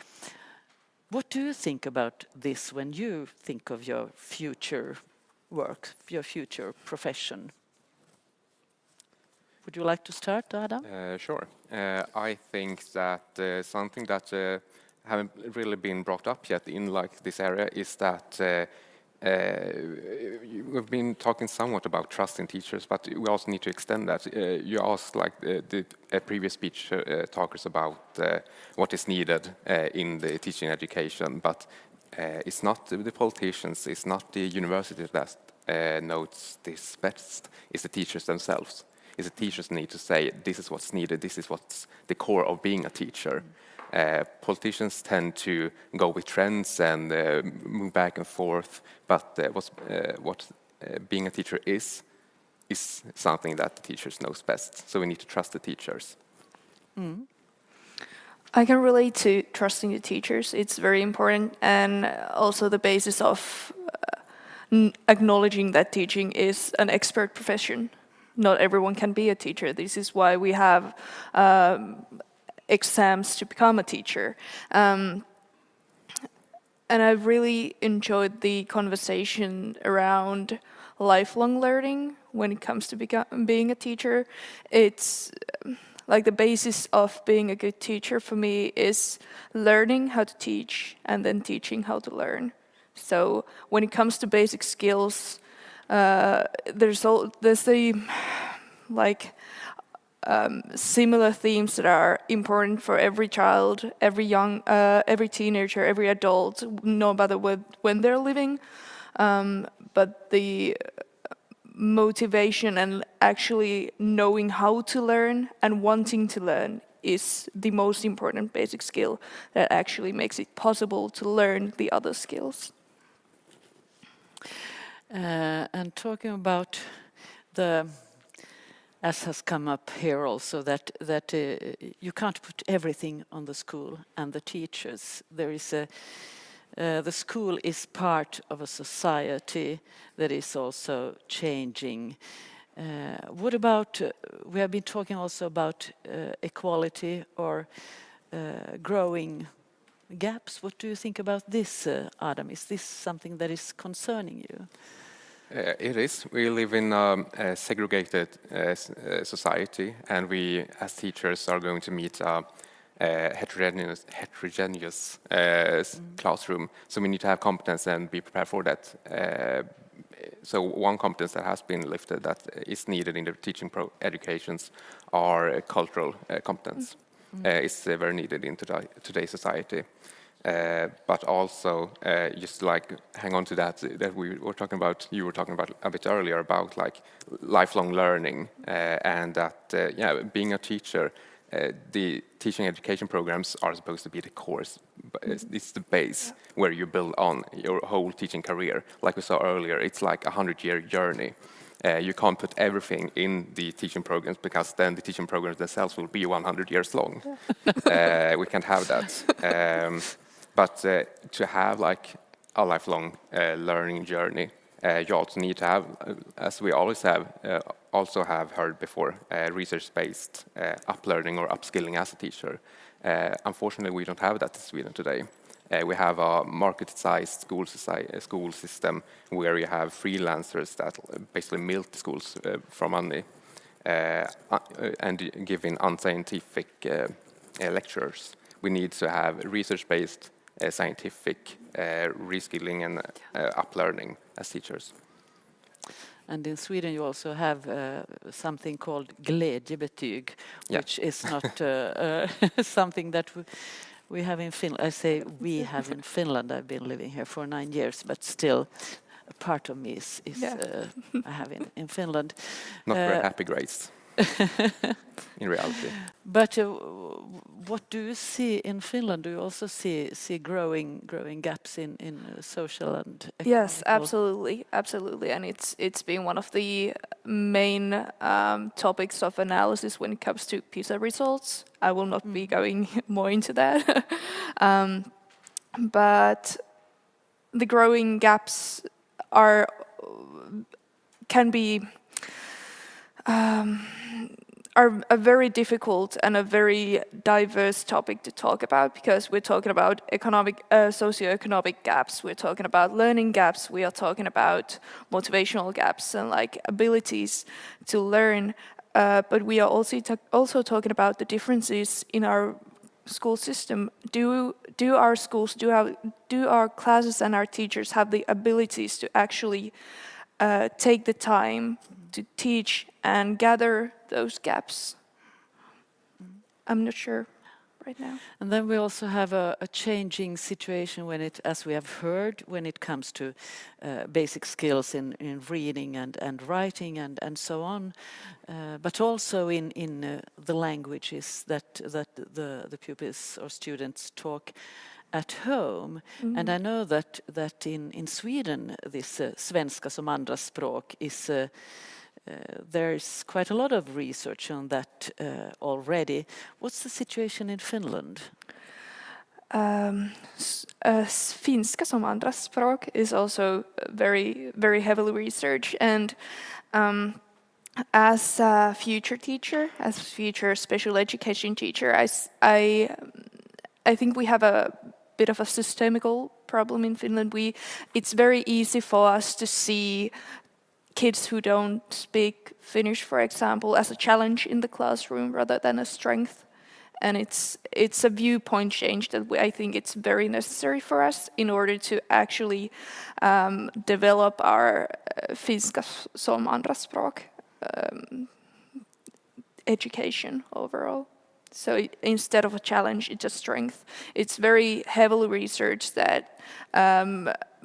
What do you think about this when you think of your future work, your future profession? Would you like to start, Adam? Sure. I think that something that haven't really been brought up yet in this area is that we've been talking somewhat about trust in teachers, but we also need to extend that. You asked, the previous speech talkers about what is needed in the teaching education, but it's not the politicians, it's not the university that knows this best, it's the teachers themselves. Is the teachers need to say, this is what's needed, this is what's the core of being a teacher. Politicians tend to go with trends and move back and forth, but what being a teacher is something that the teachers knows best. So we need to trust the teachers. I can relate to trusting the teachers. It's very important, and also the basis of acknowledging that teaching is an expert profession. Not everyone can be a teacher. This is why we have exams to become a teacher. And I really enjoyed the conversation around lifelong learning when it comes to being a teacher. It's like the basis of being a good teacher for me is learning how to teach and then teaching how to learn. So when it comes to basic skills, there's the similar themes that are important for every child, every teenager, every adult, no matter when they're living. But the motivation and actually knowing how to learn and wanting to learn is the most important basic skill that actually makes it possible to learn the other skills. And talking about as has come up here also, that you can't put everything on the school and the teachers. There is the school is part of a society that is also changing. What about, we have been talking also about equality or growing gaps. What do you think about this, Adam? Is this something that is concerning you? It is. We live in a segregated society, and we, as teachers, are going to meet a heterogeneous classroom. So we need to have competence and be prepared for that. So one competence that has been lifted that is needed in the teaching educations are cultural competence. It's very needed in today's society. but also just like hang on to that we were talking about, you were talking about a bit earlier about like lifelong learning, and that being a teacher, the teaching education programs are supposed to be the course. It's the base where you build on your whole teaching career. Like we saw earlier, it's like a 100-year journey. You can't put everything in the teaching programs because then the teaching programs themselves will be 100 years long. We can't have that. But to have like a lifelong learning journey, you also need to have, as we always have, also have heard before, research-based uplearning or upskilling as a teacher. Unfortunately, we don't have that in Sweden today. We have a market-sized school system where you have freelancers that basically milk the schools for money and giving unscientific lectures. We need to have research-based scientific reskilling and uplearning as teachers. And in Sweden you also have something called glädjebetyg, which is not something that we have in Finland. I say we have in Finland. I've been living here for 9 years, but still a part of me is I have in Finland. Not very happy grades. In reality. But what do you see in Finland? Do you also see growing gaps in social and economical? Yes, absolutely, and it's been one of the main topics of analysis when it comes to PISA results. I will not be going more into that, but the growing gaps can be are a very difficult and a very diverse topic to talk about, because we're talking about socioeconomic gaps, we're talking about learning gaps, we are talking about motivational gaps and like abilities to learn, but we are also talking about the differences in our school system. Do our schools, do our classes and our teachers have the abilities to actually take the time to teach and gather those gaps? I'm not sure right now. And then we also have a changing situation when it, as we have heard, when it comes to basic skills in reading and writing and so on, but also in the languages that the pupils or students talk at home. And I know that in Sweden this svenska som andra språk is there's quite a lot of research on that already. What's the situation in Finland? Finska som andra språk is also very, very heavily researched, and as a future teacher, as a future special education teacher, I think we have a bit of a systemical problem in Finland. It's very easy for us to see kids who don't speak Finnish, for example, as a challenge in the classroom rather than a strength. And it's a viewpoint change that I think it's very necessary for us in order to actually develop our finska som andraspråk education overall. So instead of a challenge, it's a strength. It's very heavily researched that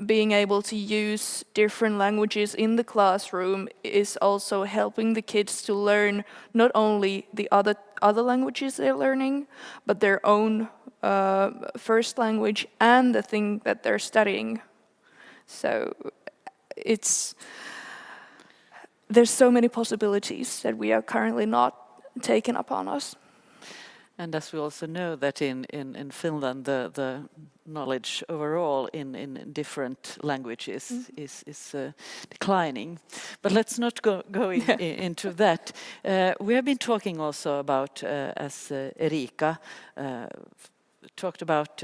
being able to use different languages in the classroom is also helping the kids to learn not only the other languages they're learning, but their own first language and the thing that they're studying. So there's so many possibilities that we are currently not taken upon us. And as we also know that in Finland the knowledge overall in different languages is declining. But let's not go into that. We have been talking also about, as Erika talked about,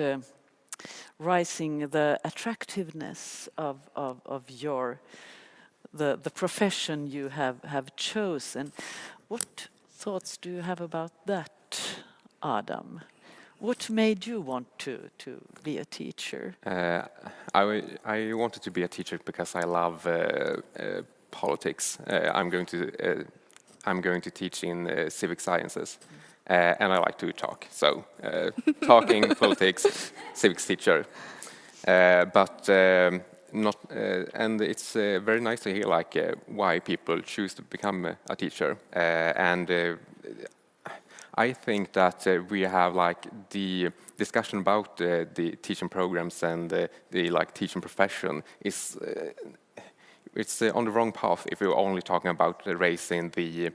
rising the attractiveness of the profession you have chosen. What thoughts do you have about that, Adam? What made you want to be a teacher? I wanted to be a teacher because I love politics. I'm going to teach in civic sciences, and I like to talk. So talking, politics, civics teacher. But not, and it's very nice to hear like why people choose to become a teacher. And I think that we have like the discussion about the teaching programs and the like teaching profession is it's on the wrong path if we're only talking about raising the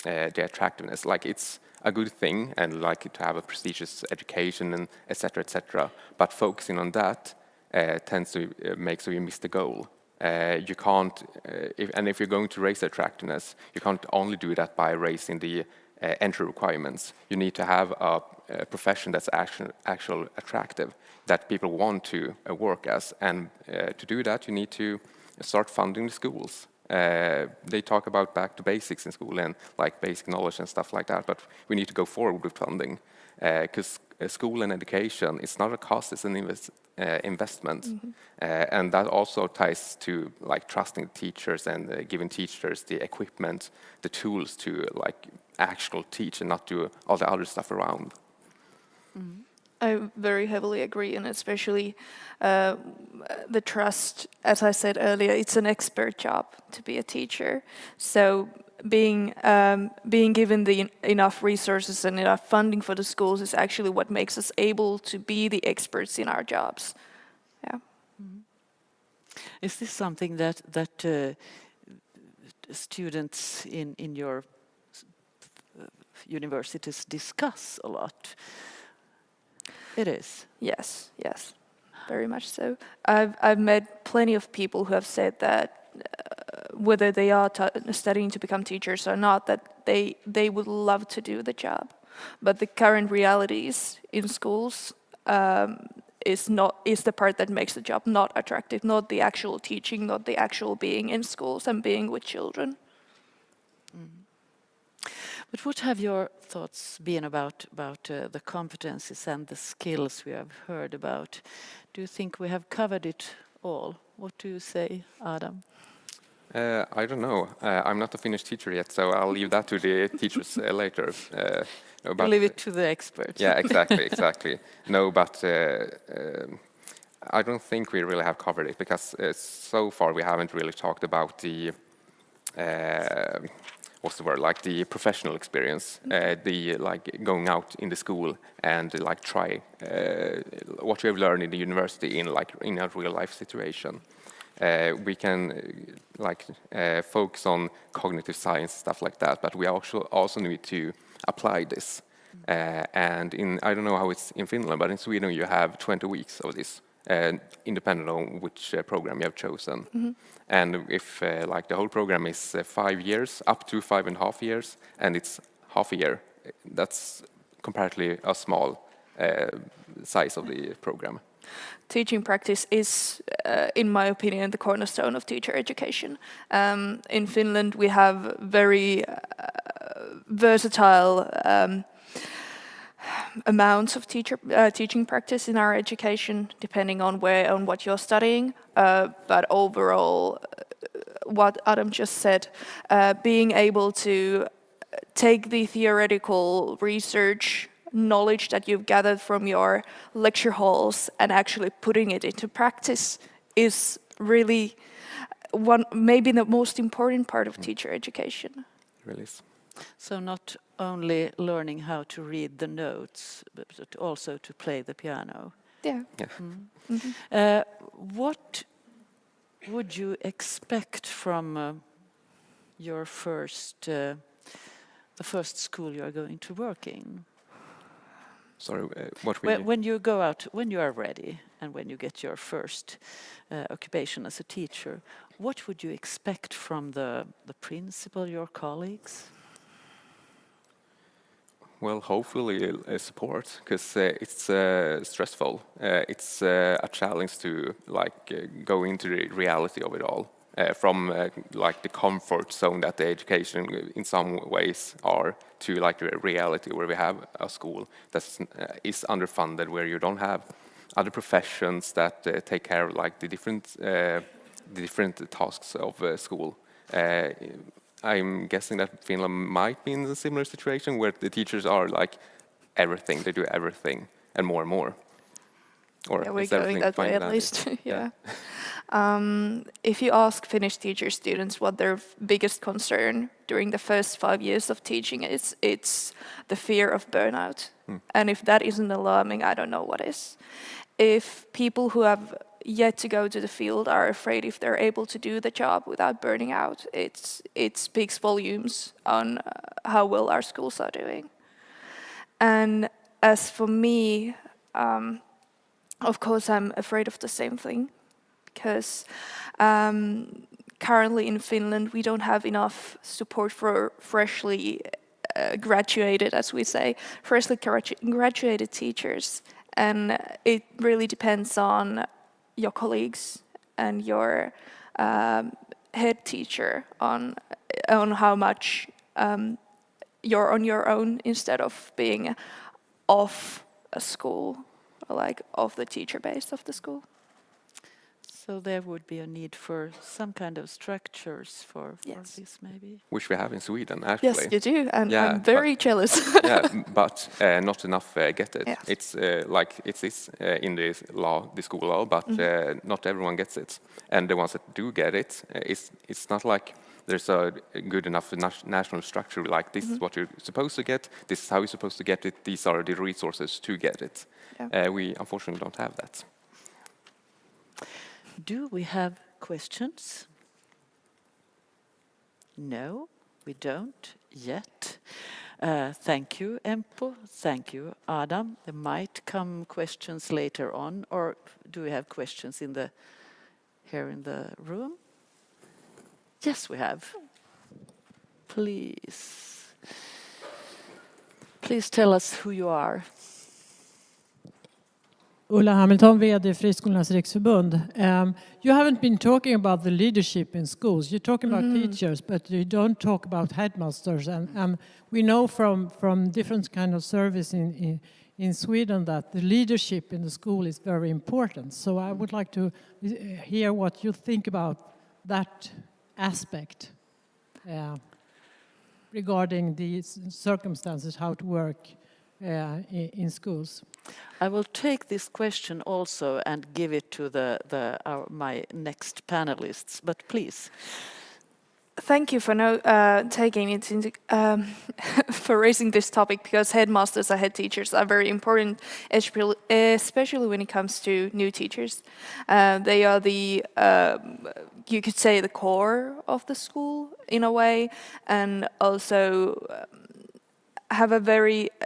attractiveness. Like it's a good thing and like to have a prestigious education and etc. But focusing on that tends to make so you miss the goal. You can't, if you're going to raise attractiveness, you can't only do that by raising the entry requirements. You need to have a profession that's actually attractive, that people want to work as. And to do that, you need to start funding the schools. They talk about back to basics in school and like basic knowledge and stuff like that, but we need to go forward with funding because school and education, it's not a cost, it's an investment. Mm-hmm. And that also ties to like trusting teachers and giving teachers the equipment, the tools to like actual teach and not do all the other stuff around. Mm-hmm. I very heavily agree, and especially the trust, as I said earlier, it's an expert job to be a teacher. So being given the enough resources and enough funding for the schools is actually what makes us able to be the experts in our jobs. Yeah. Mm-hmm. Is this something that students in your universities discuss a lot? It is. Yes, very much so. I've met plenty of people who have said that whether they are studying to become teachers or not, that they would love to do the job, but the current realities in schools is the part that makes the job not attractive, not the actual teaching, not the actual being in schools and being with children. Mm. But what have your thoughts been about the competencies and the skills we have heard about? Do you think we have covered it all? What do you say, Adam? I don't know. I'm not a Finnish teacher yet, so I'll leave that to the teachers later. Leave it to the experts. Yeah, exactly. No, but I don't think we really have covered it because so far we haven't really talked about the what's the word, like the professional experience, the like going out in the school and like try what we have learned in the university in a real life situation. We can like focus on cognitive science, stuff like that, but we also need to apply this. And I don't know how it's in Finland, but in Sweden you have 20 weeks of this, independent on which program you have chosen. Mm-hmm. And if like the whole program is 5 years, up to 5.5 years, and it's half a year, that's comparatively a small size of the program. Teaching practice is, in my opinion, the cornerstone of teacher education. In Finland, we have very versatile amounts of teaching practice in our education, depending on what you're studying. But overall, what Adam just said, being able to take the theoretical research knowledge that you've gathered from your lecture halls and actually putting it into practice is really maybe the most important part of teacher education. It really is. So not only learning how to read the notes, but also to play the piano. Yeah. Mm. Mm-hmm. What would you expect from your the first school you are going to work in? Sorry, when you go out, when you are ready, and when you get your first occupation as a teacher, what would you expect from the principal, your colleagues? Well, hopefully support, because it's stressful. It's a challenge to go into the reality of it all, from the comfort zone that the education in some ways are, to the reality where we have a school that is underfunded, where you don't have other professions that take care of the different tasks of school. I'm guessing that Finland might be in a similar situation where the teachers are like everything, they do everything and more and more. Or yeah, we're is going everything that fine way at landed? least. Yeah. If you ask Finnish teacher students what their biggest concern during the first 5 years of teaching is, it's the fear of burnout. And if that isn't alarming, I don't know what is. If people who have yet to go to the field are afraid if they're able to do the job without burning out, it speaks volumes on how well our schools are doing. And as for me, of course, I'm afraid of the same thing, because currently in Finland we don't have enough support for freshly graduated, as we say, freshly graduated teachers. And it really depends on your colleagues and your head teacher on how much you're on your own instead of being off a school, or like off the teacher base of the school. So there would be a need for some kind of structures for this, maybe. Which we have in Sweden, actually. Yes, you do, and Yeah, I'm very jealous. Yeah, but not enough get it. Yes. It's like it is in the law, the school law, but not everyone gets it. And the ones that do get it, it's not like there's a good enough national structure, like this is what you're supposed to get, this is how you're supposed to get it, these are the resources to get it. Yeah. We unfortunately don't have that. Do we have questions? No, we don't yet. Thank you, Empo. Thank you, Adam. There might come questions later on, or do we have questions here in the room? Yes, we have. Please tell us who you are. Ulla Hamilton, VD Friskolornas riksförbund. You haven't been talking about the leadership in schools. You're talking about teachers, but you don't talk about headmasters. And we know from different kind of service in Sweden that the leadership in the school is very important. So I would like to hear what you think about that aspect regarding the circumstances, how to work in schools. I will take this question also and give it to my next panelists, but please. Thank you for taking it into for raising this topic, because headmasters and head teachers are very important, especially when it comes to new teachers. They are you could say the core of the school in a way, and also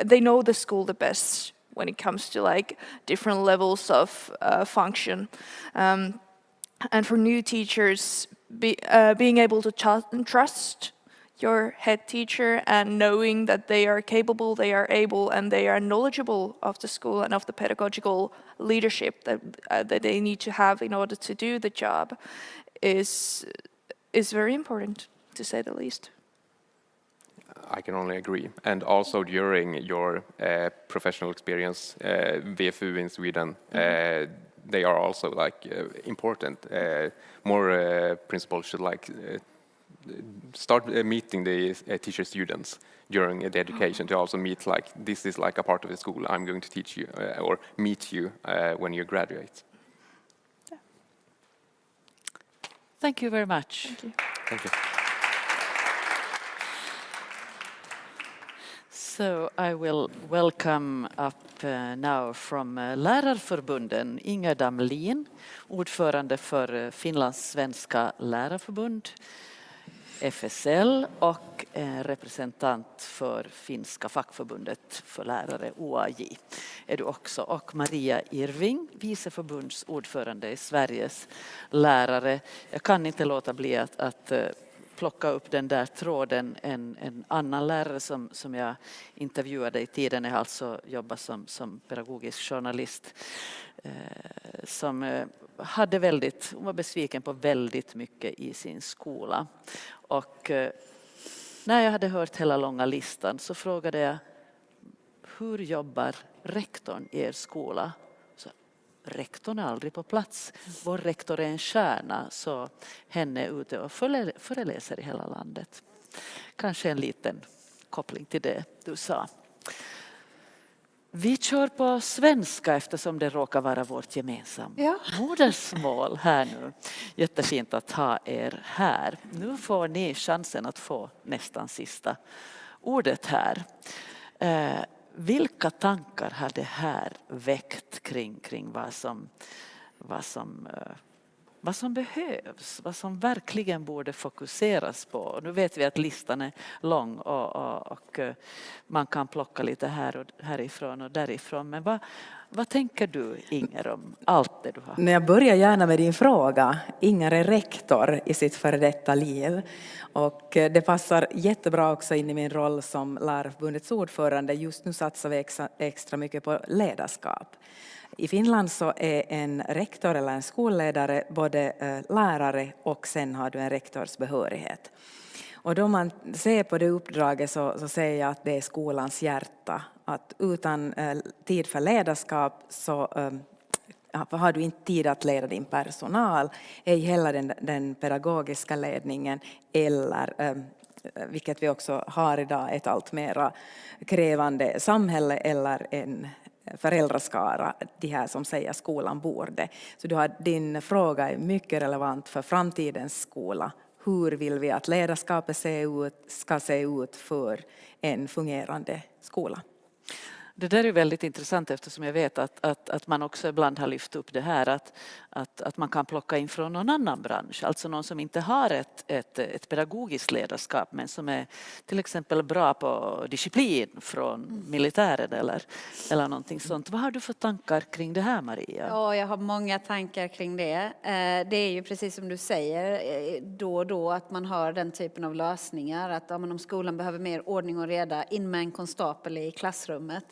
they know the school the best when it comes to like different levels of function. And for new teachers, being able to trust your head teacher and knowing that they are capable, they are able, and they are knowledgeable of the school and of the pedagogical leadership that they need to have in order to do the job is very important, to say the least. I can only agree. And also during your professional experience, VFU in Sweden, they are also like important. More principals should like start meeting the teacher students during the education to also meet like this is like a part of the school. I'm going to teach you or meet you when you graduate. Yeah. Thank you very much. Thank you. Thank you. So I will welcome up now from Lärarförbunden Inger Damlin, ordförande för Finlands svenska lärarförbund, FSL, och representant för finska fackförbundet för lärare, OAJ, är du också. Och Maria Irving, viceförbundsordförande i Sveriges lärare. Jag kan inte låta bli att plocka upp den där tråden. En annan lärare som jag intervjuade i tiden, jag alltså jobbat som pedagogisk journalist, som hon var besviken på väldigt mycket i sin skola. Och när jag hade hört hela långa listan så frågade jag: hur jobbar rektorn i er skola? Så, rektorn är aldrig på plats. Vår rektor är en stjärna, så henne är ute och föreläser i hela landet. kanske en liten koppling till det du sa. Vi kör på svenska eftersom det råkar vara vårt gemensamma modersmål här nu. Jättefint att ha er här. Nu får ni chansen att få nästan sista ordet här. Vilka tankar har det här väckt kring vad som behövs, vad som verkligen borde fokuseras på? Nu vet vi att listan är lång och man kan plocka lite härifrån och därifrån. Men vad tänker du, Inger, om allt det du har? Jag börjar gärna med din fråga. Inger är rektor i sitt före detta liv. Och det passar jättebra också in i min roll som Lärarförbundets ordförande. Just nu satsar vi extra mycket på ledarskap. I Finland så är en rektor eller en skolledare både lärare och sen har du en rektors behörighet. Och då man ser på det uppdraget så säger jag att det är skolans hjärta. Att utan tid för ledarskap så har du inte tid att leda din personal, ej heller den pedagogiska ledningen eller vilket vi också har idag, ett allt mer krävande samhälle eller en föräldraskara, de här som säger skolan borde. Så din fråga är mycket relevant för framtidens skola. Hur vill vi att ledarskapet ska se ut för en fungerande skola? Det där är väldigt intressant eftersom jag vet att man också ibland har lyft upp det här att man kan plocka in från någon annan bransch. Alltså någon som inte har ett pedagogiskt ledarskap men som är till exempel bra på disciplin från militären eller någonting sånt. Vad har du för tankar kring det här, Maria? Ja, jag har många tankar kring det. Det är ju precis som du säger då och då att man har den typen av lösningar. Att om skolan behöver mer ordning och reda, in med en konstapel i klassrummet.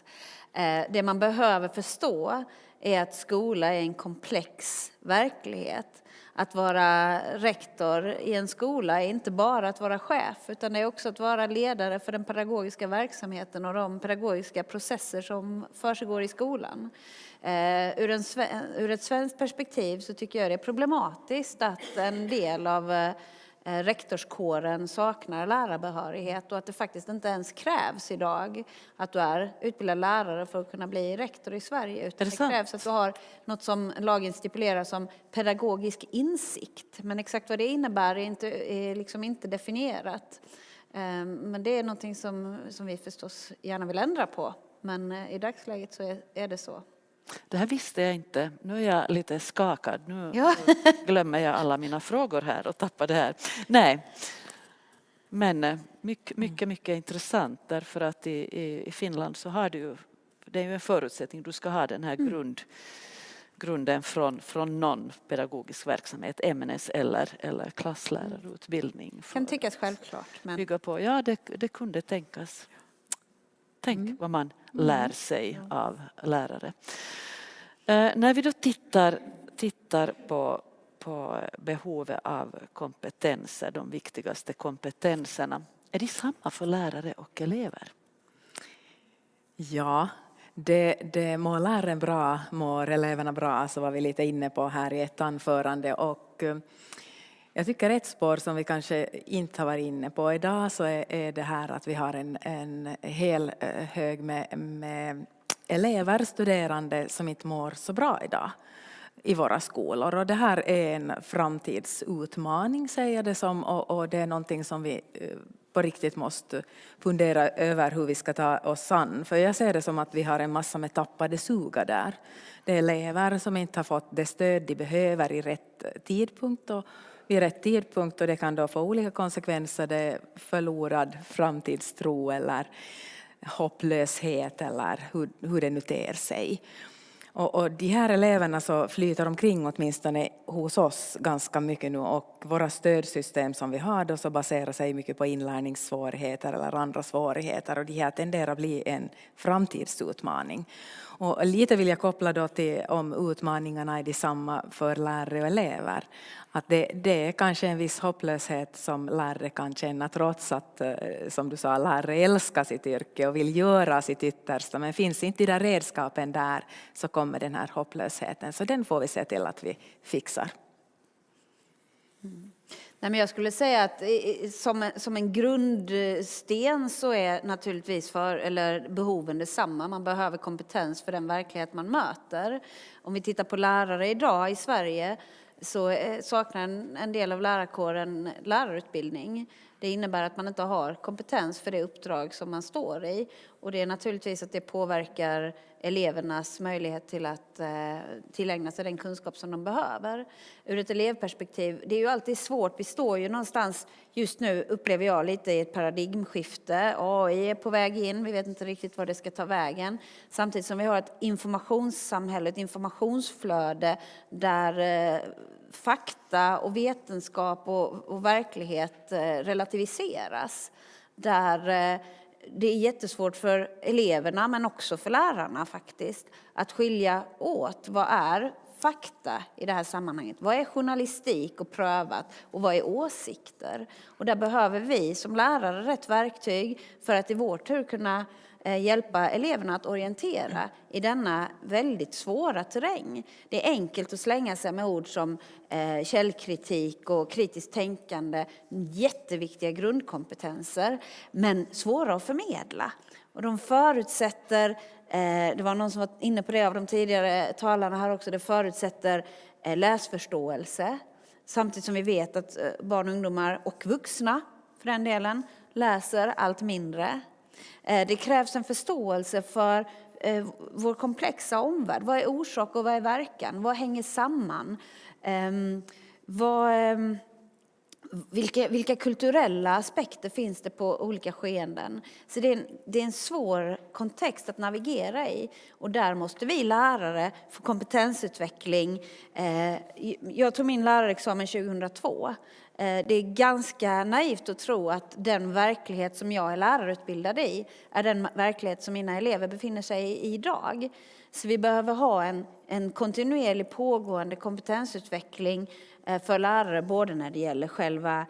Det man behöver förstå är att skola är en komplex verklighet. Att vara rektor i en skola är inte bara att vara chef utan det är också att vara ledare för den pedagogiska verksamheten och de pedagogiska processer som försiggår i skolan. Ur ett svenskt perspektiv så tycker jag det är problematiskt att en del av rektorskåren saknar lärarbehörighet och att det faktiskt inte ens krävs idag att du är utbildad lärare för att kunna bli rektor i Sverige. Utan det krävs att du har något som lagen stipulerar som pedagogisk insikt. Men exakt vad det innebär är liksom inte definierat. Men det är någonting som vi förstås gärna vill ändra på. Men i dagsläget så är det så. Det här visste jag inte. Nu är jag lite skakad. Nu glömmer jag alla mina frågor här och tappar det här. Nej, men mycket intressant därför att i Finland så har du, det är ju en förutsättning, du ska ha den här grunden från någon pedagogisk verksamhet, ämnes eller klasslärarutbildning. Kan tyckas självklart. Men... Bygga på. Ja, det kunde tänkas. Tänk vad man lär sig av lärare. När vi då tittar på behovet av kompetenser, de viktigaste kompetenserna, är de samma för lärare och elever? Ja, det mår läraren bra, mår eleverna bra, så var vi lite inne på här i ett anförande. Och jag tycker ett spår som vi kanske inte har varit inne på idag så är det här att vi har en hel hög med elever, studerande som inte mår så bra idag i våra skolor. Och det här är en framtidsutmaning, säger det som, och det är någonting som vi på riktigt måste fundera över hur vi ska ta oss an. För jag ser det som att vi har en massa med tappade sugar där. Det är elever som inte har fått det stöd de behöver i rätt tidpunkt och vid rätt tidpunkt, och det kan då få olika konsekvenser. Det är förlorad framtidstro eller hopplöshet eller hur det nu ter sig. Och de här eleverna så flyter omkring åtminstone hos oss ganska mycket nu, och våra stödsystem som vi har då så baserar sig mycket på inlärningssvårigheter eller andra svårigheter, och de här tenderar att bli en framtidsutmaning. Och lite vill jag koppla då till om utmaningarna är detsamma för lärare och elever. Att det är kanske en viss hopplöshet som lärare kan känna trots att, som du sa, lärare älskar sitt yrke och vill göra sitt yttersta. Men finns inte de där redskapen där så kommer den här hopplösheten. Så den får vi se till att vi fixar. Nej, men jag skulle säga att som en grundsten så är naturligtvis behoven detsamma. Man behöver kompetens för den verklighet man möter. Om vi tittar på lärare idag i Sverige så saknar en del av lärarkåren lärarutbildning. Det innebär att man inte har kompetens för det uppdrag som man står i. Och det är naturligtvis att det påverkar elevernas möjlighet till att tillägna sig den kunskap som de behöver. Ur ett elevperspektiv, det är ju alltid svårt. Vi står ju någonstans, just nu upplever jag lite i ett paradigmskifte. AI är på väg in, vi vet inte riktigt var det ska ta vägen. Samtidigt som vi har ett informationssamhälle, ett informationsflöde där fakta och vetenskap och verklighet relativiseras. Där det är jättesvårt för eleverna men också för lärarna faktiskt att skilja åt vad är fakta i det här sammanhanget. Vad är journalistik och prövat och vad är åsikter? Och där behöver vi som lärare rätt verktyg för att i vår tur kunna hjälpa eleverna att orientera i denna väldigt svåra terräng. Det är enkelt att slänga sig med ord som källkritik och kritiskt tänkande, jätteviktiga grundkompetenser, men svåra att förmedla. Och de förutsätter, det var någon som var inne på det av de tidigare talarna här också, det förutsätter läsförståelse. Samtidigt som vi vet att barn och ungdomar och vuxna för den delen läser allt mindre. Det krävs en förståelse för vår komplexa omvärld. Vad är orsak och vad är verkan? Vad hänger samman? Vilka kulturella aspekter finns det på olika skeenden? Så det är en svår kontext att navigera i. Och där måste vi lärare få kompetensutveckling. Jag tog min lärarexamen 2002. Det är ganska naivt att tro att den verklighet som jag är lärarutbildad i är den verklighet som mina elever befinner sig i idag. Så vi behöver ha en kontinuerlig pågående kompetensutveckling för lärare, både när det gäller själva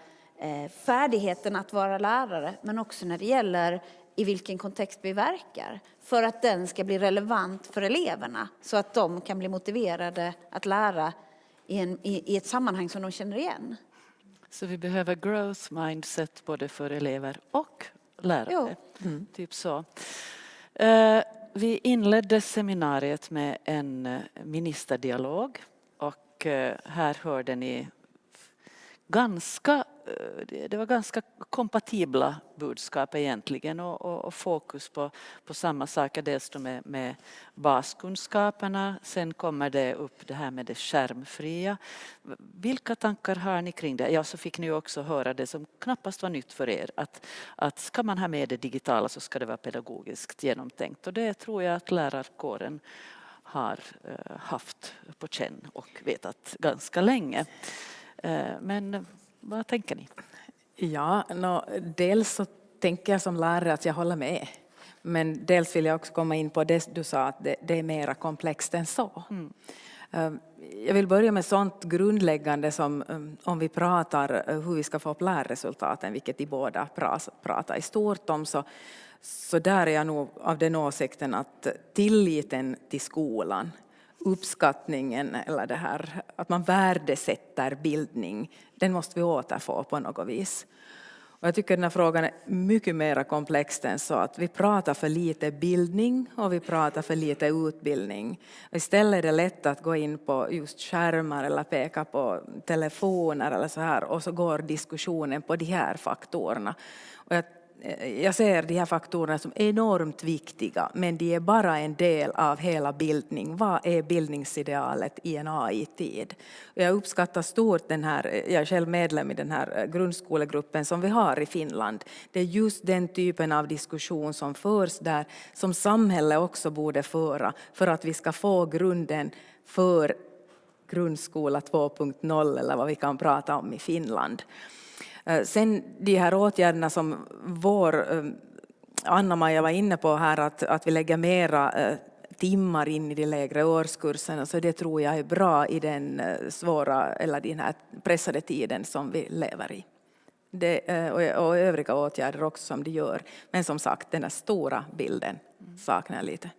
färdigheten att vara lärare, men också när det gäller i vilken kontext vi verkar, för att den ska bli relevant för eleverna, så att de kan bli motiverade att lära i ett sammanhang som de känner igen. Så vi behöver growth mindset både för elever och lärare. Typ så. Vi inledde seminariet med en ministerdialog och här hörde ni det var ganska kompatibla budskap egentligen och fokus på samma saker, dels då med baskunskaperna, sen kommer det upp det här med det skärmfria. Vilka tankar har ni kring det? Ja, så fick ni också höra det som knappast var nytt för er, att ska man ha med det digitala så ska det vara pedagogiskt genomtänkt, och det tror jag att lärarkåren har haft på känn och vetat ganska länge. Men vad tänker ni? Ja, dels så tänker jag som lärare att jag håller med. Men dels vill jag också komma in på det du sa, att det är mera komplext än så. Jag vill börja med sånt grundläggande som om vi pratar hur vi ska få upp lärresultaten, vilket de båda pratar i stort om, så där är jag nog av den åsikten att tilliten till skolan, uppskattningen eller det här att man värdesätter bildning, den måste vi återfå på något vis. Och jag tycker den här frågan är mycket mer komplex än så, att vi pratar för lite bildning och vi pratar för lite utbildning. Och istället är det lätt att gå in på just skärmar eller peka på telefoner eller så här, och så går diskussionen på de här faktorerna. Och jag ser de här faktorerna som enormt viktiga, men de är bara en del av hela bildning. Vad är bildningsidealet i en AI-tid? Jag uppskattar stort jag är själv medlem i den här grundskolegruppen som vi har i Finland. Det är just den typen av diskussion som förs där, som samhälle också borde föra, för att vi ska få grunden för grundskola 2.0 eller vad vi kan prata om i Finland. Sen de här åtgärderna som Anna-Maja var inne på här, att vi lägger mera timmar in i de lägre årskurserna, så det tror jag är bra i den svåra eller den här pressade tiden som vi lever i. Och övriga åtgärder också som de gör. Men som sagt, den här stora bilden saknar jag lite.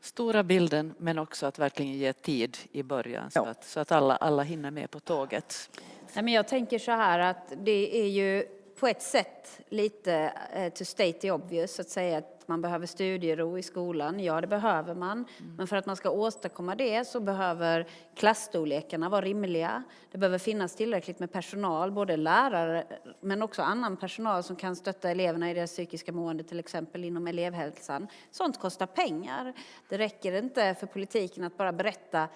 Stora bilden, men också att verkligen ge tid i början så att alla hinner med på tåget. Nej, men jag tänker så här att det är ju på ett sätt lite to state the obvious att säga att man behöver studiero i skolan. Ja, det behöver man. Men för att man ska åstadkomma det så behöver klassstorlekarna vara rimliga. Det behöver finnas tillräckligt med personal, både lärare men också annan personal som kan stötta eleverna i deras psykiska mående, till exempel inom elevhälsan. Sånt kostar pengar. Det räcker inte för politiken att bara berätta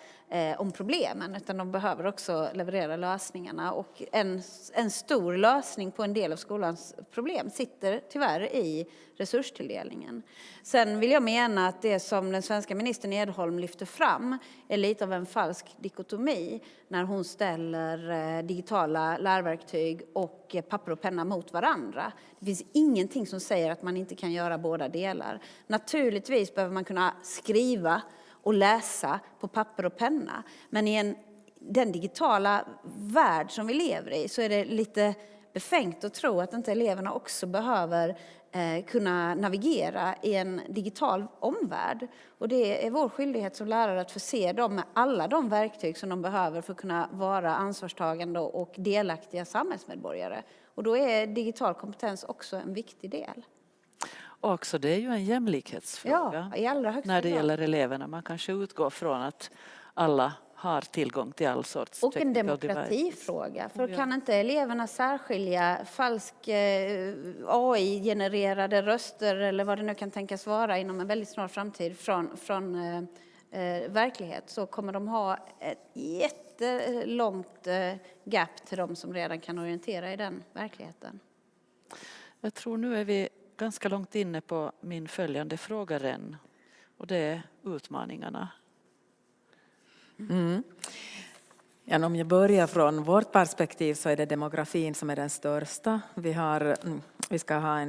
om problemen, utan de behöver också leverera lösningarna. Och en stor lösning på en del av skolans problem sitter tyvärr i resurstilldelningen. Sen vill jag mena att det som den svenska ministern Edholm lyfter fram är lite av en falsk dikotomi när hon ställer digitala lärverktyg och papper och penna mot varandra. Det finns ingenting som säger att man inte kan göra båda delar. Naturligtvis behöver man kunna skriva och läsa på papper och penna, men i den digitala värld som vi lever i så är det lite befängt att tro att inte eleverna också behöver kunna navigera i en digital omvärld. Och det är vår skyldighet som lärare att förse dem med alla de verktyg som de behöver för att kunna vara ansvarstagande och delaktiga samhällsmedborgare. Och då är digital kompetens också en viktig del. Också det är ju en jämlikhetsfråga, i allra högsta när det grad. gäller eleverna. Man kanske utgår från att alla har tillgång till all sorts och en technical demokratifråga. För ja. Kan inte eleverna särskilja falsk AI-genererade röster eller vad det nu kan tänkas vara inom en väldigt snar framtid från verklighet, så kommer de ha ett jättelångt gap till de som redan kan orientera i den verkligheten. Jag tror nu är vi ganska långt inne på min följande fråga, Ren. Och det är utmaningarna. Ja, om jag börjar från vårt perspektiv så är det demografin som är den största. Vi ska ha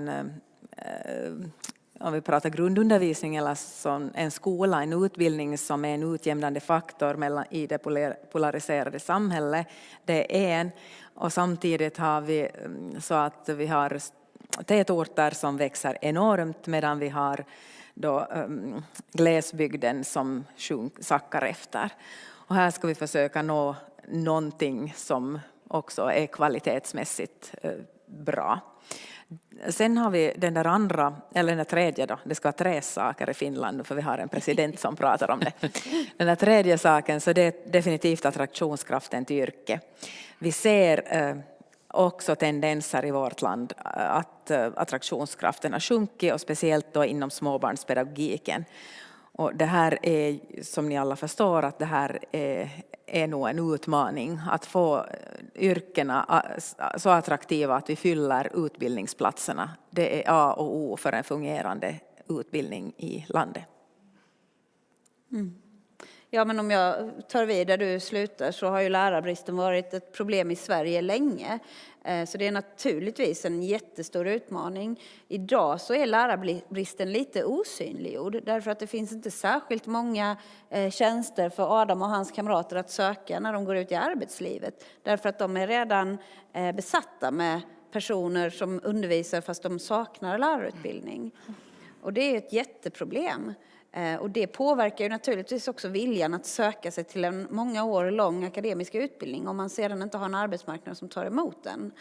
om vi pratar grundundervisning eller en skola, en utbildning som är en utjämnande faktor i det polariserade samhället. Det är en. Och samtidigt har vi så att vi har tätorter som växer enormt medan vi har då glesbygden som sackar efter. Och här ska vi försöka nå någonting som också är kvalitetsmässigt bra. Sen har vi den tredje då. Det ska vara 3 saker i Finland för vi har en president som pratar om det. Den där tredje saken, så det är definitivt attraktionskraften till yrke. Vi ser också tendenser i vårt land att attraktionskraften har sjunkit och speciellt då inom småbarnspedagogiken. Och det här är, som ni alla förstår, att det här är nog en utmaning att få yrkena så attraktiva att vi fyller utbildningsplatserna. Det är A och O för en fungerande utbildning i landet. Ja, men om jag tar vid där du slutar så har ju lärarbristen varit ett problem i Sverige länge. Så det är naturligtvis en jättestor utmaning. Idag så är lärarbristen lite osynliggjord därför att det finns inte särskilt många tjänster för Adam och hans kamrater att söka när de går ut i arbetslivet. Därför att de är redan besatta med personer som undervisar fast de saknar lärarutbildning. Och det är ett jätteproblem. Och det påverkar ju naturligtvis också viljan att söka sig till en många år lång akademisk utbildning om man sedan inte har en arbetsmarknad som tar emot den.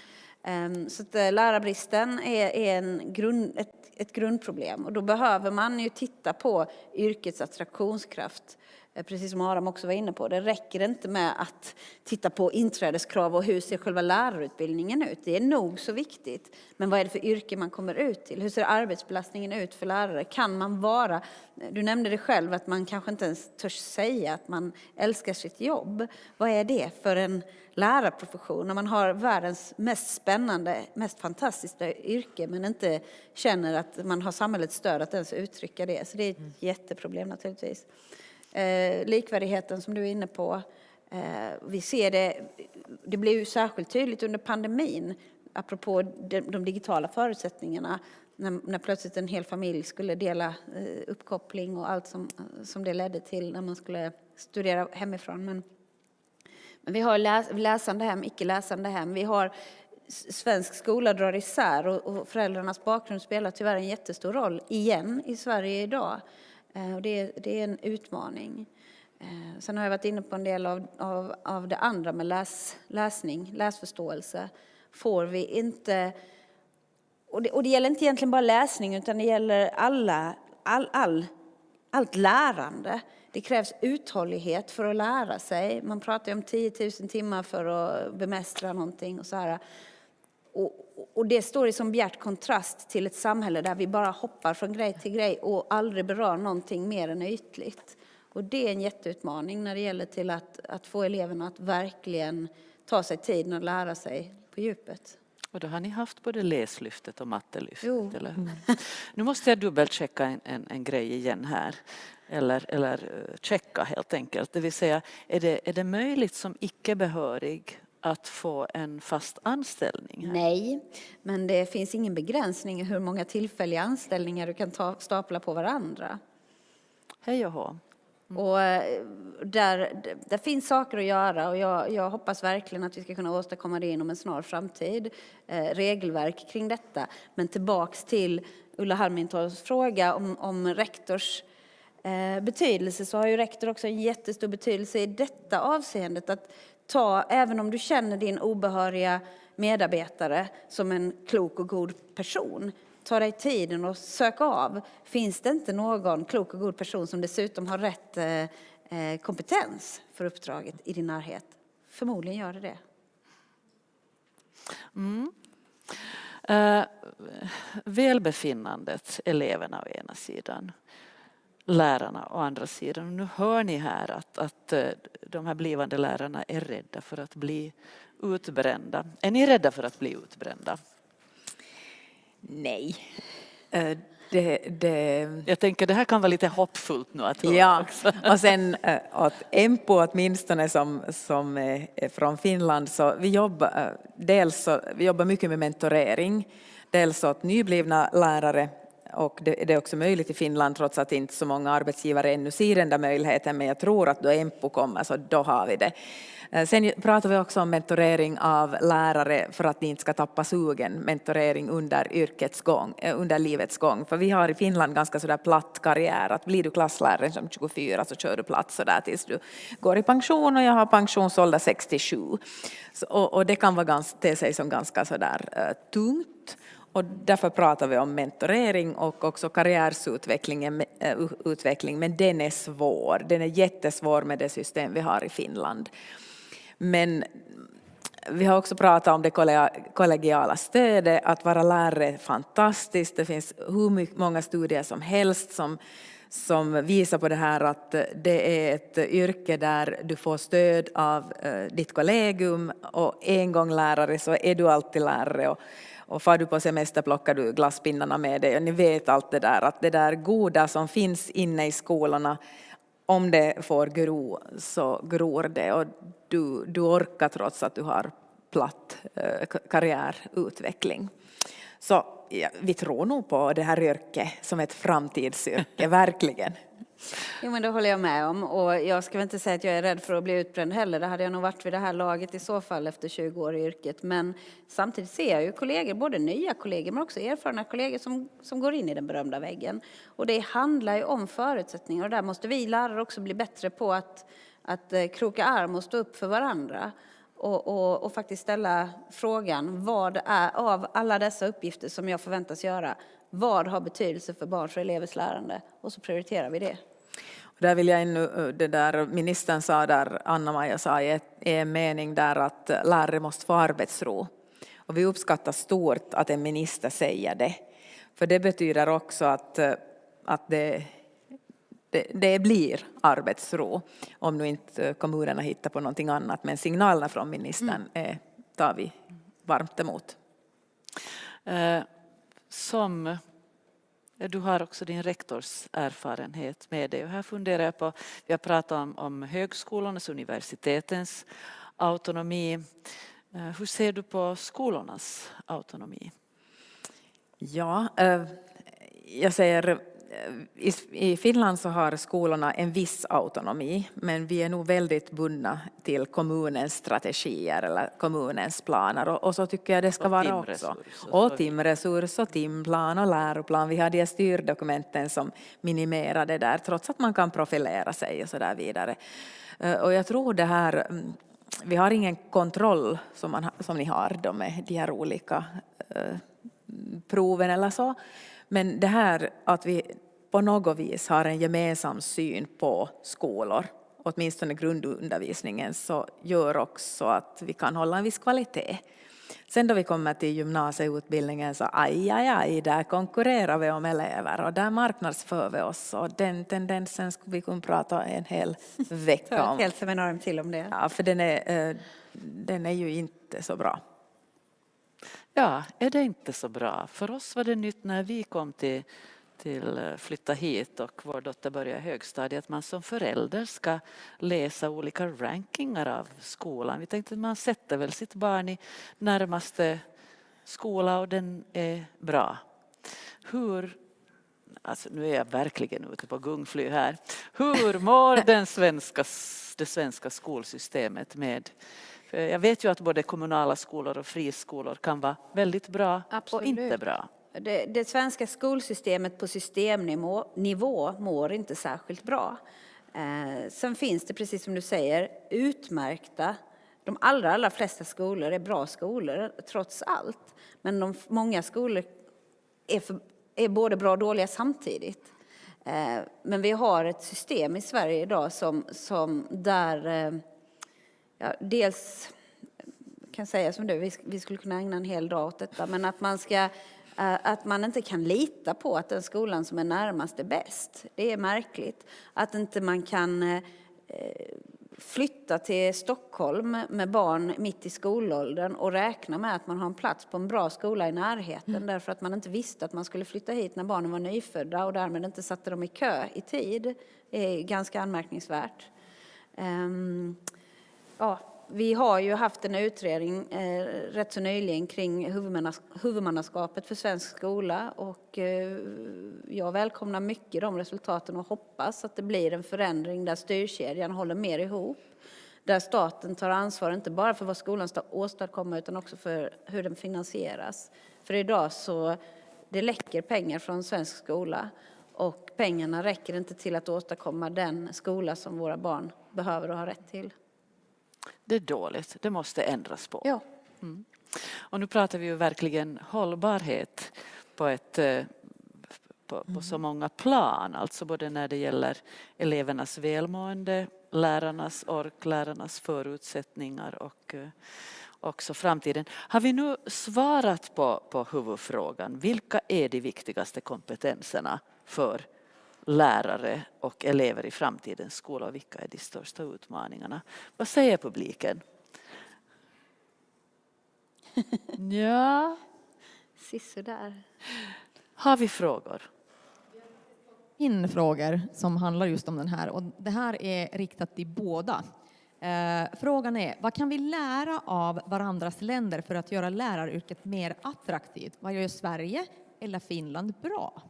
Så att lärarbristen är ett grundproblem och då behöver man ju titta på yrkets attraktionskraft. Precis som Adam också var inne på, det räcker inte med att titta på inträdeskrav och hur ser själva lärarutbildningen ut. Det är nog så viktigt. Men vad är det för yrke man kommer ut till? Hur ser arbetsbelastningen ut för lärare? Kan man vara, du nämnde det själv att man kanske inte ens törs säga att man älskar sitt jobb. Vad är det för en lärarprofession när man har världens mest spännande, mest fantastiska yrke men inte känner att man har samhällets stöd att ens uttrycka det. Så det är ett jätteproblem naturligtvis. Likvärdigheten som du är inne på. Vi ser det blir ju särskilt tydligt under pandemin apropå de digitala förutsättningarna när plötsligt en hel familj skulle dela uppkoppling och allt som det ledde till när man skulle studera hemifrån. Men vi har läsande hem, icke läsande hem. Vi har svensk skola drar isär och föräldrarnas bakgrund spelar tyvärr en jättestor roll igen i Sverige idag. Det är en utmaning. Sen har jag varit inne på en del av det andra med läsförståelse. Får vi inte, och det gäller inte egentligen bara läsning utan det gäller allt lärande. Det krävs uthållighet för att lära sig. Man pratar ju om 10 000 timmar för att bemästra någonting och så här. Och det står i som bjärt kontrast till ett samhälle där vi bara hoppar från grej till grej och aldrig berör någonting mer än ytligt. Och det är en jätteutmaning när det gäller till att få eleverna att verkligen ta sig tiden att lära sig på djupet. Och då har ni haft både läslyftet och mattelyftet, Jo. eller hur? Nu måste jag dubbelchecka en grej igen här. Eller checka helt enkelt. Det vill säga, är det möjligt som icke-behörig att få en fast anställning här? Nej, men det finns ingen begränsning i hur många tillfälliga anställningar du kan stapla på varandra. Hej och hå. Och där finns saker att göra och jag hoppas verkligen att vi ska kunna åstadkomma det inom en snar framtid. Regelverk kring detta. Men tillbaks till Ulla Halmintals fråga om rektors betydelse, så har ju rektor också en jättestor betydelse i detta avseendet. Att även om du känner din obehöriga medarbetare som en klok och god person, ta dig tiden och sök av. Finns det inte någon klok och god person som dessutom har rätt kompetens för uppdraget i din närhet? Förmodligen gör det. Välbefinnandet, eleverna å ena sidan, lärarna å andra sidan. Nu hör ni här att de här blivande lärarna är rädda för att bli utbrända. Är ni rädda för att bli utbrända? Nej. Jag tänker det här kan vara lite hoppfullt nu att höra. Ja, också. och sen att Empo åtminstone som är från Finland, så vi jobbar mycket med mentorering. Dels åt nyblivna lärare, och det är också möjligt i Finland trots att inte så många arbetsgivare ännu ser den där möjligheten, men jag tror att då Empo kommer så då har vi det. Sen pratar vi också om mentorering av lärare för att de inte ska tappa sugen, mentorering under livets gång. För vi har i Finland ganska sådär platt karriär, att blir du klasslärare som 24 så kör du plats sådär tills du går i pension, och jag har pensionsålder 67. Och det kan te sig som ganska sådär tungt. Och därför pratar vi om mentorering och också karriärsutveckling, men den är svår. Den är jättesvår med det system vi har i Finland. Men vi har också pratat om det kollegiala stödet, att vara lärare är fantastiskt. Det finns hur många studier som helst som visar på det här, att det är ett yrke där du får stöd av ditt kollegium, och en gång lärare så är du alltid lärare. Och far du på semester plockar du glasspinnarna med dig, och ni vet allt det där, att det där goda som finns inne i skolorna, om det får gro så gror det, och du orkar trots att du har platt karriärutveckling. Så ja, vi tror nog på det här yrket som ett framtidsyrke, verkligen. Jo, men det håller jag med om, och jag ska väl inte säga att jag är rädd för att bli utbränd heller. Det hade jag nog varit vid det här laget i så fall efter 20 år i yrket. Men samtidigt ser jag ju kollegor, både nya kollegor men också erfarna kollegor som går in i den berömda väggen. Och det handlar ju om förutsättningar, och där måste vi lärare också bli bättre på att kroka arm och stå upp för varandra. Och faktiskt ställa frågan, vad är av alla dessa uppgifter som jag förväntas göra, vad har betydelse för barns och elevers lärande? Och så prioriterar vi det. Där vill jag ännu, det där ministern sa där, Anna-Maja sa i en mening där, att lärare måste få arbetsro. Och vi uppskattar stort att en minister säger det. För det betyder också att det blir arbetsro, om nu inte kommunerna hittar på någonting annat. Men signalerna från ministern tar vi varmt emot. Du har också din rektors erfarenhet med dig. Och här funderar jag på, vi har pratat om högskolornas, universitetens autonomi. Hur ser du på skolornas autonomi? Ja, jag säger i Finland så har skolorna en viss autonomi, men vi är nog väldigt bundna till kommunens strategier eller kommunens planer, och så tycker jag det ska vara också. Och timresurs och timplan och läroplan. Vi har de styrdokumenten som minimerar det där, trots att man kan profilera sig och så där vidare. Och jag tror det här, vi har ingen kontroll som ni har då med de här olika proven eller så. Men det här att vi på något vis har en gemensam syn på skolor, åtminstone grundundervisningen, så gör också att vi kan hålla en viss kvalitet. Sen då vi kommer till gymnasieutbildningen så aj, där konkurrerar vi om elever och där marknadsför vi oss, och den tendensen skulle vi kunna prata en hel vecka om. Ett helt seminarium till om det. Ja, för den är ju inte så bra. Ja, är det inte så bra? För oss var det nytt när vi kom till flytta hit och vår dotter började högstadiet, att man som förälder ska läsa olika rankingar av skolan. Vi tänkte att man sätter väl sitt barn i närmaste skola och den är bra. Alltså nu är jag verkligen ute på gungfly här. Hur mår det svenska skolsystemet med? Jag vet ju att både kommunala skolor och friskolor kan vara väldigt bra. Absolut. Och inte bra. Det svenska skolsystemet på systemnivå mår inte särskilt bra. Sen finns det, precis som du säger, utmärkta. De allra flesta skolor är bra skolor trots allt. Men många skolor är både bra och dåliga samtidigt. Men vi har ett system i Sverige idag som där dels kan säga som du, vi skulle kunna ägna en hel dag åt detta, men att man inte kan lita på att den skolan som är närmast är bäst. Det är märkligt. Att inte man kan flytta till Stockholm med barn mitt i skolåldern och räkna med att man har en plats på en bra skola i närheten, därför att man inte visste att man skulle flytta hit när barnen var nyfödda och därmed inte satte dem i kö i tid. Det är ganska anmärkningsvärt. Vi har ju haft en utredning rätt så nyligen kring huvudmannaskapet för svensk skola, och jag välkomnar mycket de resultaten och hoppas att det blir en förändring där styrkedjan håller mer ihop. Där staten tar ansvar inte bara för vad skolan ska åstadkomma utan också för hur den finansieras. För idag så det läcker pengar från svensk skola, och pengarna räcker inte till att åstadkomma den skola som våra barn behöver och har rätt till. Det är dåligt, det måste ändras på. Ja. Mm. Och nu pratar vi ju verkligen hållbarhet på så många plan, alltså både när det gäller elevernas välmående, lärarnas ork, lärarnas förutsättningar och också framtiden. Har vi nu svarat på huvudfrågan? Vilka är de viktigaste kompetenserna för lärare och elever i framtidens skola, och vilka är de största utmaningarna? Vad säger publiken? Ja. Sissu där. Har vi frågor? In frågor som handlar just om den här, och det här är riktat till båda. Frågan är, vad kan vi lära av varandras länder för att göra läraryrket mer attraktivt? Vad gör Sverige eller Finland bra?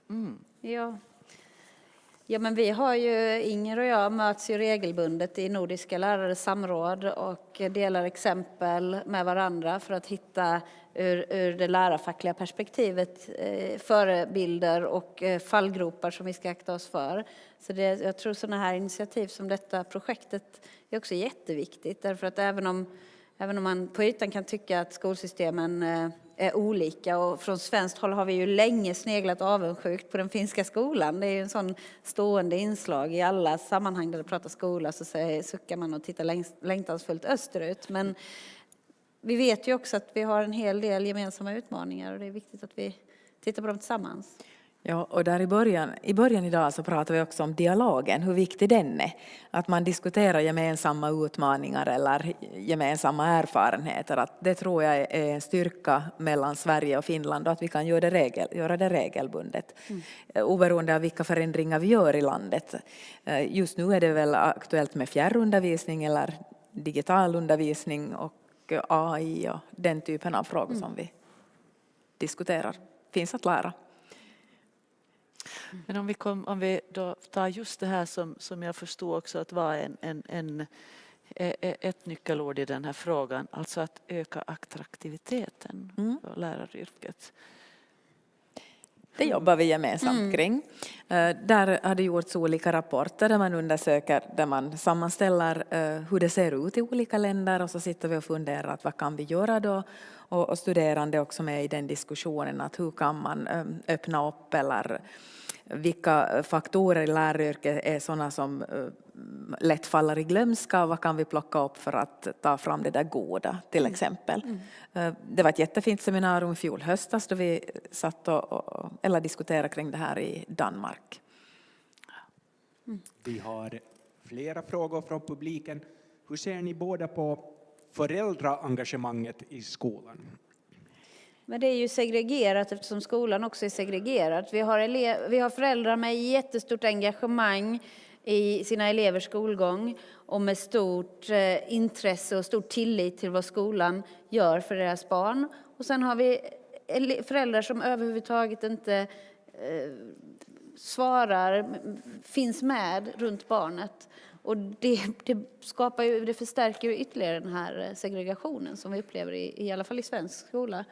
Mm. Ja, men vi har ju, Inger och jag möts ju regelbundet i nordiska lärares samråd och delar exempel med varandra för att hitta ur det lärarfackliga perspektivet förebilder och fallgropar som vi ska akta oss för. Så jag tror sådana här initiativ som detta projektet är också jätteviktigt, därför att även om man på ytan kan tycka att skolsystemen är olika, och från svenskt håll har vi ju länge sneglat avundsjukt på den finska skolan. Det är ju en sån stående inslag i alla sammanhang där det pratar skola, så suckar man och tittar längtansfullt österut. Men vi vet ju också att vi har en hel del gemensamma utmaningar, och det är viktigt att vi tittar på dem tillsammans. Ja, och där i början idag så pratar vi också om dialogen, hur viktig den är. Att man diskuterar gemensamma utmaningar eller gemensamma erfarenheter. Att det tror jag är en styrka mellan Sverige och Finland, och att vi kan göra det regelbundet. Oberoende av vilka förändringar vi gör i landet. Just nu är det väl aktuellt med fjärrundervisning eller digital undervisning och AI och den typen av frågor som vi diskuterar. Finns att lära. Men om vi då tar just det här som jag förstår också att var ett nyckelord i den här frågan, alltså att öka attraktiviteten för läraryrket. Det jobbar vi gemensamt kring. Där har det gjorts olika rapporter där man undersöker, där man sammanställer hur det ser ut i olika länder, och så sitter vi och funderar att vad kan vi göra då, och studerande också med i den diskussionen att hur kan man öppna upp, eller vilka faktorer i läraryrket är sådana som lätt faller i glömska, och vad kan vi plocka upp för att ta fram det där goda till exempel. Det var ett jättefint seminarium i fjol höstas då vi satt eller diskuterade kring det här i Danmark. Vi har flera frågor från publiken. Hur ser ni båda på föräldraengagemanget i skolan? Men det är ju segregerat eftersom skolan också är segregerad. Vi har föräldrar med jättestort engagemang i sina elevers skolgång och med stort intresse och stor tillit till vad skolan gör för deras barn. Och sen har vi föräldrar som överhuvudtaget inte svarar, finns med runt barnet. Och det förstärker ju ytterligare den här segregationen som vi upplever i alla fall i svensk skola.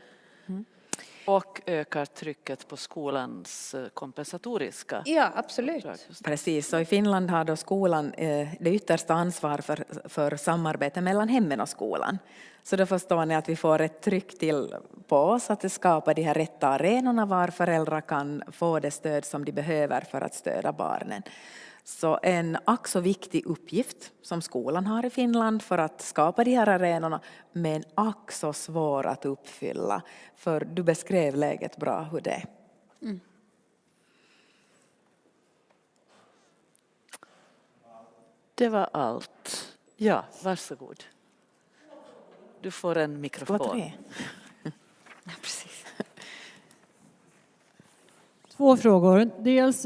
Och ökar trycket på skolans kompensatoriska. Ja, absolut. Precis, och i Finland har då skolan det yttersta ansvar för samarbete mellan hemmen och skolan. Så då förstår ni att vi får ett tryck till på oss att det skapar de här rätta arenorna var föräldrar kan få det stöd som de behöver för att stödja barnen. Så en ack så viktig uppgift som skolan har i Finland för att skapa de här arenorna, men ack så svår att uppfylla. För du beskrev läget bra hur det är. Det var allt. Ja, varsågod. Du får en mikrofon. Ja, precis. 2 frågor. Dels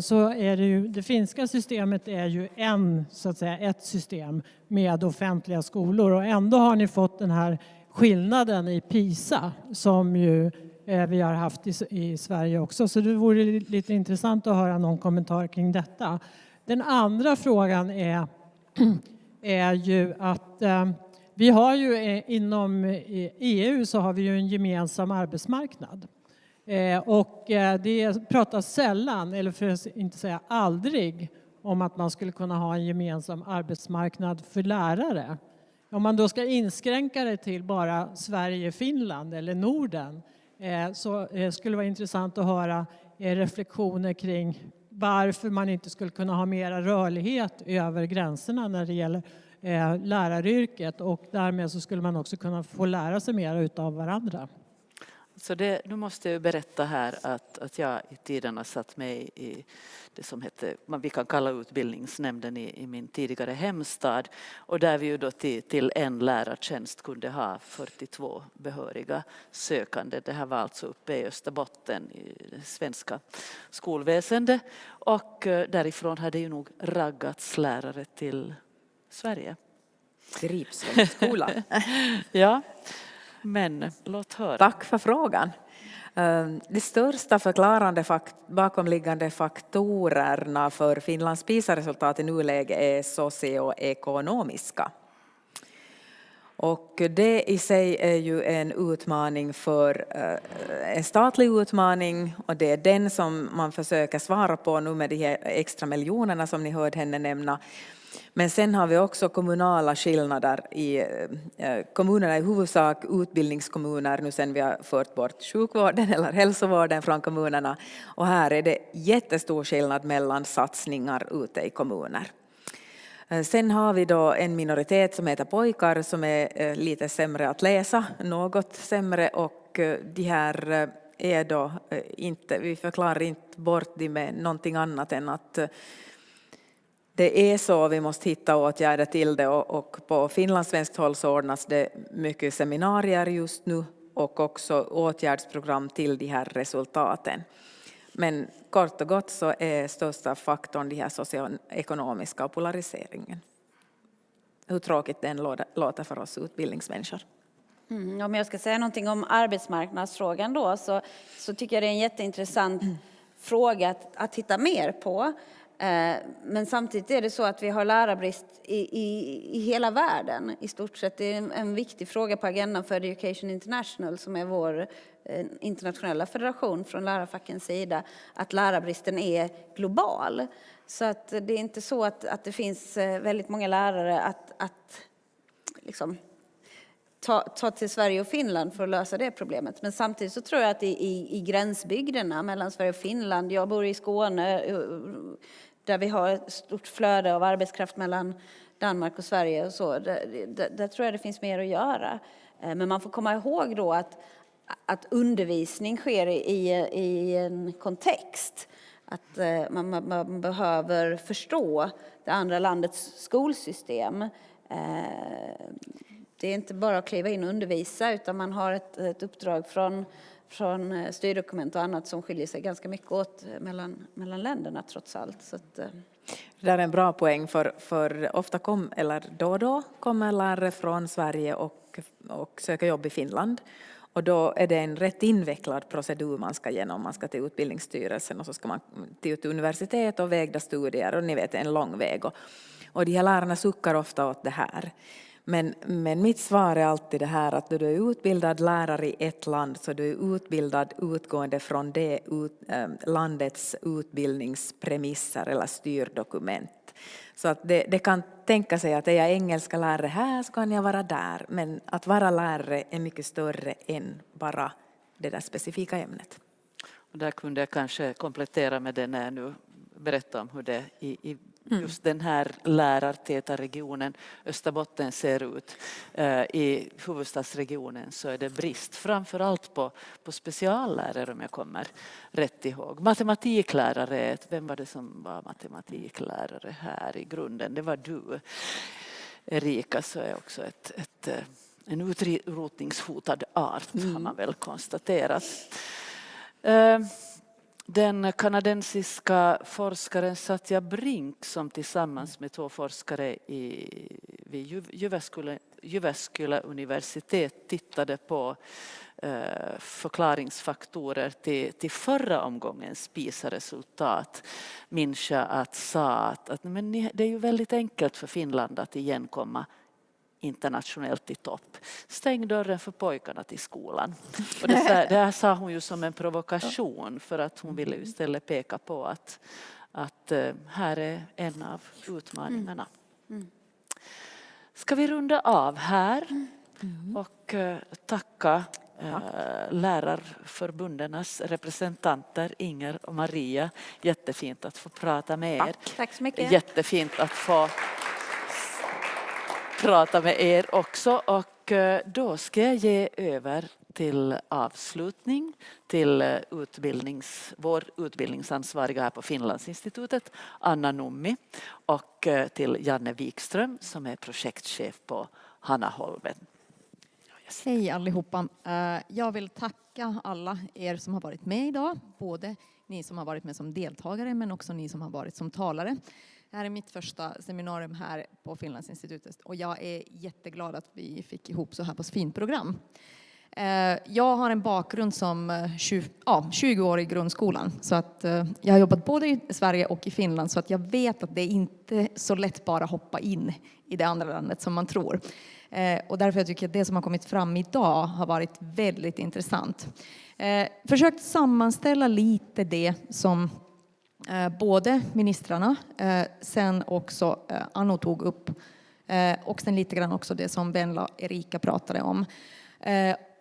så är det ju, det finska systemet är ju ett system med offentliga skolor, och ändå har ni fått den här skillnaden i PISA som ju vi har haft i Sverige också. Så det vore lite intressant att höra någon kommentar kring detta. Den andra frågan är ju att vi har ju inom EU så har vi ju en gemensam arbetsmarknad. Och det pratas sällan, eller för att inte säga aldrig, om att man skulle kunna ha en gemensam arbetsmarknad för lärare. Om man då ska inskränka det till bara Sverige, Finland eller Norden, så skulle det vara intressant att höra reflektioner kring varför man inte skulle kunna ha mera rörlighet över gränserna när det gäller läraryrket, och därmed så skulle man också kunna få lära sig mer utav varandra. Så nu måste jag berätta här att jag i tiden har satt mig i det som heter, vi kan kalla utbildningsnämnden i min tidigare hemstad, och där vi ju då till en lärartjänst kunde ha 42 behöriga sökande. Det här var alltså uppe i Österbotten i det svenska skolväsendet, och därifrån hade ju nog raggats lärare till Sverige. Gripsskola. Ja. Men låt höra. Tack för frågan. De största förklarande bakomliggande faktorerna för Finlands PISA-resultat i nuläget är socioekonomiska. Och det i sig är ju en utmaning en statlig utmaning, och det är den som man försöker svara på nu med de här extra miljonerna som ni hörde henne nämna. Men sen har vi också kommunala skillnader i kommunerna, i huvudsak utbildningskommuner, nu sen vi har fört bort sjukvården eller hälsovården från kommunerna. Och här är det jättestor skillnad mellan satsningar ute i kommuner. Sen har vi då en minoritet som heter pojkar som är lite sämre att läsa, något sämre, och de här är då inte, vi förklarar inte bort det med någonting annat än att det är så, vi måste hitta åtgärder till det, och på finlandssvenskt håll så ordnas det mycket seminarier just nu och också åtgärdsprogram till de här resultaten. Men kort och gott så är största faktorn de här socioekonomiska polariseringen. Hur tråkigt den låter för oss utbildningsmänniskor. Om jag ska säga någonting om arbetsmarknadsfrågan då, så tycker jag det är en jätteintressant fråga att titta mer på. Men samtidigt är det så att vi har lärarbrist i hela världen. I stort sett det är en viktig fråga på agendan för Education International, som är vår internationella federation från lärarfackens sida, att lärarbristen är global. Så att det är inte så att det finns väldigt många lärare att liksom ta till Sverige och Finland för att lösa det problemet. Men samtidigt så tror jag att i gränsbygderna mellan Sverige och Finland, jag bor i Skåne där vi har ett stort flöde av arbetskraft mellan Danmark och Sverige och så, där tror jag det finns mer att göra. Men man får komma ihåg då att undervisning sker i en kontext. Att man behöver förstå det andra landets skolsystem. Det är inte bara att kliva in och undervisa, utan man har ett uppdrag från styrdokument och annat som skiljer sig ganska mycket åt mellan länderna trots allt. Så att, det där är en bra poäng, för ofta då kommer lärare från Sverige och söker jobb i Finland. Och då är det en rätt invecklad procedur man ska igenom. Man ska till utbildningsstyrelsen och så ska man till ett universitet och vägda studier. Och ni vet, en lång väg. Och de här lärarna suckar ofta åt det här. Men mitt svar är alltid det här att du är utbildad lärare i ett land, så du är utbildad utgående från det landets utbildningspremisser eller styrdokument. Så att det kan tänka sig att är jag engelska lärare här så kan jag vara där. Men att vara lärare är mycket större än bara det där specifika ämnet. Och där kunde jag kanske komplettera med det när jag nu berättar om hur det i just den här lärartäta regionen Österbotten ser ut. I huvudstadsregionen så är det brist, framförallt på speciallärare om jag kommer rätt ihåg. Matematiklärare, vem var det som var matematiklärare här i grunden? Det var du. Erika, så är också en utrotningshotad art har man väl konstaterat. Den kanadensiska forskaren Satya Brink, som tillsammans med 2 forskare vid Jyväskylä universitet tittade på förklaringsfaktorer till förra omgångens PISA-resultat, minns jag att sa att men det är ju väldigt enkelt för Finland att igen komma internationellt i topp. Stäng dörren för pojkarna till skolan. Och det här sa hon ju som en provokation, för att hon ville istället peka på att här är en av utmaningarna. Ska vi runda av här och tacka lärarförbundenas representanter Inger och Maria. Jättefint att få prata med er. Tack så mycket. Jättefint att få prata med er också, och då ska jag ge över till avslutning till vår utbildningsansvariga här på Finlandsinstitutet, Anna Nummi, och till Janne Wikström som är projektchef på Hanaholmen. Hej allihopa. Jag vill tacka alla er som har varit med idag, både ni som har varit med som deltagare men också ni som har varit som talare. Det här är mitt första seminarium här på Finlandsinstitutet och jag är jätteglad att vi fick ihop så här på fint program. Jag har en bakgrund som 20 år i grundskolan, så att jag har jobbat både i Sverige och i Finland, så att jag vet att det är inte så lätt bara hoppa in i det andra landet som man tror. Och därför tycker jag att det som har kommit fram idag har varit väldigt intressant. Försökt sammanställa lite det som både ministrarna, sen också Anno tog upp, och sen lite grann också det som Venla och Erika pratade om.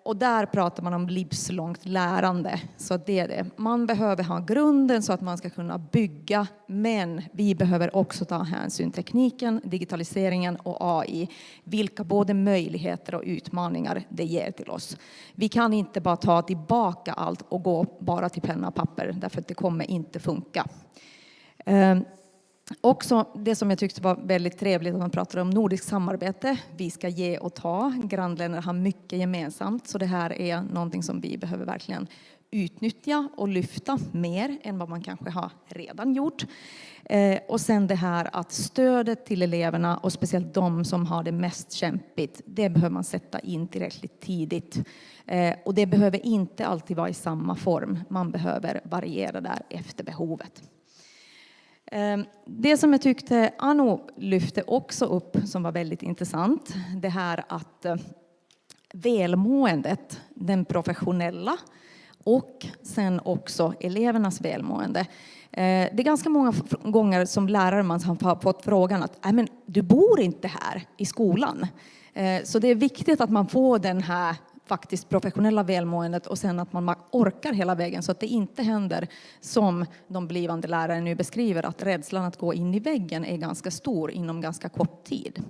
Och där pratar man om livslångt lärande. Så det är det. Man behöver ha grunden så att man ska kunna bygga. Men vi behöver också ta hänsyn till tekniken, digitaliseringen och AI. Vilka både möjligheter och utmaningar det ger till oss. Vi kan inte bara ta tillbaka allt och gå bara till penna och papper. Därför att det kommer inte funka. Också det som jag tyckte var väldigt trevligt att man pratar om nordiskt samarbete. Vi ska ge och ta. Grannländer har mycket gemensamt. Så det här är någonting som vi behöver verkligen utnyttja och lyfta mer än vad man kanske har redan gjort. Och sen det här att stödet till eleverna och speciellt de som har det mest kämpigt, det behöver man sätta in tillräckligt tidigt. Och det behöver inte alltid vara i samma form. Man behöver variera där efter behovet. Det som jag tyckte Anu lyfte också upp som var väldigt intressant, det här att välmåendet, den professionella och sen också elevernas välmående. Det är ganska många gånger som lärare man har fått frågan att men du bor inte här i skolan. Så det är viktigt att man får den här faktiskt professionella välmåendet och sen att man orkar hela vägen så att det inte händer som de blivande lärare nu beskriver, att rädslan att gå in i väggen är ganska stor inom ganska kort tid.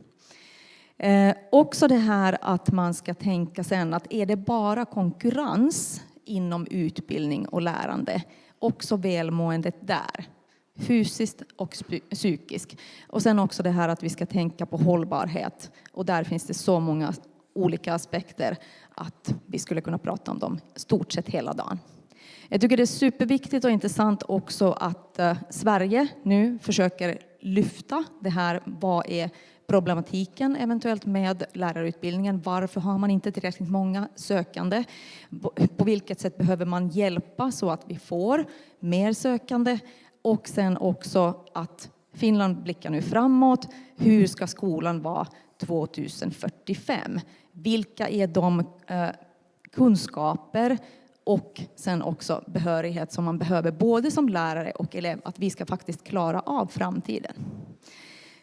Också det här att man ska tänka sen att är det bara konkurrens inom utbildning och lärande, också välmåendet där, fysiskt och psykiskt. Och sen också det här att vi ska tänka på hållbarhet, och där finns det så många olika aspekter att vi skulle kunna prata om dem stort sett hela dagen. Jag tycker det är superviktigt och intressant också att Sverige nu försöker lyfta det här. Vad är problematiken eventuellt med lärarutbildningen? Varför har man inte tillräckligt många sökande? På vilket sätt behöver man hjälpa så att vi får mer sökande? Och sen också att Finland blickar nu framåt. Hur ska skolan vara 2045? Vilka är de kunskaper och sen också behörighet som man behöver både som lärare och elev, att vi ska faktiskt klara av framtiden.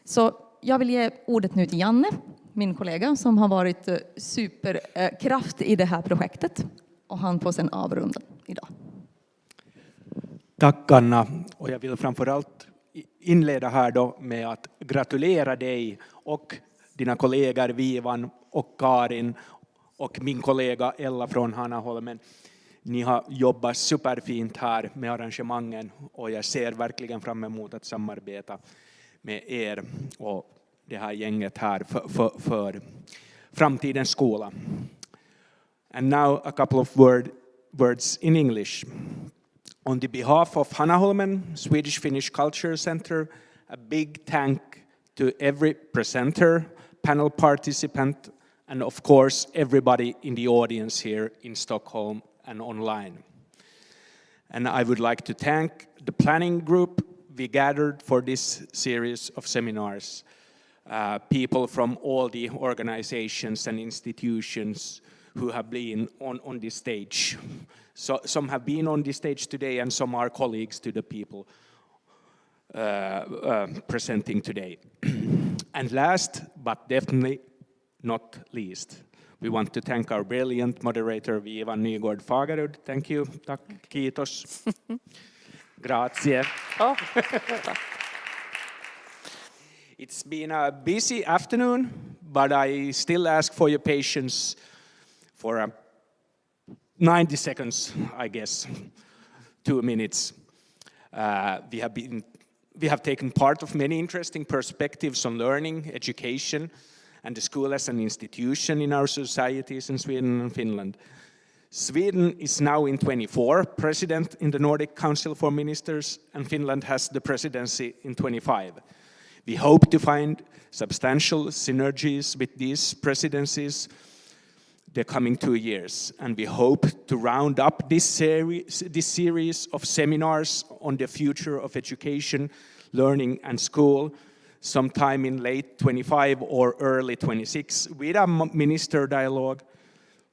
Så jag vill ge ordet nu till Janne, min kollega, som har varit superkraft i det här projektet, och han får sen avrunda idag. Tack Anna, och jag vill framförallt inleda här då med att gratulera dig och dina kollegor Vivan och Karin och min kollega Ella från Hanaholmen. Ni har jobbat superfint här med arrangemangen, och jag ser verkligen fram emot att samarbeta med er och det här gänget här för Framtidens skola. And now a couple of words in English. On the behalf of Hanaholmen, Swedish-Finnish Culture Center, a big thank to every presenter, panel participant, and of course everybody in the audience here in Stockholm and online. And I would like to thank the planning group we gathered for this series of seminars. People from all the organizations and institutions who have been on this stage. So some have been on this stage today, and some are colleagues to the people presenting today. And last, but definitely not least, we want to thank our brilliant moderator, Viva Nygård Fagerud. Thank you. Tack. Kiitos. Grazie. Oh. It's been a busy afternoon, but I still ask for your patience for 90 seconds, I guess, 2 minutes. We have taken part of many interesting perspectives on learning, education, and the school as an institution in our societies in Sweden and Finland. Sweden is now in 24, president in the Nordic Council for Ministers, and Finland has the presidency in 25. We hope to find substantial synergies with these presidencies the coming 2 years, and we hope to round up this series of seminars on the future of education, learning, and school sometime in late 25 or early 26 with a minister dialogue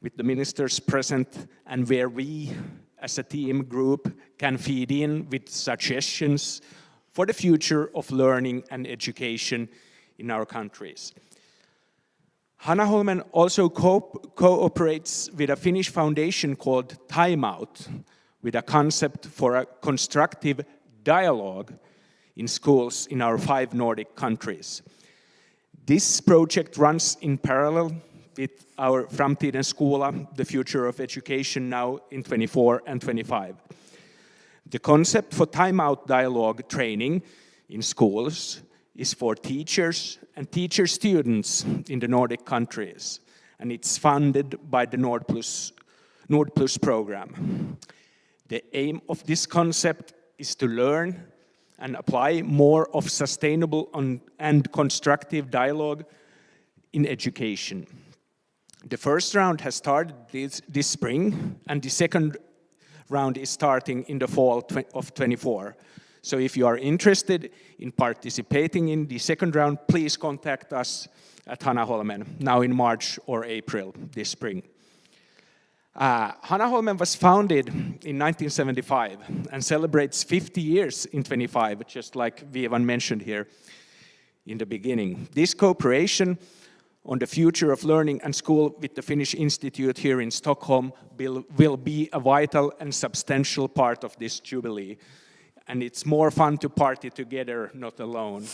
with the ministers present, and where we as a team group can feed in with suggestions for the future of learning and education in our countries. Hanaholmen also cooperates with a Finnish foundation called Time Out, with a concept for a constructive dialogue in schools in our 5 Nordic countries. This project runs in parallel with our Framtidens skola, the future of education, now in 24 and 25. The concept for time-out dialogue training in schools is for teachers and teacher students in the Nordic countries, and it's funded by the Nord Plus program. The aim of this concept is to learn and apply more of sustainable and constructive dialogue in education. The first round has started this spring, and the second round is starting in the fall of 24. So if you are interested in participating in the second round, please contact us at Hanaholmen, now in March or April this spring. Hanaholmen was founded in 1975 and celebrates 50 years in 25, just like Vivan mentioned here in the beginning. This cooperation on the future of learning and school with the Finnish Institute here in Stockholm will be a vital and substantial part of this jubilee. And it's more fun to party together, not alone.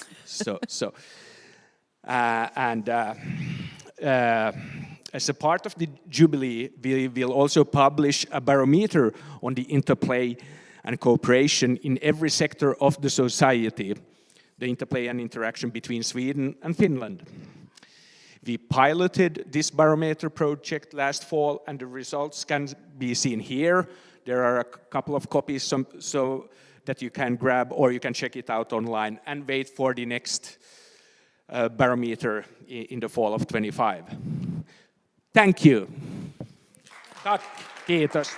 As a part of the Jubilee, we will also publish a barometer on the interplay and cooperation in every sector of the society, the interplay and interaction between Sweden and Finland. We piloted this barometer project last fall, and the results can be seen here. There are a couple of copies so that you can grab, or you can check it out online and wait for the next barometer in the fall of 25. Thank you. Tack, kiitos.